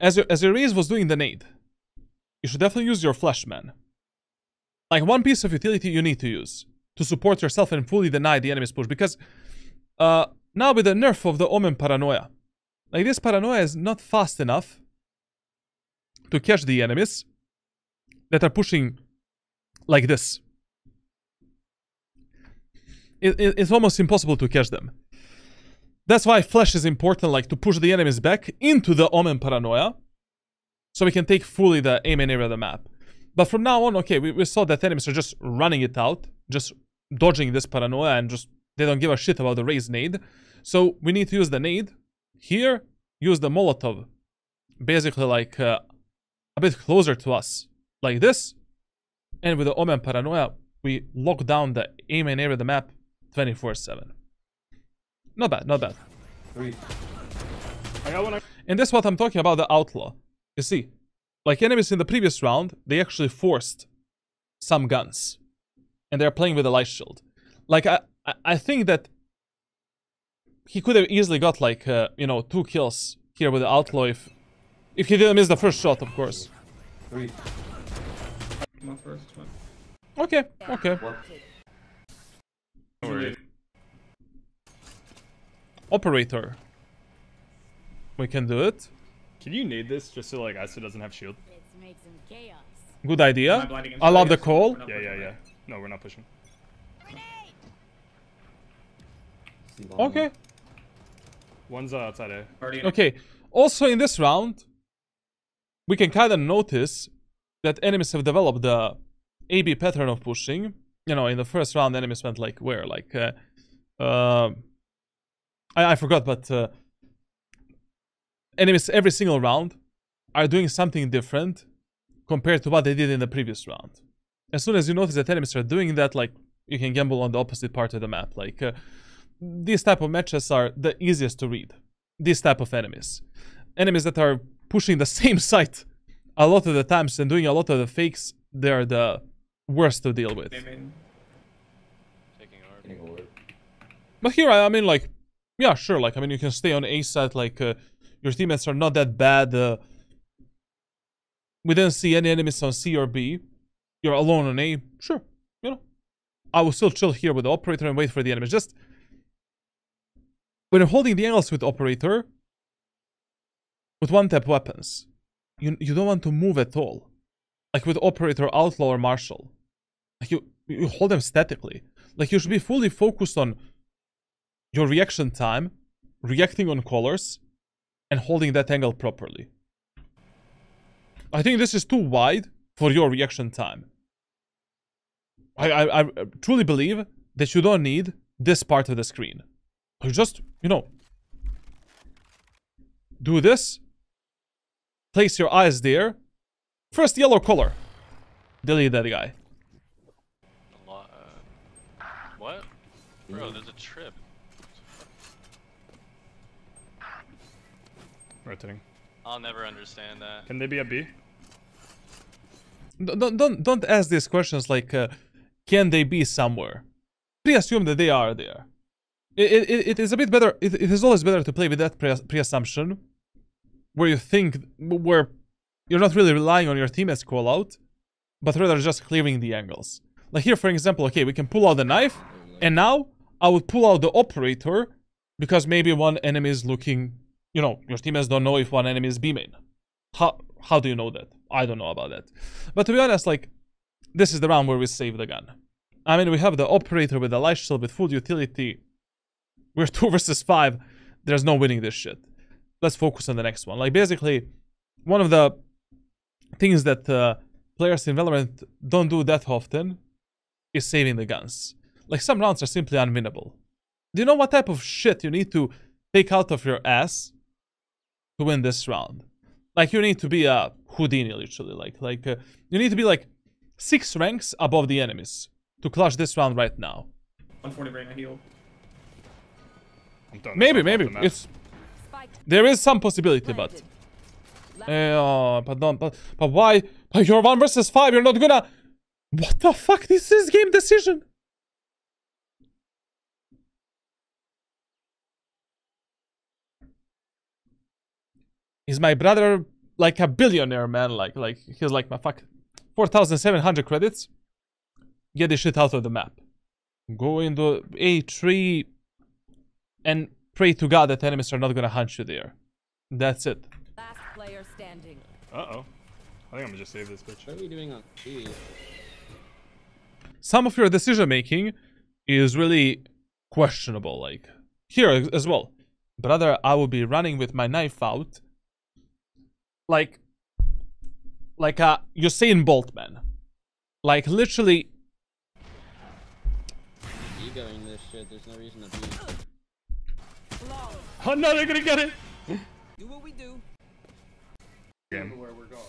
As your raise was doing the nade, you should definitely use your flash, man. Like, one piece of utility you need to use to support yourself and fully deny the enemy's push. Because now with the nerf of the Omen Paranoia, like, this Paranoia is not fast enough to catch the enemies that are pushing like this. It's almost impossible to catch them. That's why flash is important, like, to push the enemies back into the Omen Paranoia, so we can take fully the A main area of the map. But from now on, okay, we saw that enemies are just running it out, just dodging this Paranoia, and just, they don't give a shit about the raise nade. So we need to use the nade. Here, use the Molotov. Basically, like, a bit closer to us. Like this. And with the Omen Paranoia, we lock down the A main area of the map 24/7. Not bad, not bad. 3. I got one. And that's what I'm talking about, the Outlaw. You see, like, enemies in the previous round, they actually forced some guns. And they're playing with a light shield. Like, I think that he could have easily got, like, you know, 2 kills here with the Outlaw if he didn't miss the first shot, of course. 3. Okay, okay. Don't worry. Operator. We can do it. Can you nade this just so, like, ISO doesn't have shield? Let's make some chaos. Good idea. I love the call. Yeah. No, we're not pushing. Okay. One's outside A. Okay. Also in this round, we can kind of notice that enemies have developed the AB pattern of pushing. You know, in the first round, enemies went like where? Like, I forgot, but enemies every single round are doing something different compared to what they did in the previous round. As soon as you notice that enemies are doing that, like, you can gamble on the opposite part of the map. Like, these type of matches are the easiest to read. These type of enemies. Enemies that are pushing the same site a lot of the times and doing a lot of the fakes, they're the worst to deal with. Taking orb. But here, I mean, like, yeah, sure, like, I mean, you can stay on A side, like, your teammates are not that bad. We didn't see any enemies on C or B. You're alone on A, sure, you know. I will still chill here with the operator and wait for the enemies. Just, when you're holding the angles with operator, with one-tap weapons, you don't want to move at all. Like with operator, outlaw, or marshal. Like you hold them statically. Like you should be fully focused on your reaction time, reacting on colors, and holding that angle properly. I think this is too wide for your reaction time. I truly believe that you don't need this part of the screen. You just, you know, do this. Place your eyes there. First yellow color. Delete that guy. What? Bro, there's a trip. Rotating. I'll never understand that. Can they be a B? Don't ask these questions like, can they be somewhere? Pre-assume that they are there. It is a bit better. It is always better to play with that pre-assumption, where you think, where you're not really relying on your teammates' call out, but rather just clearing the angles. Like here, for example, okay, we can pull out the knife, and now I would pull out the operator because maybe one enemy is looking. You know, your teammates don't know if one enemy is B main. How do you know that? I don't know about that. But to be honest, like, this is the round where we save the gun. I mean, we have the operator with the light shield with full utility. We're 2 versus 5. There's no winning this shit. Let's focus on the next one. Like, basically, one of the things that players in Valorant don't do that often is saving the guns. Like, some rounds are simply unwinnable. Do you know what type of shit you need to take out of your ass to win this round? Like, you need to be a Houdini, literally. Like you need to be like 6 ranks above the enemies to clutch this round right now. 140 brain, I heal. Maybe. There is some possibility, but why? But you're 1 versus 5. You're not gonna. What the fuck? This is game decision. Is my brother like a billionaire, man? Like he's like my fuck 4,700 credits. Get this shit out of the map. Go into A3 and pray to God that enemies are not gonna hunt you there. That's it. Last player standing. Uh-oh. I think I'm gonna just save this bitch. What are we doing on C? Some of your decision making is really questionable. Like here as well. Brother, I will be running with my knife out. Like Usain Bolt, man. Like literally. Egoing this shit. There's no reason to be. Oh no, they're gonna get it. Do what we do. Game. Where we're going.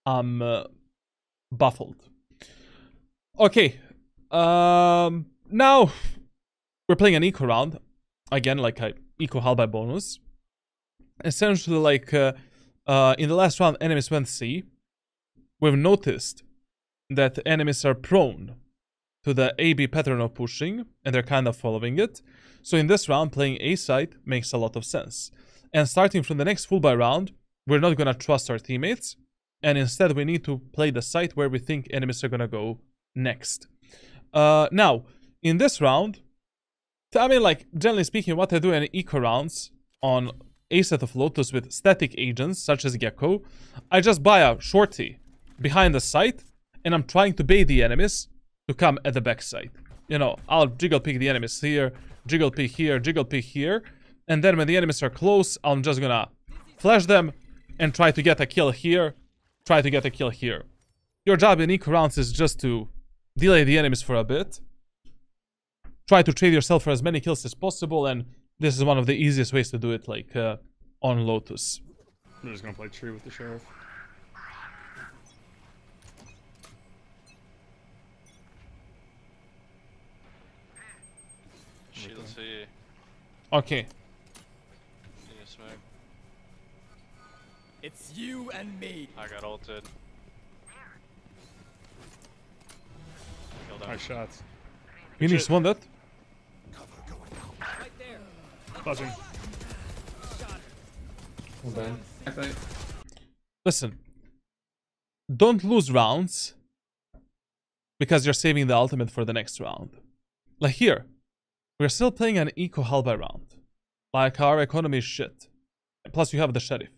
I'm baffled. Okay. Now we're playing an eco round again, like a eco hull by bonus. Essentially, like in the last round, enemies went C. We've noticed that enemies are prone to the A-B pattern of pushing, and they're kind of following it. So in this round, playing A side makes a lot of sense. And starting from the next full buy round, we're not gonna trust our teammates, and instead we need to play the site where we think enemies are gonna go next. Now, in this round, I mean, like, generally speaking, what I do in eco rounds on a set of Lotus with static agents, such as Gekko, I just buy a shorty behind the site, and I'm trying to bait the enemies to come at the back side. You know, I'll jiggle pick the enemies here, jiggle pick here, jiggle pick here, and then when the enemies are close, I'm just gonna flash them and try to get a kill here, try to get a kill here. Your job in eco rounds is just to delay the enemies for a bit, try to trade yourself for as many kills as possible, and this is one of the easiest ways to do it, like on Lotus. I'm just gonna play tree with the sheriff. see. Okay. Yeah, smoke. It's you and me. I got ulted. Killed him. Nice shots. Phoenix won that. Right there. Buzzing. Okay. Backside. Listen. Don't lose rounds because you're saving the ultimate for the next round. Like here, we're still playing an eco halberd round. Like our economy is shit. Plus you have the sheriff.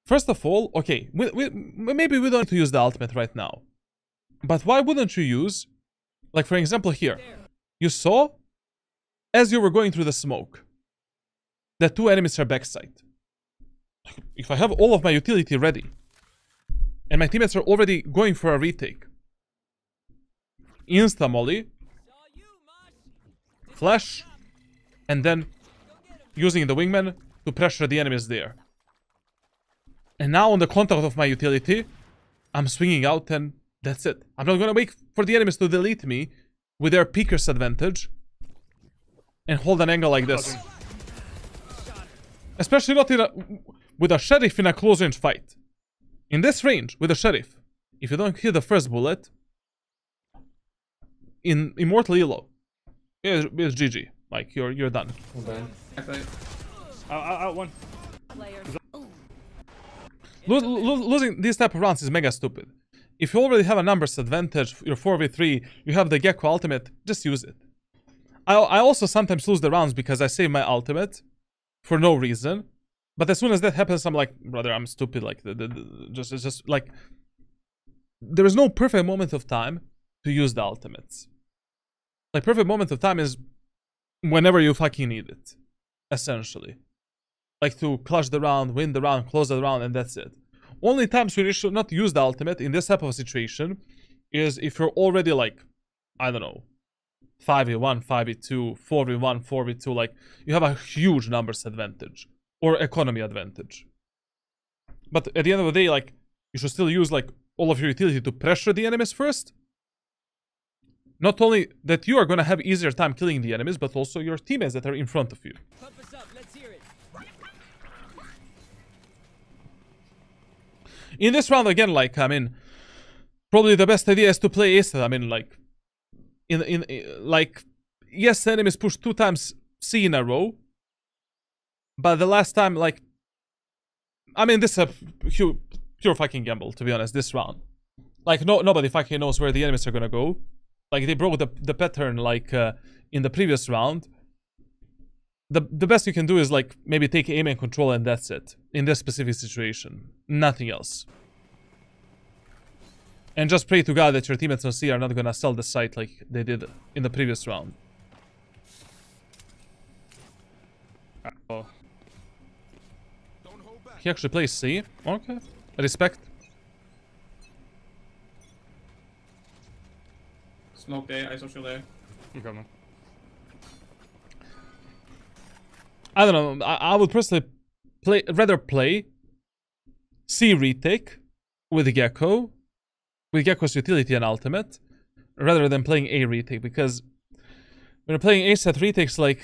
First of all, okay, maybe we don't need to use the ultimate right now. But why wouldn't you use, like for example here, you saw, as you were going through the smoke, that two enemies are backside. If I have all of my utility ready, and my teammates are already going for a retake, insta molly, flash, and then using the wingman to pressure the enemies there. And now on the contact of my utility, I'm swinging out and that's it. I'm not gonna wait for the enemies to delete me with their peekers advantage and hold an angle like this. Especially not with a sheriff in a close range fight. In this range, with a sheriff, if you don't hit the first bullet, in Immortal elo, it's GG. Like, you're done. Okay. Backside. Out one. Losing these type of rounds is mega stupid. If you already have a numbers advantage, you're 4v3, you have the Gekko ultimate, just use it. I also sometimes lose the rounds because I save my ultimate for no reason. But as soon as that happens, I'm like, brother, I'm stupid. Like, it's just like, there is no perfect moment of time to use the ultimates. Like, perfect moment of time is whenever you fucking need it, essentially. Like, to clutch the round, win the round, close the round, and that's it. Only times when you should not use the ultimate in this type of situation is if you're already like, I don't know, 5v1, 5v2, 4v1, 4v2, like, you have a huge numbers advantage. Or economy advantage. But at the end of the day, like, you should still use, like, all of your utility to pressure the enemies first. Not only that you are gonna have easier time killing the enemies, but also your teammates that are in front of you. Pump us up. Let's hear it. In this round, again, like, I mean, probably the best idea is to play ace. I mean, like, like, yes, the enemies push 2 times C in a row. But the last time, like, I mean, this is a pure fucking gamble, to be honest, this round. Like, nobody fucking knows where the enemies are gonna go. Like, they broke the pattern, like, in the previous round. The best you can do is, like, maybe take aim and control and that's it. In this specific situation. Nothing else. And just pray to God that your teammates on C are not gonna sell the site like they did in the previous round. Oh. He actually plays C. Okay. Respect. Smoke there, isocial there. I'm coming. I don't know. I would personally rather play C retake with Gekko, with Gekko's utility and ultimate, rather than playing A retake, because when you're playing A set retakes, like,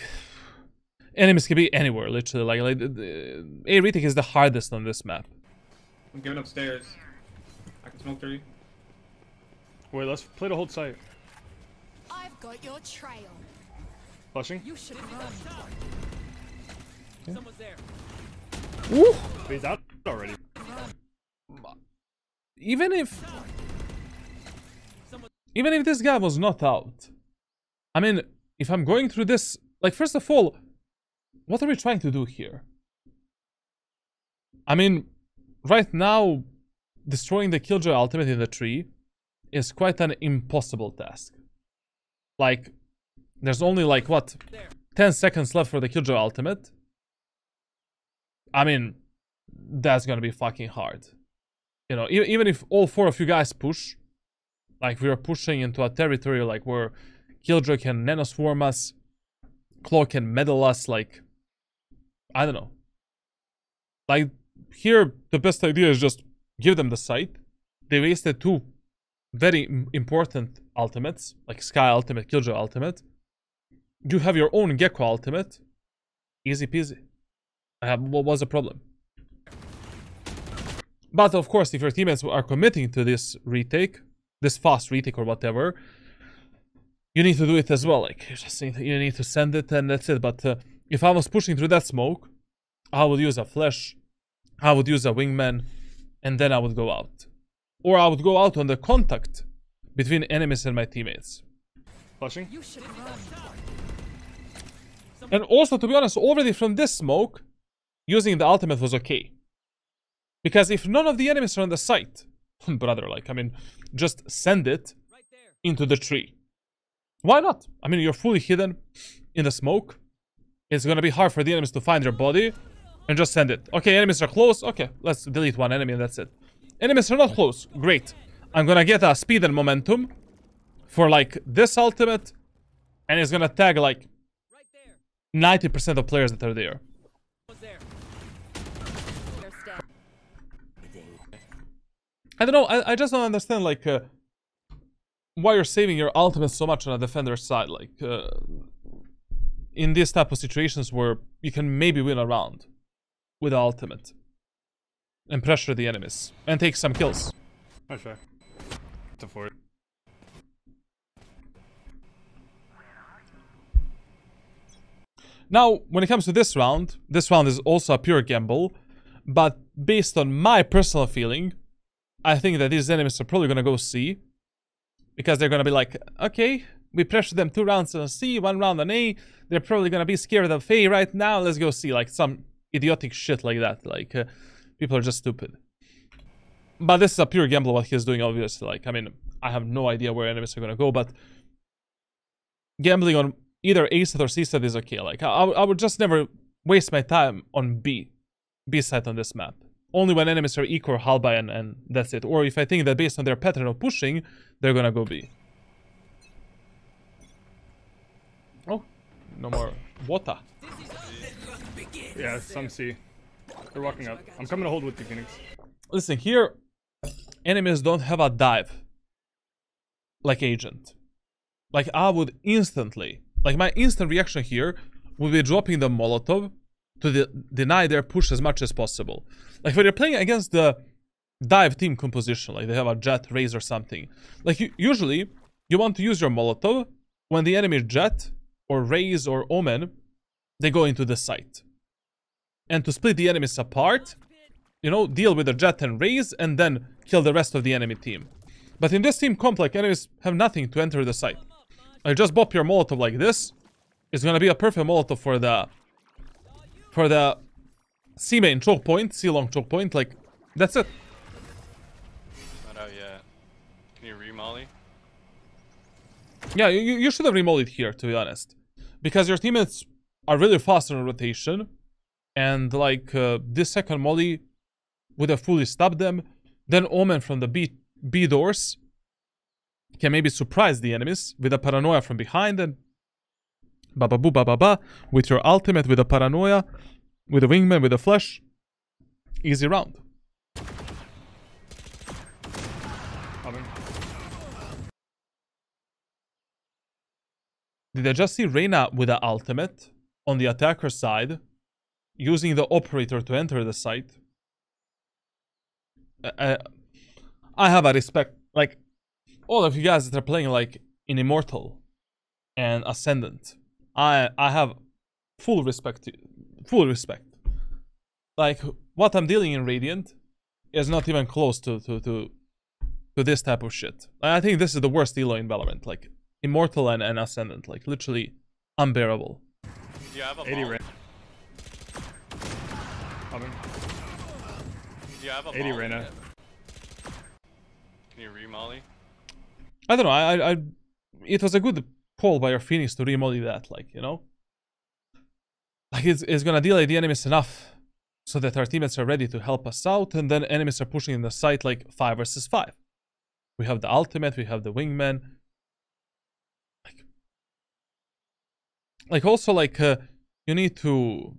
enemies can be anywhere, literally. Like A retake is the hardest on this map. I'm giving up stairs. I can smoke 3. Wait, let's play the whole site. I've got your trail. Flushing. You should run. Someone's there. Woo! He's out already. Even if this guy was not out, I mean, if I'm going through this, like, first of all, what are we trying to do here? I mean, right now, destroying the Killjoy ultimate in the tree is quite an impossible task. Like, there's only, like, what, 10 seconds left for the Killjoy ultimate. I mean, that's gonna be fucking hard. You know, even if all 4 of you guys push, like, we are pushing into a territory, like, where Killjoy can nanoswarm us, Claw can meddle us, like, I don't know. Like, here, the best idea is just give them the site. They wasted 2 very important ultimates, like Sky ultimate, Killjoy ultimate. you have your own Gekko ultimate. Easy peasy. What was the problem? But of course, if your teammates are committing to this retake, this fast retake or whatever, you need to do it as well. Like, you need to send it and that's it. But if I was pushing through that smoke, I would use a flash, I would use a wingman, and then I would go out. Or I would go out on the contact between enemies and my teammates. Flushing. And also, to be honest, already from this smoke, using the ultimate was okay. Because if none of the enemies are on the site, brother, like, I mean, just send it into the tree. Why not? I mean, you're fully hidden in the smoke. It's gonna be hard for the enemies to find your body. And just send it. Okay, enemies are close. Okay, let's delete one enemy and that's it. Enemies are not close. Great. I'm gonna get a speed and momentum for, like, this ultimate. And it's gonna tag, like, 90% of players that are there. I don't know, I just don't understand, like, why you're saving your ultimate so much on a defender's side. Like, in these type of situations where you can maybe win a round with the ultimate. And pressure the enemies. And take some kills. Not sure. It's a 4. Now, when it comes to this round is also a pure gamble. But based on my personal feeling, I think that these enemies are probably gonna go C. Because they're gonna be like, okay, we pressured them 2 rounds on C, 1 round on A. They're probably gonna be scared of A right now. Let's go C. Like some idiotic shit like that. Like, people are just stupid. But this is a pure gamble what he's doing, obviously. Like, I mean, I have no idea where enemies are gonna go, but gambling on either A set or C set is okay. Like, I would just never waste my time on B side on this map. Only when enemies are eco or halby and that's it. Or if I think that based on their pattern of pushing, they're gonna go B. Oh, no more water. Yeah, some C. They're walking up. I'm coming to hold with you, Phoenix. Listen, here, enemies don't have a dive. Like Agent. Like, I would instantly... Like, my instant reaction here would be dropping the Molotov to deny their push as much as possible. Like, when you're playing against the dive team composition, like they have a Jet, Raze or something. Like, usually, you want to use your Molotov when the enemy Jet or Raze or Omen, they go into the site. And to split the enemies apart, you know, deal with the Jet and Raze and then kill the rest of the enemy team. But in this team comp, like, enemies have nothing to enter the site. Like, just bop your Molotov like this. It's gonna be a perfect Molotov for the C main choke point, C long choke point. Like, that's it. Not out yet. Can you re-molly? Yeah, you should have remollied here, to be honest. Because your teammates are really fast on rotation. And, like, this second molly would have fully stopped them. Then Omen from the B doors can maybe surprise the enemies with a paranoia from behind. And ba-ba-boo, ba-ba-ba. With your ultimate, with a paranoia, with a wingman, with a flash. Easy round. Did I just see Reyna with an ultimate on the attacker side, using the operator to enter the site? I have a respect, like, all of you guys that are playing, like, in Immortal and Ascendant. I have full respect. Like, what I'm dealing in Radiant is not even close to this type of shit. I think this is the worst elo in Valorant. Like, Immortal and Ascendant, like, literally unbearable. Do you have a 80 molly? Coming. Do you have a 80 molly right now. yet? Can you re-molly? I don't know, it was a good call by your Phoenix to remolly that, like, you know? Like, it's gonna delay the enemies enough so that our teammates are ready to help us out, and then enemies are pushing in the site like 5 versus 5. We have the ultimate, we have the wingman. Like also, like, you need to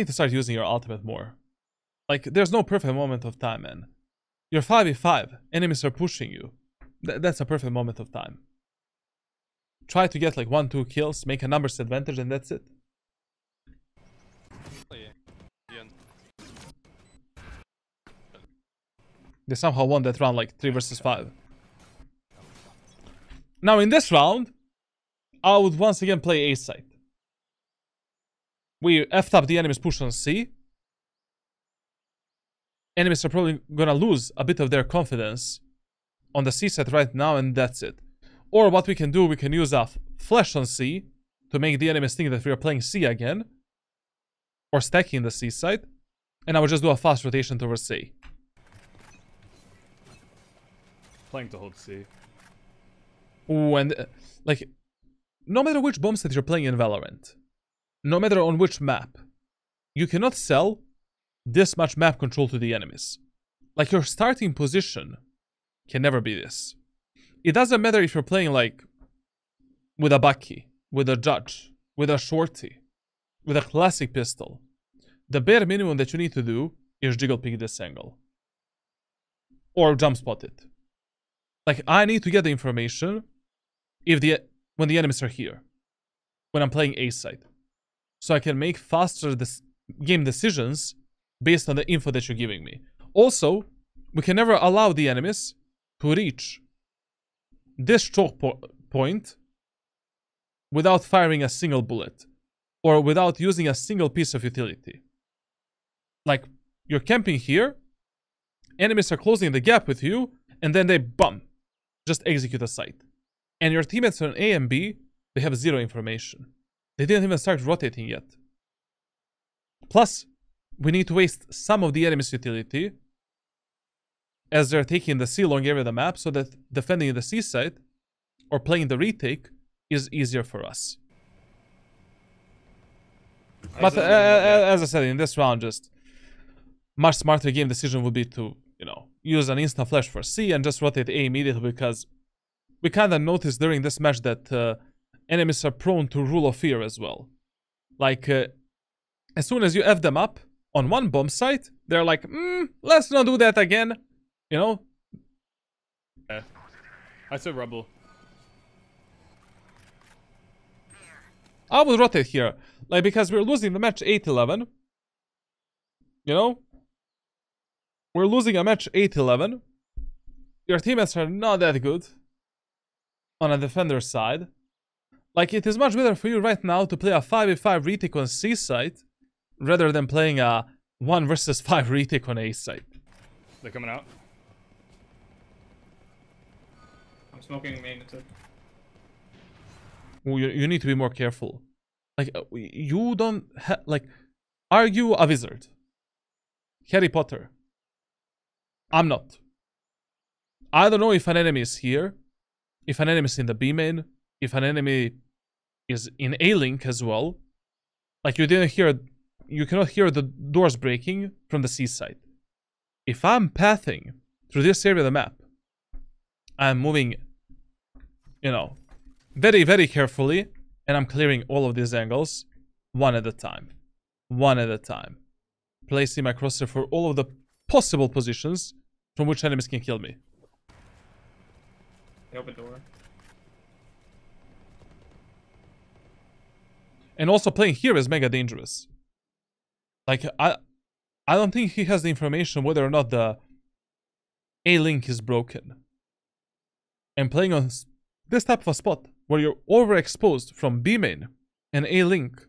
start using your ultimate more. Like, there's no perfect moment of time, man. You're 5v5, enemies are pushing you. That's a perfect moment of time. try to get like 1-2 kills, make a numbers advantage, and that's it. They somehow won that round like 3 versus 5. Now in this round, I would once again play A side. We effed up the enemy's push on C. Enemies are probably gonna lose a bit of their confidence on the C side right now, and that's it. Or what we can do, we can use a flash on C to make the enemies think that we are playing C again. Or stacking the C side. And I would just do a fast rotation towards C. Playing to hold C. Ooh, and like, no matter which bomb set you're playing in Valorant, no matter on which map, you cannot sell this much map control to the enemies. Like, your starting position can never be this. It doesn't matter if you're playing like with a Bucky, with a Judge, with a Shorty, with a classic pistol. The bare minimum that you need to do is jiggle pick this angle. Or jump spot it. Like, I need to get the information when the enemies are here. When I'm playing A side. So I can make faster game decisions based on the info that you're giving me. Also, we can never allow the enemies to reach this choke point without firing a single bullet. Or without using a single piece of utility. Like, you're camping here, enemies are closing the gap with you, and then they just execute a site. And your teammates on A and B, they have zero information. They didn't even start rotating yet. Plus, we need to waste some of the enemy's utility as they're taking the C long area of the map, so that defending the C side or playing the retake is easier for us. But as I said, in this round, just much smarter game decision would be to, you know, use an instant flash for C and just rotate A immediately, because we kind of noticed during this match that enemies are prone to rule of fear as well. Like, as soon as you F them up on one bomb site, they're like, let's not do that again. You know? Yeah. I said Rebel. I would rotate here. Like, because we're losing the match 8-11. You know? We're losing a match 8-11. Your teammates are not that good on a defender side. Like, it is much better for you right now to play a 5v5 retake on C side rather than playing a 1 versus 5 retake on A side. They're coming out. I'm smoking main. It's You need to be more careful. Like, you don't like, are you a wizard? Harry Potter. I'm not. I don't know if an enemy is here, if an enemy is in the B main, if an enemy is in A link as well. Like, you cannot hear the doors breaking from the C side. If I'm pathing through this area of the map, I'm moving, you know, very, very carefully, and I'm clearing all of these angles one at a time. One at a time. Placing my crosshair for all of the possible positions from which enemies can kill me. the open door. And also playing here is mega dangerous. Like, I don't think he has the information whether or not the A-link is broken. And playing on this type of a spot where you're overexposed from B main and A-link,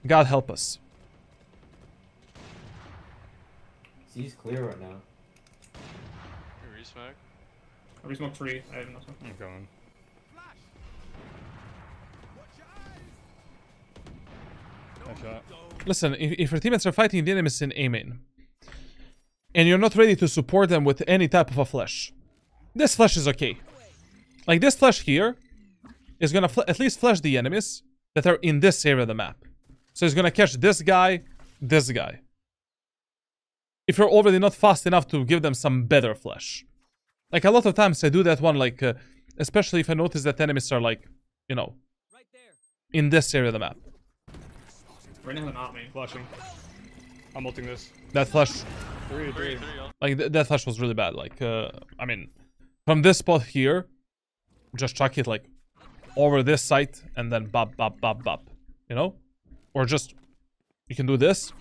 God help us. C's clear right now. Resmoke. I resmoked 3. I have no smoke. I'm going. Nice shot. Listen, if your teammates are fighting the enemies in A main, and you're not ready to support them with any type of a flash, this flash is okay. Like, this flash here is gonna at least flash the enemies that are in this area of the map. So it's gonna catch this guy, this guy. If you're already not fast enough to give them some better flash. Like, a lot of times I do that one, like, especially if I notice that enemies are, like, you know, Right there. in this area of the map. Right now they're not me. Flashing. I'm ulting this. That flash, Three. like, that flash was really bad. Like, I mean, from this spot here, just chuck it like over this side and then bop, bop, bop, bop. You know? Or just, you can do this.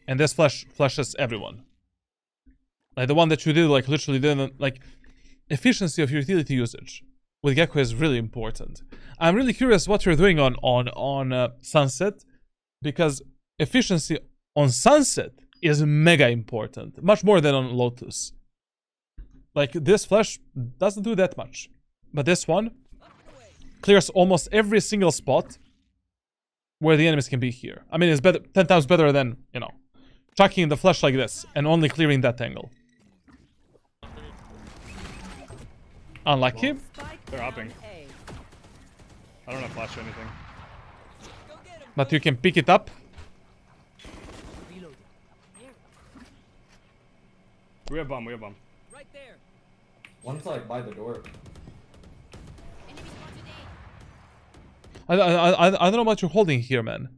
And this flashes everyone. Like the one that you did, like literally didn't, like, efficiency of your utility usage with Gekko is really important. I'm really curious what you're doing on Sunset, because efficiency on Sunset is mega important, much more than on Lotus. Like this flash doesn't do that much, but this one clears almost every single spot where the enemies can be here. I mean, it's better, 10 times better than, you know, chucking the flash like this and only clearing that angle. Unlucky. They're hopping. I don't have flash or anything. But you can pick it up. We have bomb, we have bomb. Right there. One's like by the door. I don't know what you're holding here, man.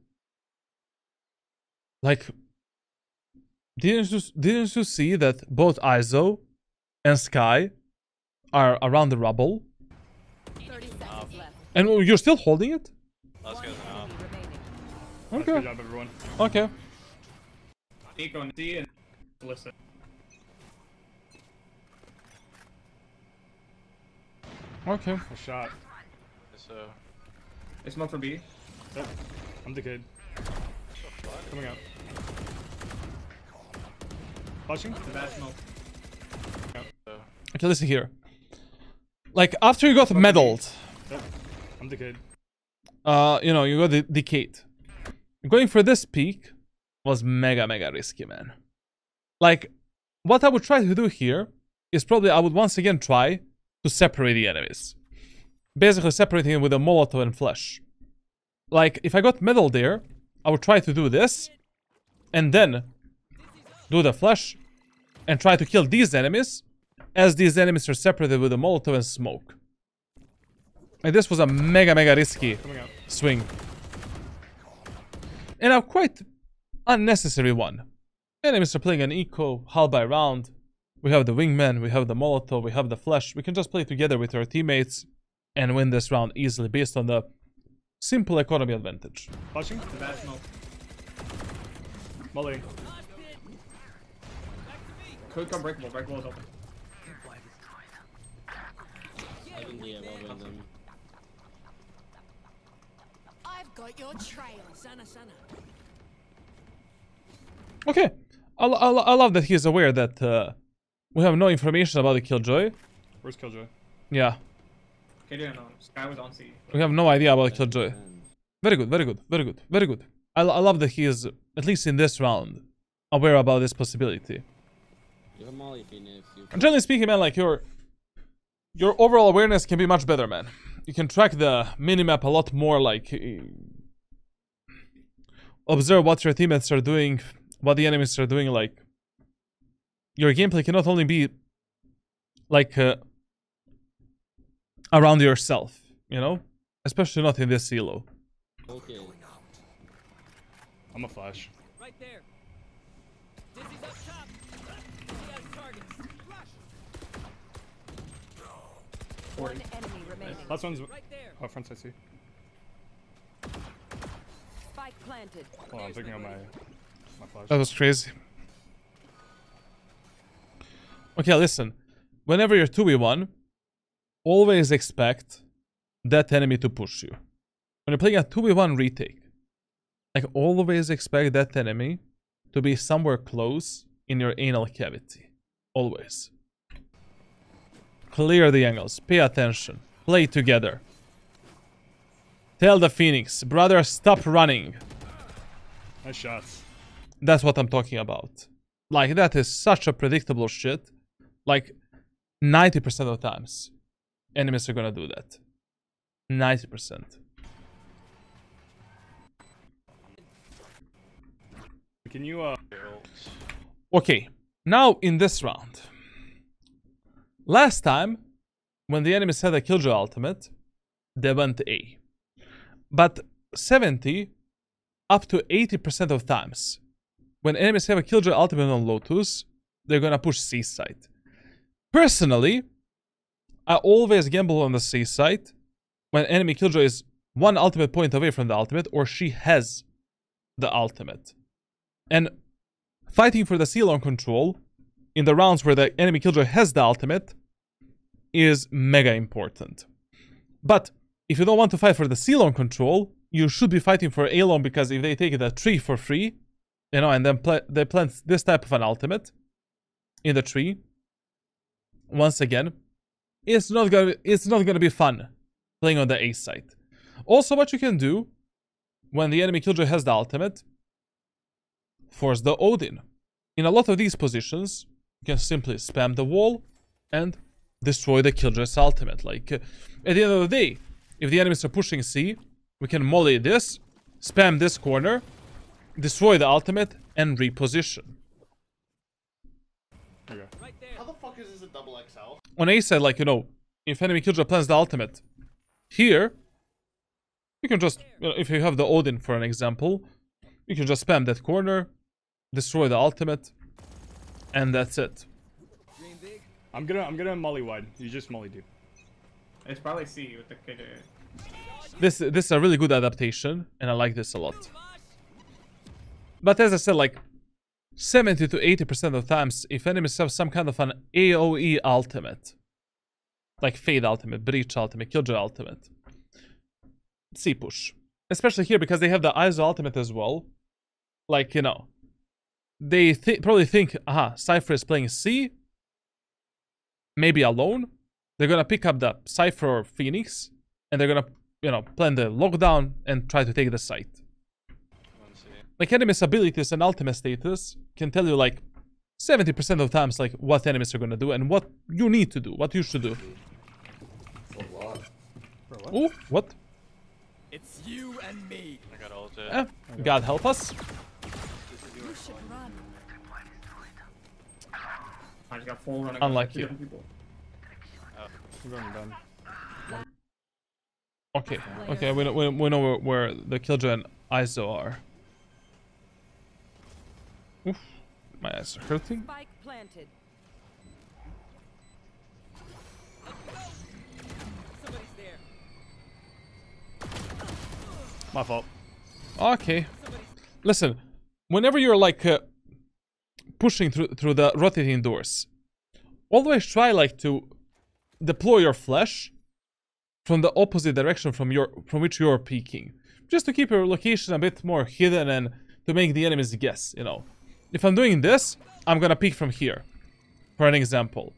Like, didn't you see that both ISO and Sky are around the rubble? 30 seconds left. And you're still holding it? Let's go now. Good Okay. job, everyone. Okay. Eco and D and listen. Okay. A shot. So, They smoke for B. Yep. I'm decayed. Coming out. Flashing? The bad smoke. Okay, listen here. Like, after you got medaled, Yep. I'm decayed. you know, you got decayed. Going for this peak was mega risky, man. Like, what I would try to do here is probably I would once again try to separate the enemies. Basically separating them with a Molotov and flash. Like, if I got medal there, I would try to do this, and then do the flash, and try to kill these enemies, as these enemies are separated with a Molotov and smoke. And this was a mega risky swing. And a quite unnecessary one. Enemies are playing an eco, hull by round. We have the wingman, we have the Molotov, we have the flash. We can just play together with our teammates and win this round easily based on the simple economy advantage. Flashing? The bad smoke. Molly. Could come breakable. Breakable is open. I think they have opened them. I've got your trail. Sana, sana. Okay. I love that he's aware that we have no information about the Killjoy. Where's Killjoy? Yeah. Okay, no. Sky was on C. We have no idea about Killjoy. Very good. I love that he is, at least in this round, aware about this possibility. You have Molly Phoenix. And generally speaking, man, like your overall awareness can be much better, man. You can track the minimap a lot more, like observe what your teammates are doing, what the enemies are doing. Like your gameplay cannot only be like around yourself, you know, especially not in this elo. Okay. I'm a flash. Right there. Dizzy's up top. He has targets. Rush. One enemy remaining. Last one's Right there. oh, front side C. Spike planted. Hold on, I'm picking up my flash. That was crazy. Okay, listen. Whenever you're 2v1, always expect that enemy to push you. When you're playing a 2v1 retake, like always expect that enemy to be somewhere close in your anal cavity. Always. Clear the angles. Pay attention. Play together. Tell the Phoenix, brother, stop running. Nice shots. That's what I'm talking about. Like, that is such a predictable shit. Like, 90% of the times, enemies are gonna do that. 90%. Can you Okay, now in this round. Last time, when the enemies had a Killjoy ultimate, they went A. But 70 up to 80% of times, when enemies have a Killjoy ultimate on Lotus, they're gonna push C side. Personally, I always gamble on the safe side when enemy Killjoy is one ultimate point away from the ultimate, or she has the ultimate. And fighting for the C-long control in the rounds where the enemy Killjoy has the ultimate is mega important. But if you don't want to fight for the C-long control, you should be fighting for A-long, because if they take the tree for free, you know, and then they plant this type of an ultimate in the tree, once again, it's not gonna be fun playing on the A side. Also, what you can do when the enemy Killjoy has the ultimate, force the Odin. In a lot of these positions, you can simply spam the wall and destroy the Killjoy's ultimate. Like, at the end of the day, if the enemies are pushing C, we can molly this, spam this corner, destroy the ultimate, and reposition. Okay. How the fuck is this a double XL? On A side, like, you know, if enemy Killjoy plans the ultimate here, you can just, you know, if you have the Odin for an example, you can just spam that corner, destroy the ultimate, and that's it. I'm gonna molly wide. You just molly do. It's probably C with the KJ. This is a really good adaptation, and I like this a lot. But as I said, like 70 to 80% of times, if enemies have some kind of an AoE ultimate, like Fade ultimate, Breach ultimate, Killjoy ultimate, C push. Especially here, because they have the ISO ultimate as well. Like, you know, they probably think, aha, Cypher is playing C, maybe alone. They're gonna pick up the Cypher or Phoenix, and they're gonna, you know, plan the lockdown and try to take the site. Like, enemies' abilities and ultimate status can tell you, like, 70% of times, like, what enemies are gonna do and what you need to do, what you should do. Ooh, what? It's you and me. I got ulted. God help us. You should run. I just got full running. Unlike you. People. I'm going down. Okay, okay, we know where the Killjoy and ISO are. Oof, my eyes are hurting. Spike planted. Somebody's there. My fault. Okay. Listen, whenever you're like pushing through the rotating doors, always try like to deploy your flash from the opposite direction from which you're peeking, just to keep your location a bit more hidden and to make the enemies guess, you know. If I'm doing this, I'm gonna peek from here, for an example.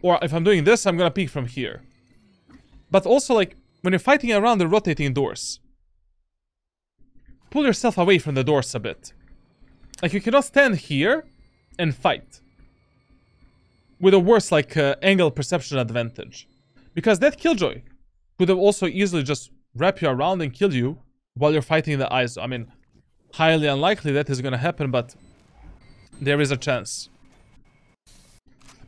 Or if I'm doing this, I'm gonna peek from here. But also, like, when you're fighting around the rotating doors, pull yourself away from the doors a bit. Like, you cannot stand here and fight with a worse, like, angle perception advantage. Because that Killjoy could have also easily just wrap you around and kill you while you're fighting the ISO. I mean, highly unlikely that is gonna happen, but there is a chance.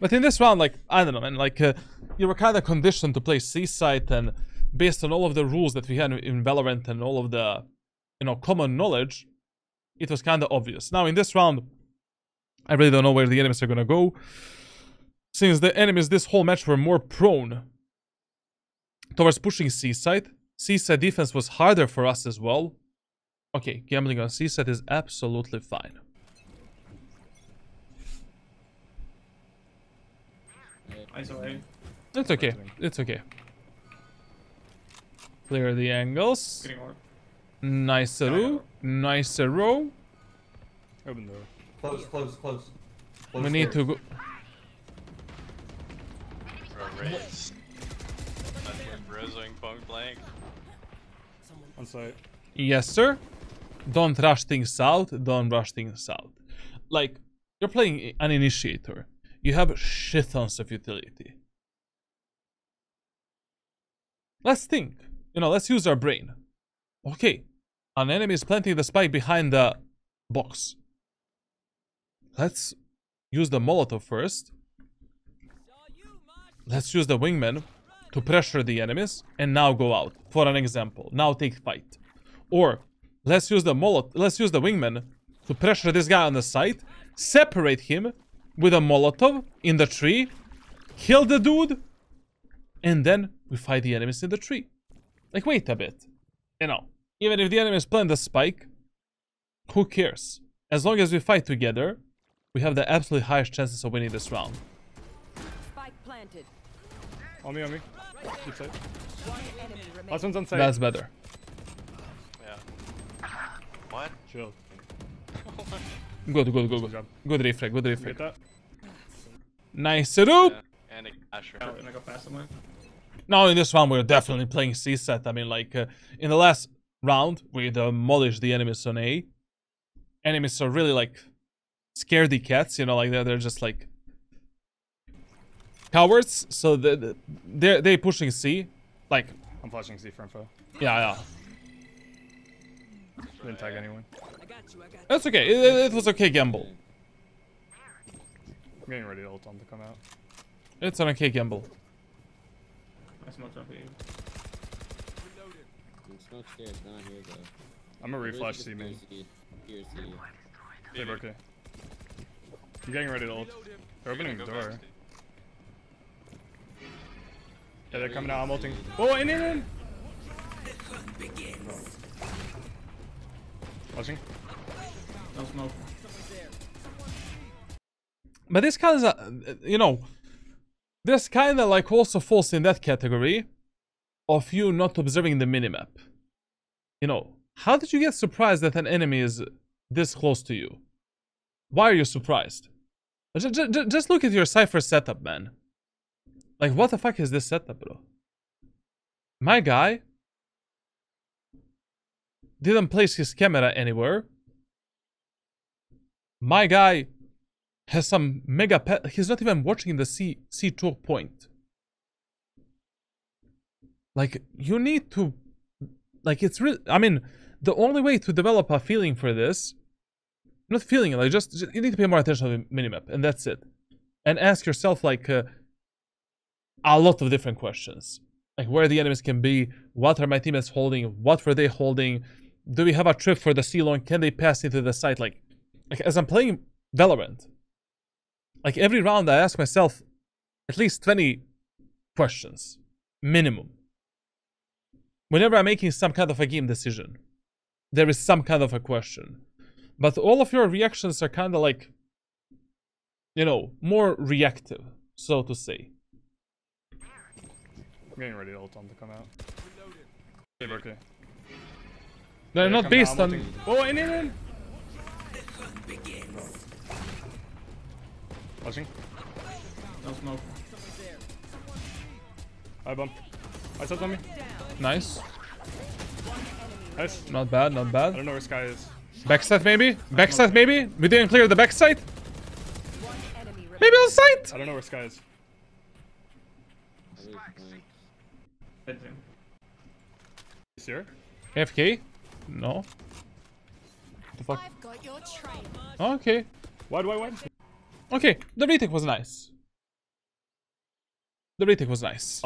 But in this round, like, I don't know, man, like, you were kind of conditioned to play C-site, and based on all of the rules that we had in Valorant and all of the, you know, common knowledge, it was kind of obvious. Now, in this round, I really don't know where the enemies are gonna go, since the enemies this whole match were more prone towards pushing C-site. C-site defense was harder for us as well. Okay, gambling on C-site is absolutely fine. ISO A. It's okay. It's okay. Clear the angles. Getting more. Nice-a-roo. Nice-a-row. Open door. Close, close, close. We need to go. Raise. That's what Brizzing point blank. On site. Yes, sir. Don't rush things out. Don't rush things out. Like, you're playing an initiator. You have shit tons of utility. Let's think. You know, let's use our brain. Okay. An enemy is planting the spike behind the box. Let's use the Molotov first. Let's use the wingman to pressure the enemies and now go out. For an example, now take fight. Or let's use the wingman to pressure this guy on the side, separate him with a Molotov in the tree, kill the dude, And then we fight the enemies in the tree. Like, wait a bit. You know, even if the enemies plant the spike, who cares? As long as we fight together, we have the absolute highest chances of winning this round. Spike planted. On me, on me. Keep safe. One enemy remaining. Last one's on site. That's better. Yeah. What? Chill. Good. Good job. Good refrag, good Get refrag. that? Nice roop! Yeah. And a casher. Can I go fast somewhere? Now in this round we're definitely playing C set. I mean, like in the last round we demolished the enemies on A. Enemies are really like scaredy cats, you know, like they're just like cowards. So they're pushing C, like I'm flashing C for info. yeah. Didn't tag anyone. I got you. That's okay. It was okay gamble. I'm getting ready to ult on to come out. It's an okay gamble. I smoked up here. Smoke stairs, not here though. I'm gonna reflash C main. Here, C. Hey, okay. I'm getting ready to ult. They're opening the door. Yeah, they're coming out. I'm ulting. Oh, in! Flashing. No smoke. But this kind of, you know, this kind of like also falls in that category of you not observing the minimap. You know, how did you get surprised that an enemy is this close to you? Why are you surprised? Just look at your Cypher setup, man. Like, what the fuck is this setup, bro? My guy didn't place his camera anywhere. My guy has some mega pet. He's not even watching the C2 point. Like, you need to, like, it's really, I mean, the only way to develop a feeling for this, not feeling, like, just you need to pay more attention to the minimap, and that's it. And ask yourself, like, a lot of different questions. Like, where the enemies can be, what are my teammates holding, what were they holding, do we have a trip for the C-long, can they pass into the site, like as I'm playing Valorant, like, every round I ask myself at least 20 questions, minimum. Whenever I'm making some kind of a game decision, there is some kind of a question. But all of your reactions are kind of like, you know, more reactive, so to say. I'm getting ready to ult on to come out. Hey, okay. They're not based on... Oh, in! Flashing. No smoke. I bump. I said on me. Nice. Nice. Not bad, not I bad. don't know where Sky is. Backside maybe? Backside maybe? We didn't clear the backside? Maybe on site? I don't know where Sky is. He's here? AFK? No. What the fuck? I've got your train. Okay. Wide. Okay, the retake was nice. The retake was nice.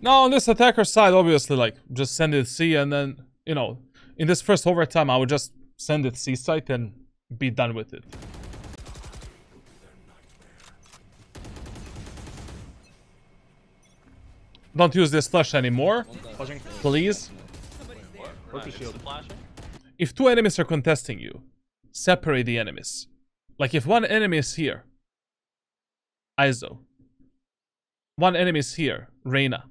Now on this attacker side, obviously, like, just send it C, and then, you know, in this first overtime, I would just send it C site and be done with it. Don't use this flash anymore, Flashing. please. Where's the shield? If two enemies are contesting you, separate the enemies. Like, if one enemy is here, ISO. One enemy is here, Reyna.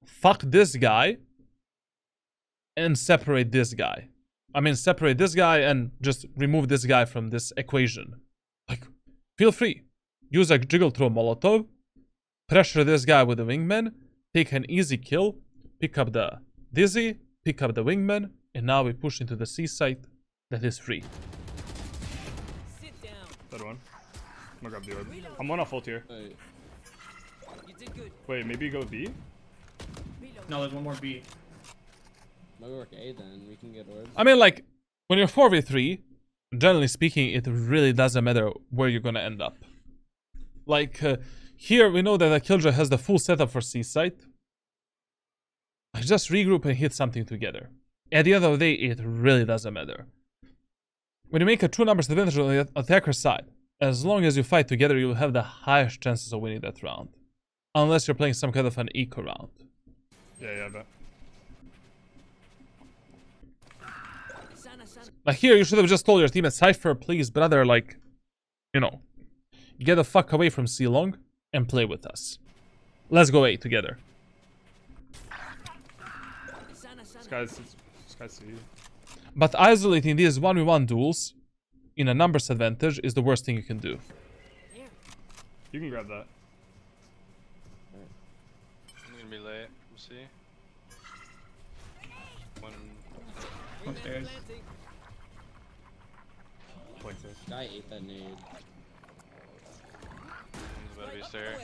Fuck this guy and separate this guy. I mean, separate this guy and just remove this guy from this equation. Like, feel free. Use a jiggle throw Molotov. Pressure this guy with the wingman. Take an easy kill. Pick up the Dizzy. Pick up the wingman. And now we push into the C site that is free. Sit down. That one. I'm gonna grab the orb. I'm one off ult here. You did good. Wait, maybe go B? No, there's one more B. Maybe work A then. We can get orbs. I mean, like, when you're 4v3, generally speaking, it really doesn't matter where you're gonna end up. Like, here we know that the Killjoy has the full setup for C site. Just regroup and hit something together. At the end of the day, it really doesn't matter. When you make a true numbers advantage on the attacker side, as long as you fight together, you'll have the highest chances of winning that round. Unless you're playing some kind of an eco round. Yeah, but Like here, you should have just told your teammate, Cypher, please, brother, like, you know, get the fuck away from C-Long and play with us. Let's go A together. this guy's C. But isolating these 1v1 duels in a numbers advantage is the worst thing you can do. You can grab that. I'm gonna be late. We'll see. Upstairs. Point safe. Guy ate that nade. One's about to be stair.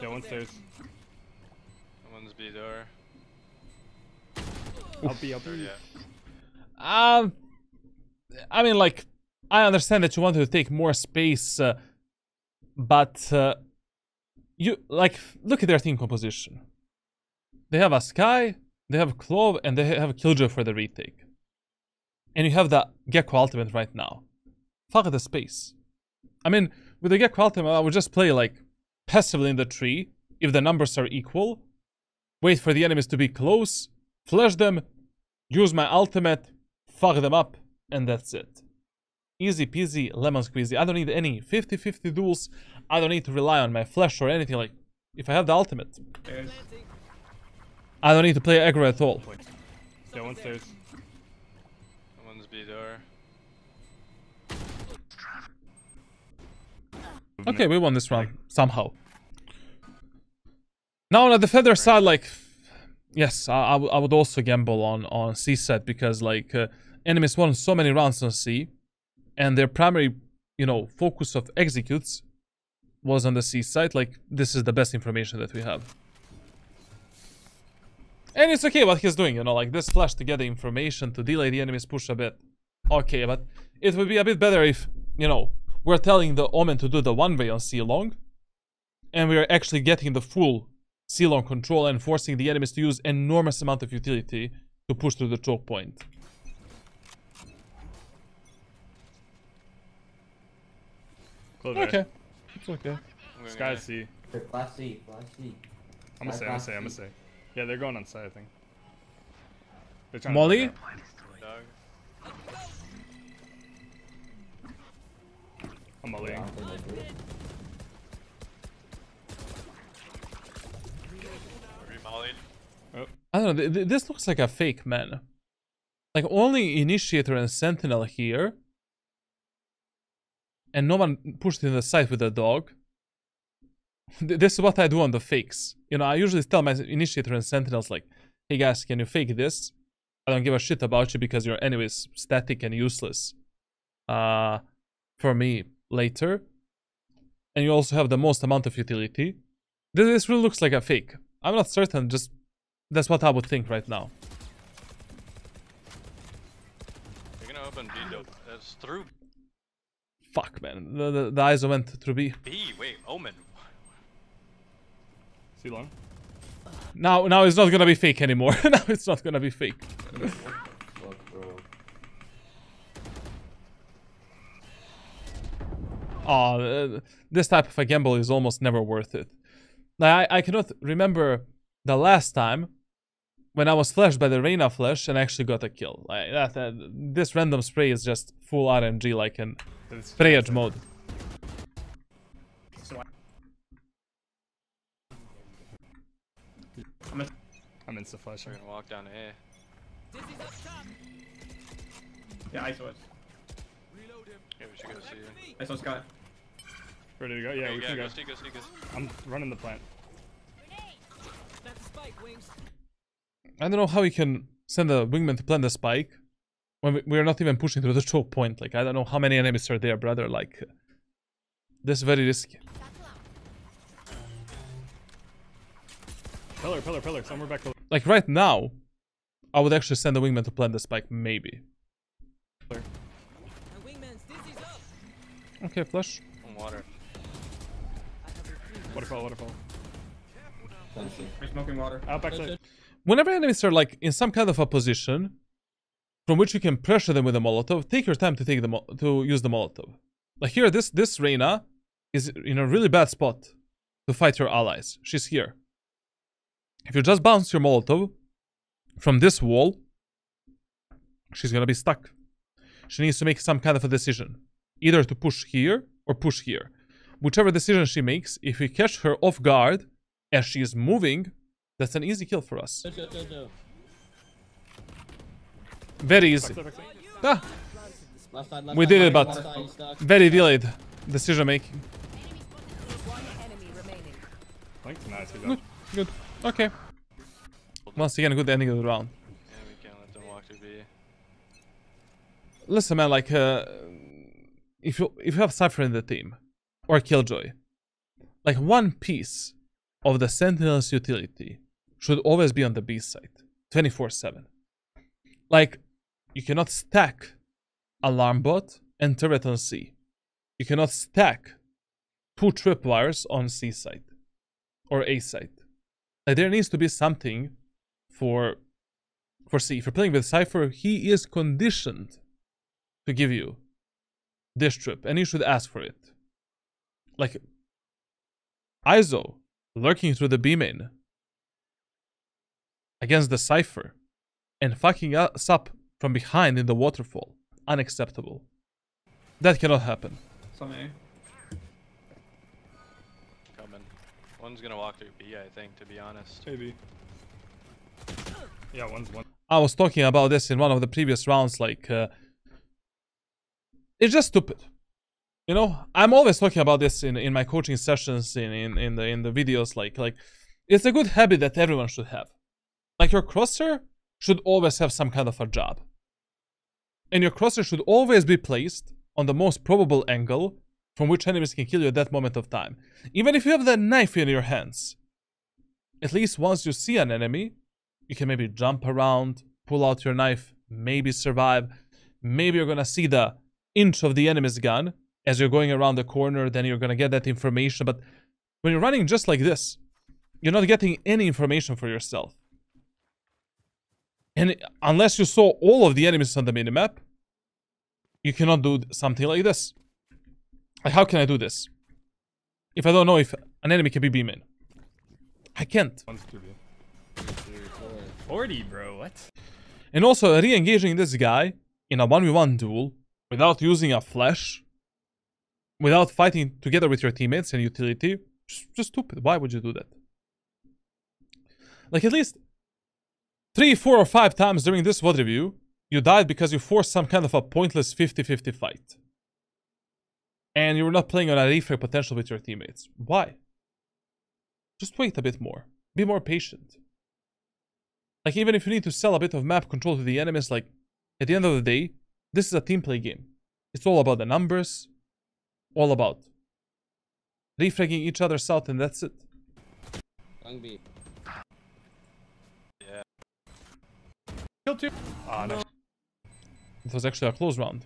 Yeah, one stairs. One's B door. Up B. Yeah. I mean, like, I understand that you want to take more space, but you, like, look at their team composition. They have a Sky, they have Clove, and they have Killjoy for the retake. And you have the Gekko ultimate right now. Fuck the space. I mean, with the Gekko ultimate, I would just play, like, passively in the tree, if the numbers are equal, wait for the enemies to be close, flash them, use my ultimate, fuck them up, and that's it. Easy peasy, lemon squeezy. I don't need any 50-50 duels. I don't need to rely on my flash or anything. Like, if I have the ultimate, I don't need to play aggro at all. Yeah, one stairs. One's B door. Okay, we won this round, somehow. Now on the Defender side, like, yes, I would also gamble on C set because, like, enemies won so many rounds on C, and their primary, you know, focus of executes was on the C side. Like, this is the best information that we have. And it's okay what he's doing, you know, like this flash to get the information to delay the enemy's push a bit. Okay, but it would be a bit better if, you know, we're telling the Omen to do the one-way on C-Long, and we're actually getting the full C-Long control and forcing the enemies to use enormous amount of utility to push through the choke point. Close Okay, it's okay. Sky C. Class C, Class C. I'm gonna say. Yeah, they're going on side, I think. They're trying Molly? To Dog. I'm mollying. Remollied. I don't know, this looks like a fake, man. Like, only Initiator and Sentinel here. And no one pushed in the side with the dog. This is what I do on the fakes. You know, I usually tell my Initiator and Sentinels, like, hey guys, can you fake this? I don't give a shit about you because you're anyways static and useless. For me, later. And you also have the most amount of utility. This really looks like a fake. I'm not certain, just that's what I would think right now. They're gonna open B door. That's through Fuck, man. The ISO went through B. B. Wait, Omen. C long. Now it's not gonna be fake anymore. Now it's not gonna be fake. Oh, this type of a gamble is almost never worth it. Now, I cannot remember the last time when I was flashed by the Reyna flash and actually got a kill. Like this random spray is just full RNG, like in spray edge mode. I'm insta flashing. We're gonna walk down A. Yeah, I saw it. Yeah, we should go see. I saw Sky. Ready to go? Yeah, Okay, we can go. Go see. I'm running the plant. That's the spike, Wings. I don't know how you can send a wingman to plant the spike when we're not even pushing through the choke point. Like, I don't know how many enemies are there, brother. Like, this is very risky. Pillar. Somewhere back. Like, right now, I would actually send a wingman to plant the spike, maybe. My wingman's dizzy's up. Okay, flush. On water. Waterfall. We're smoking water. Out backside. Whenever enemies are, like, in some kind of a position from which you can pressure them with a Molotov, take your time to use the Molotov. Like here, this Reyna is in a really bad spot to fight your allies. She's here. If you just bounce your Molotov from this wall, she's gonna be stuck. She needs to make some kind of a decision. Either to push here or push here. Whichever decision she makes, if we catch her off guard as she is moving, that's an easy kill for us. Very easy. Ah, Left side, we did it, but left side, he's stuck. very delayed decision making. One enemy remaining. Thanks. Nice. He's up. Good. Okay. Once again, good ending of the round. Yeah, we can't let them walk through B. Listen, man, like, if you have Cypher in the team, or Killjoy, like, one piece of the Sentinel's utility should always be on the B side, 24/7. Like, you cannot stack Alarm Bot and Turret on C. You cannot stack 2 tripwires on C side, or A side. Like, there needs to be something for C. If you're playing with Cypher, he is conditioned to give you this trip, and you should ask for it. Like, ISO lurking through the B main against the Cypher and fucking us up from behind in the waterfall. Unacceptable. That cannot happen. Some A. Coming. One's gonna walk through B, I think, to be honest. Maybe. Yeah, one's one. I was talking about this in one of the previous rounds, like, it's just stupid. You know, I'm always talking about this in my coaching sessions, in the videos, like, it's a good habit that everyone should have. Like, your crosser should always have some kind of a job. And your crosser should always be placed on the most probable angle from which enemies can kill you at that moment of time. Even if you have the knife in your hands, at least once you see an enemy, you can maybe jump around, pull out your knife, maybe survive. Maybe you're gonna see the inch of the enemy's gun as you're going around the corner, then you're gonna get that information. But when you're running just like this, you're not getting any information for yourself. And unless you saw all of the enemies on the minimap, you cannot do something like this. Like, how can I do this if I don't know if an enemy can be B-main? I can't. One's 2B. 40, bro. What? And also, re-engaging this guy in a 1v1 duel without using a flash, without fighting together with your teammates and utility, just stupid. Why would you do that? Like, at least 3, 4, or 5 times during this VOD review, you died because you forced some kind of a pointless 50-50 fight. And you were not playing on a refrag potential with your teammates. Why? Just wait a bit more. Be more patient. Like, even if you need to sell a bit of map control to the enemies, like, at the end of the day, this is a team play game. It's all about the numbers, all about refragging each other's out, and that's it. Long B. Yeah. Kill 2. Ah, nice. It was actually a close round.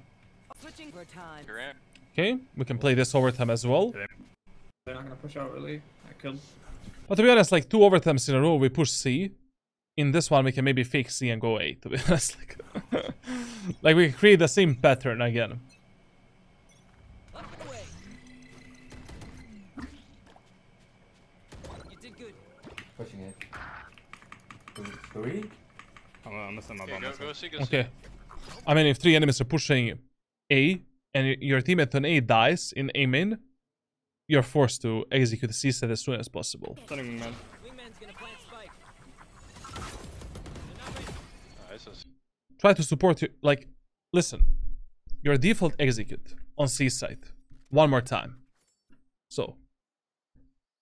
Switching for time. Grant. Okay, we can play this overtime as well. They're not gonna push out really. I killed. But to be honest, like, 2 overtimes in a row, we push C. In this one, we can maybe fake C and go A, to be honest. Like, we can create the same pattern again. Up and away. You did good. Pushing it. 3? I'm missing my Okay, bomb. go see, go Okay. I mean, if 3 enemies are pushing A, and your teammate on A dies in A main, you're forced to execute the C set as soon as possible. Stunning, man. Wingman's gonna plant spike. Nice. Try to support your, like, listen, your default execute on C site one more time. So,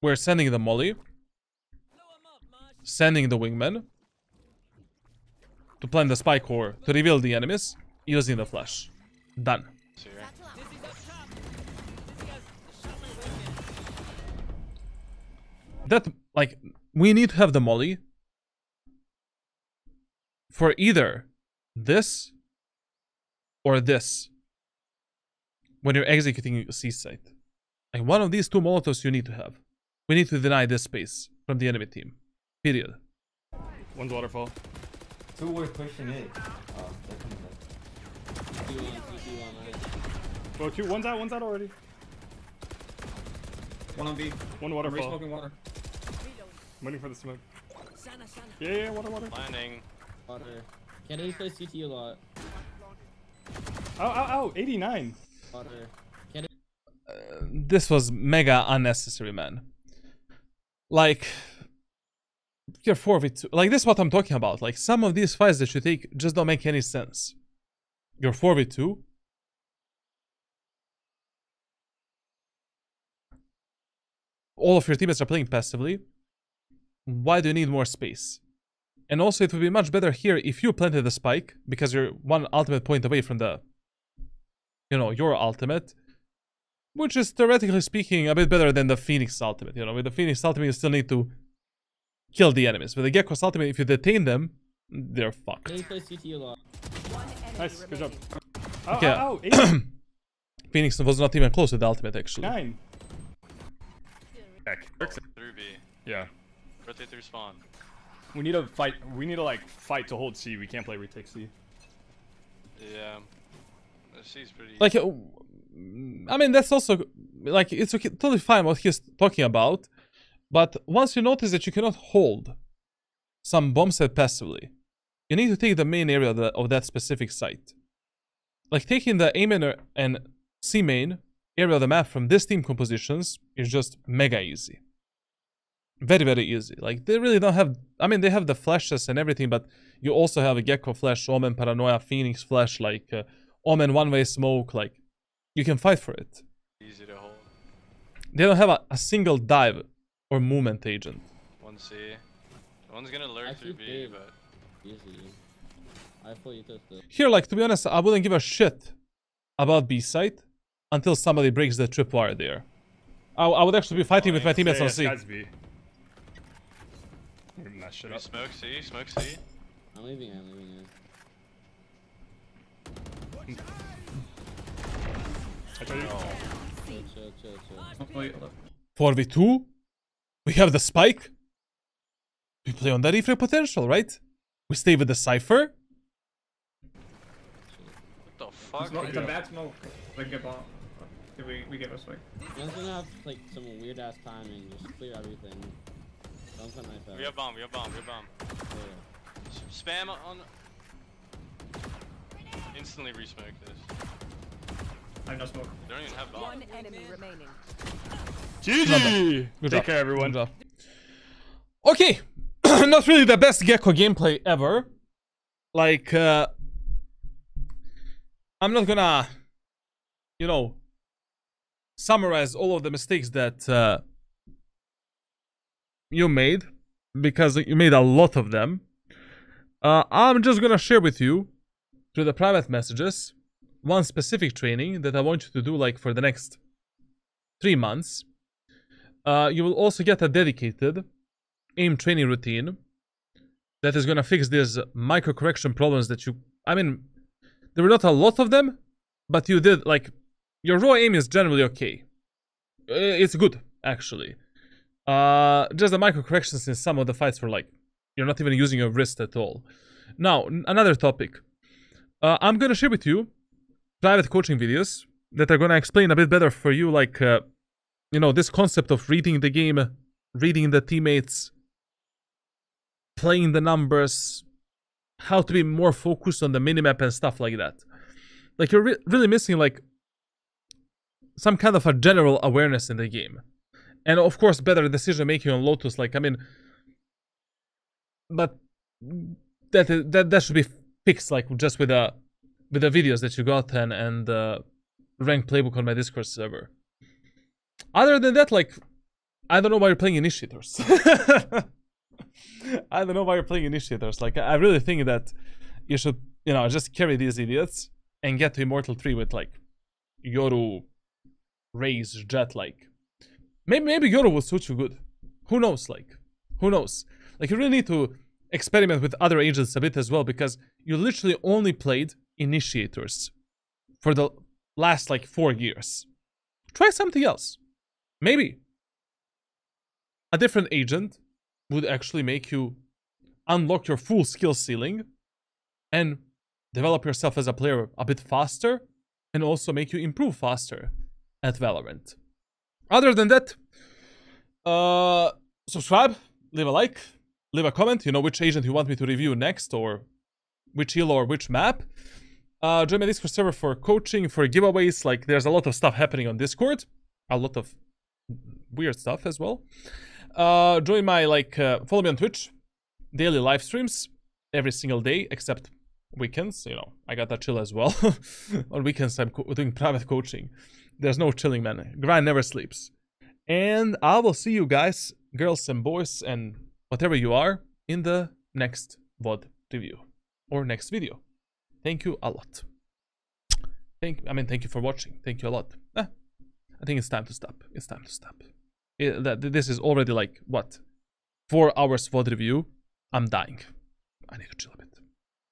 we're sending the molly, Blow 'em up, Marsh. sending the wingman to plant the spike or to reveal the enemies using the flash. Done. See here. Dizzy's up top. Dizzy has shot my wingman. That, like, we need to have the molly for either this or this when you're executing C site. Like, one of these 2 molotovs you need to have. We need to deny this space from the enemy team. Period. One's waterfall. 2 were pushing it. Oh, they're coming back. 2-1, 2-1, right? Well, two. One's out already. One on B. One I'm waterfall. re-smoking water. I'm waiting for the smoke. Sana, sana. Yeah, water. Landing. Water. Kennedy plays CT a lot. Ow, 89. Water. Kennedy. This was mega unnecessary, man. Like, you're 4v2. Like, this is what I'm talking about. Like, some of these fights that you take just don't make any sense. You're 4v2. All of your teammates are playing passively. Why do you need more space? And also, it would be much better here if you planted the spike, because you're one ultimate point away from the, you know, your ultimate, which is theoretically speaking a bit better than the Phoenix ultimate. You know, with the Phoenix ultimate, you still need to kill the enemies. With the Gekko's ultimate, if you detain them, they're fucked. Kennedy plays CT a lot. Nice, good job. Okay. 80. Phoenix was not even close to the ultimate, actually. 9. Back. Through B. Yeah. Rotate through spawn. We need to fight. We need to like fight to hold C. We can't play retake C. Yeah. C's pretty. Like, I mean, that's also, like, it's okay, totally fine what he's talking about. But once you notice that you cannot hold some bomb set passively, you need to take the main area of that specific site. Like, taking the A main and C main area of the map from this team compositions is just mega easy. Very, very easy. Like, they really don't have, I mean, they have the flashes and everything, but you also have a Gekko flash, Omen, Paranoia, Phoenix flash, like, Omen one-way smoke, like, you can fight for it. Easy to hold. They don't have a single dive or movement agent. 1C. One's gonna lurk through B, but... Easy. I fully tested. Here, like, to be honest, I wouldn't give a shit about B site until somebody breaks the tripwire there. I would actually be fighting with my teammates on C. Guys B. That shit up. Smoke C, smoke C. I'm leaving it. I told you. Chill. 4v2? We have the spike? We play on the refrag potential, right? We stay with the Cypher? What the fuck? It's a bad smoke. Like, get bomb. We give us like. One's gonna have like some weird ass timing. Just clear everything. Don't come right back. We have bomb. Yeah. Spam on... Instantly resmoke this. I have no smoke. They don't even have bomb. One enemy remaining. GG! Good Take job. care, everyone. Good job. Okay. Not really the best Gekko gameplay ever. Like, I'm not gonna, you know, summarize all of the mistakes that you made, because you made a lot of them. I'm just gonna share with you through the private messages one specific training that I want you to do, like, for the next 3 months. You will also get a dedicated aim training routine that is gonna fix these micro correction problems that you, I mean, there were not a lot of them, but you did, like, your raw aim is generally okay. It's good, actually. Just the micro corrections in some of the fights were like, you're not even using your wrist at all. Now, another topic. I'm gonna share with you private coaching videos that are gonna explain a bit better for you, like, you know, this concept of reading the game, reading the teammates, playing the numbers, how to be more focused on the minimap and stuff like that. Like, you're really missing, like, some kind of a general awareness in the game. And of course, better decision making on Lotus. Like, I mean, but that should be fixed, like, just with the videos that you got and ranked playbook on my Discord server. Other than that, like, I don't know why you're playing initiators. I don't know why you're playing initiators. Like, I really think that you should, you know, just carry these idiots and get to Immortal 3 with, like, Yoru, Raze, Jet, like. Maybe Yoru will suit you good. Who knows, like. Who knows? Like, you really need to experiment with other agents a bit as well, because you literally only played initiators for the last, like, 4 years. Try something else. Maybe a different agent would actually make you unlock your full skill ceiling and develop yourself as a player a bit faster and also make you improve faster at Valorant. Other than that, subscribe, leave a like, leave a comment, you know, which agent you want me to review next, or which heal or which map. Join my Discord server for coaching, for giveaways. Like, there's a lot of stuff happening on Discord. A lot of weird stuff as well. Join my, follow me on Twitch. Daily live streams every single day, except weekends. You know, I gotta chill as well. On weekends, I'm doing private coaching. There's no chilling, man. Grind never sleeps. And I will see you guys, girls and boys, and whatever you are, in the next VOD review or next video. Thank you a lot. Thank you for watching. Thank you a lot. I think it's time to stop. It's time to stop. This is already like, what? 4 hours VOD review. I'm dying. I need to chill a bit.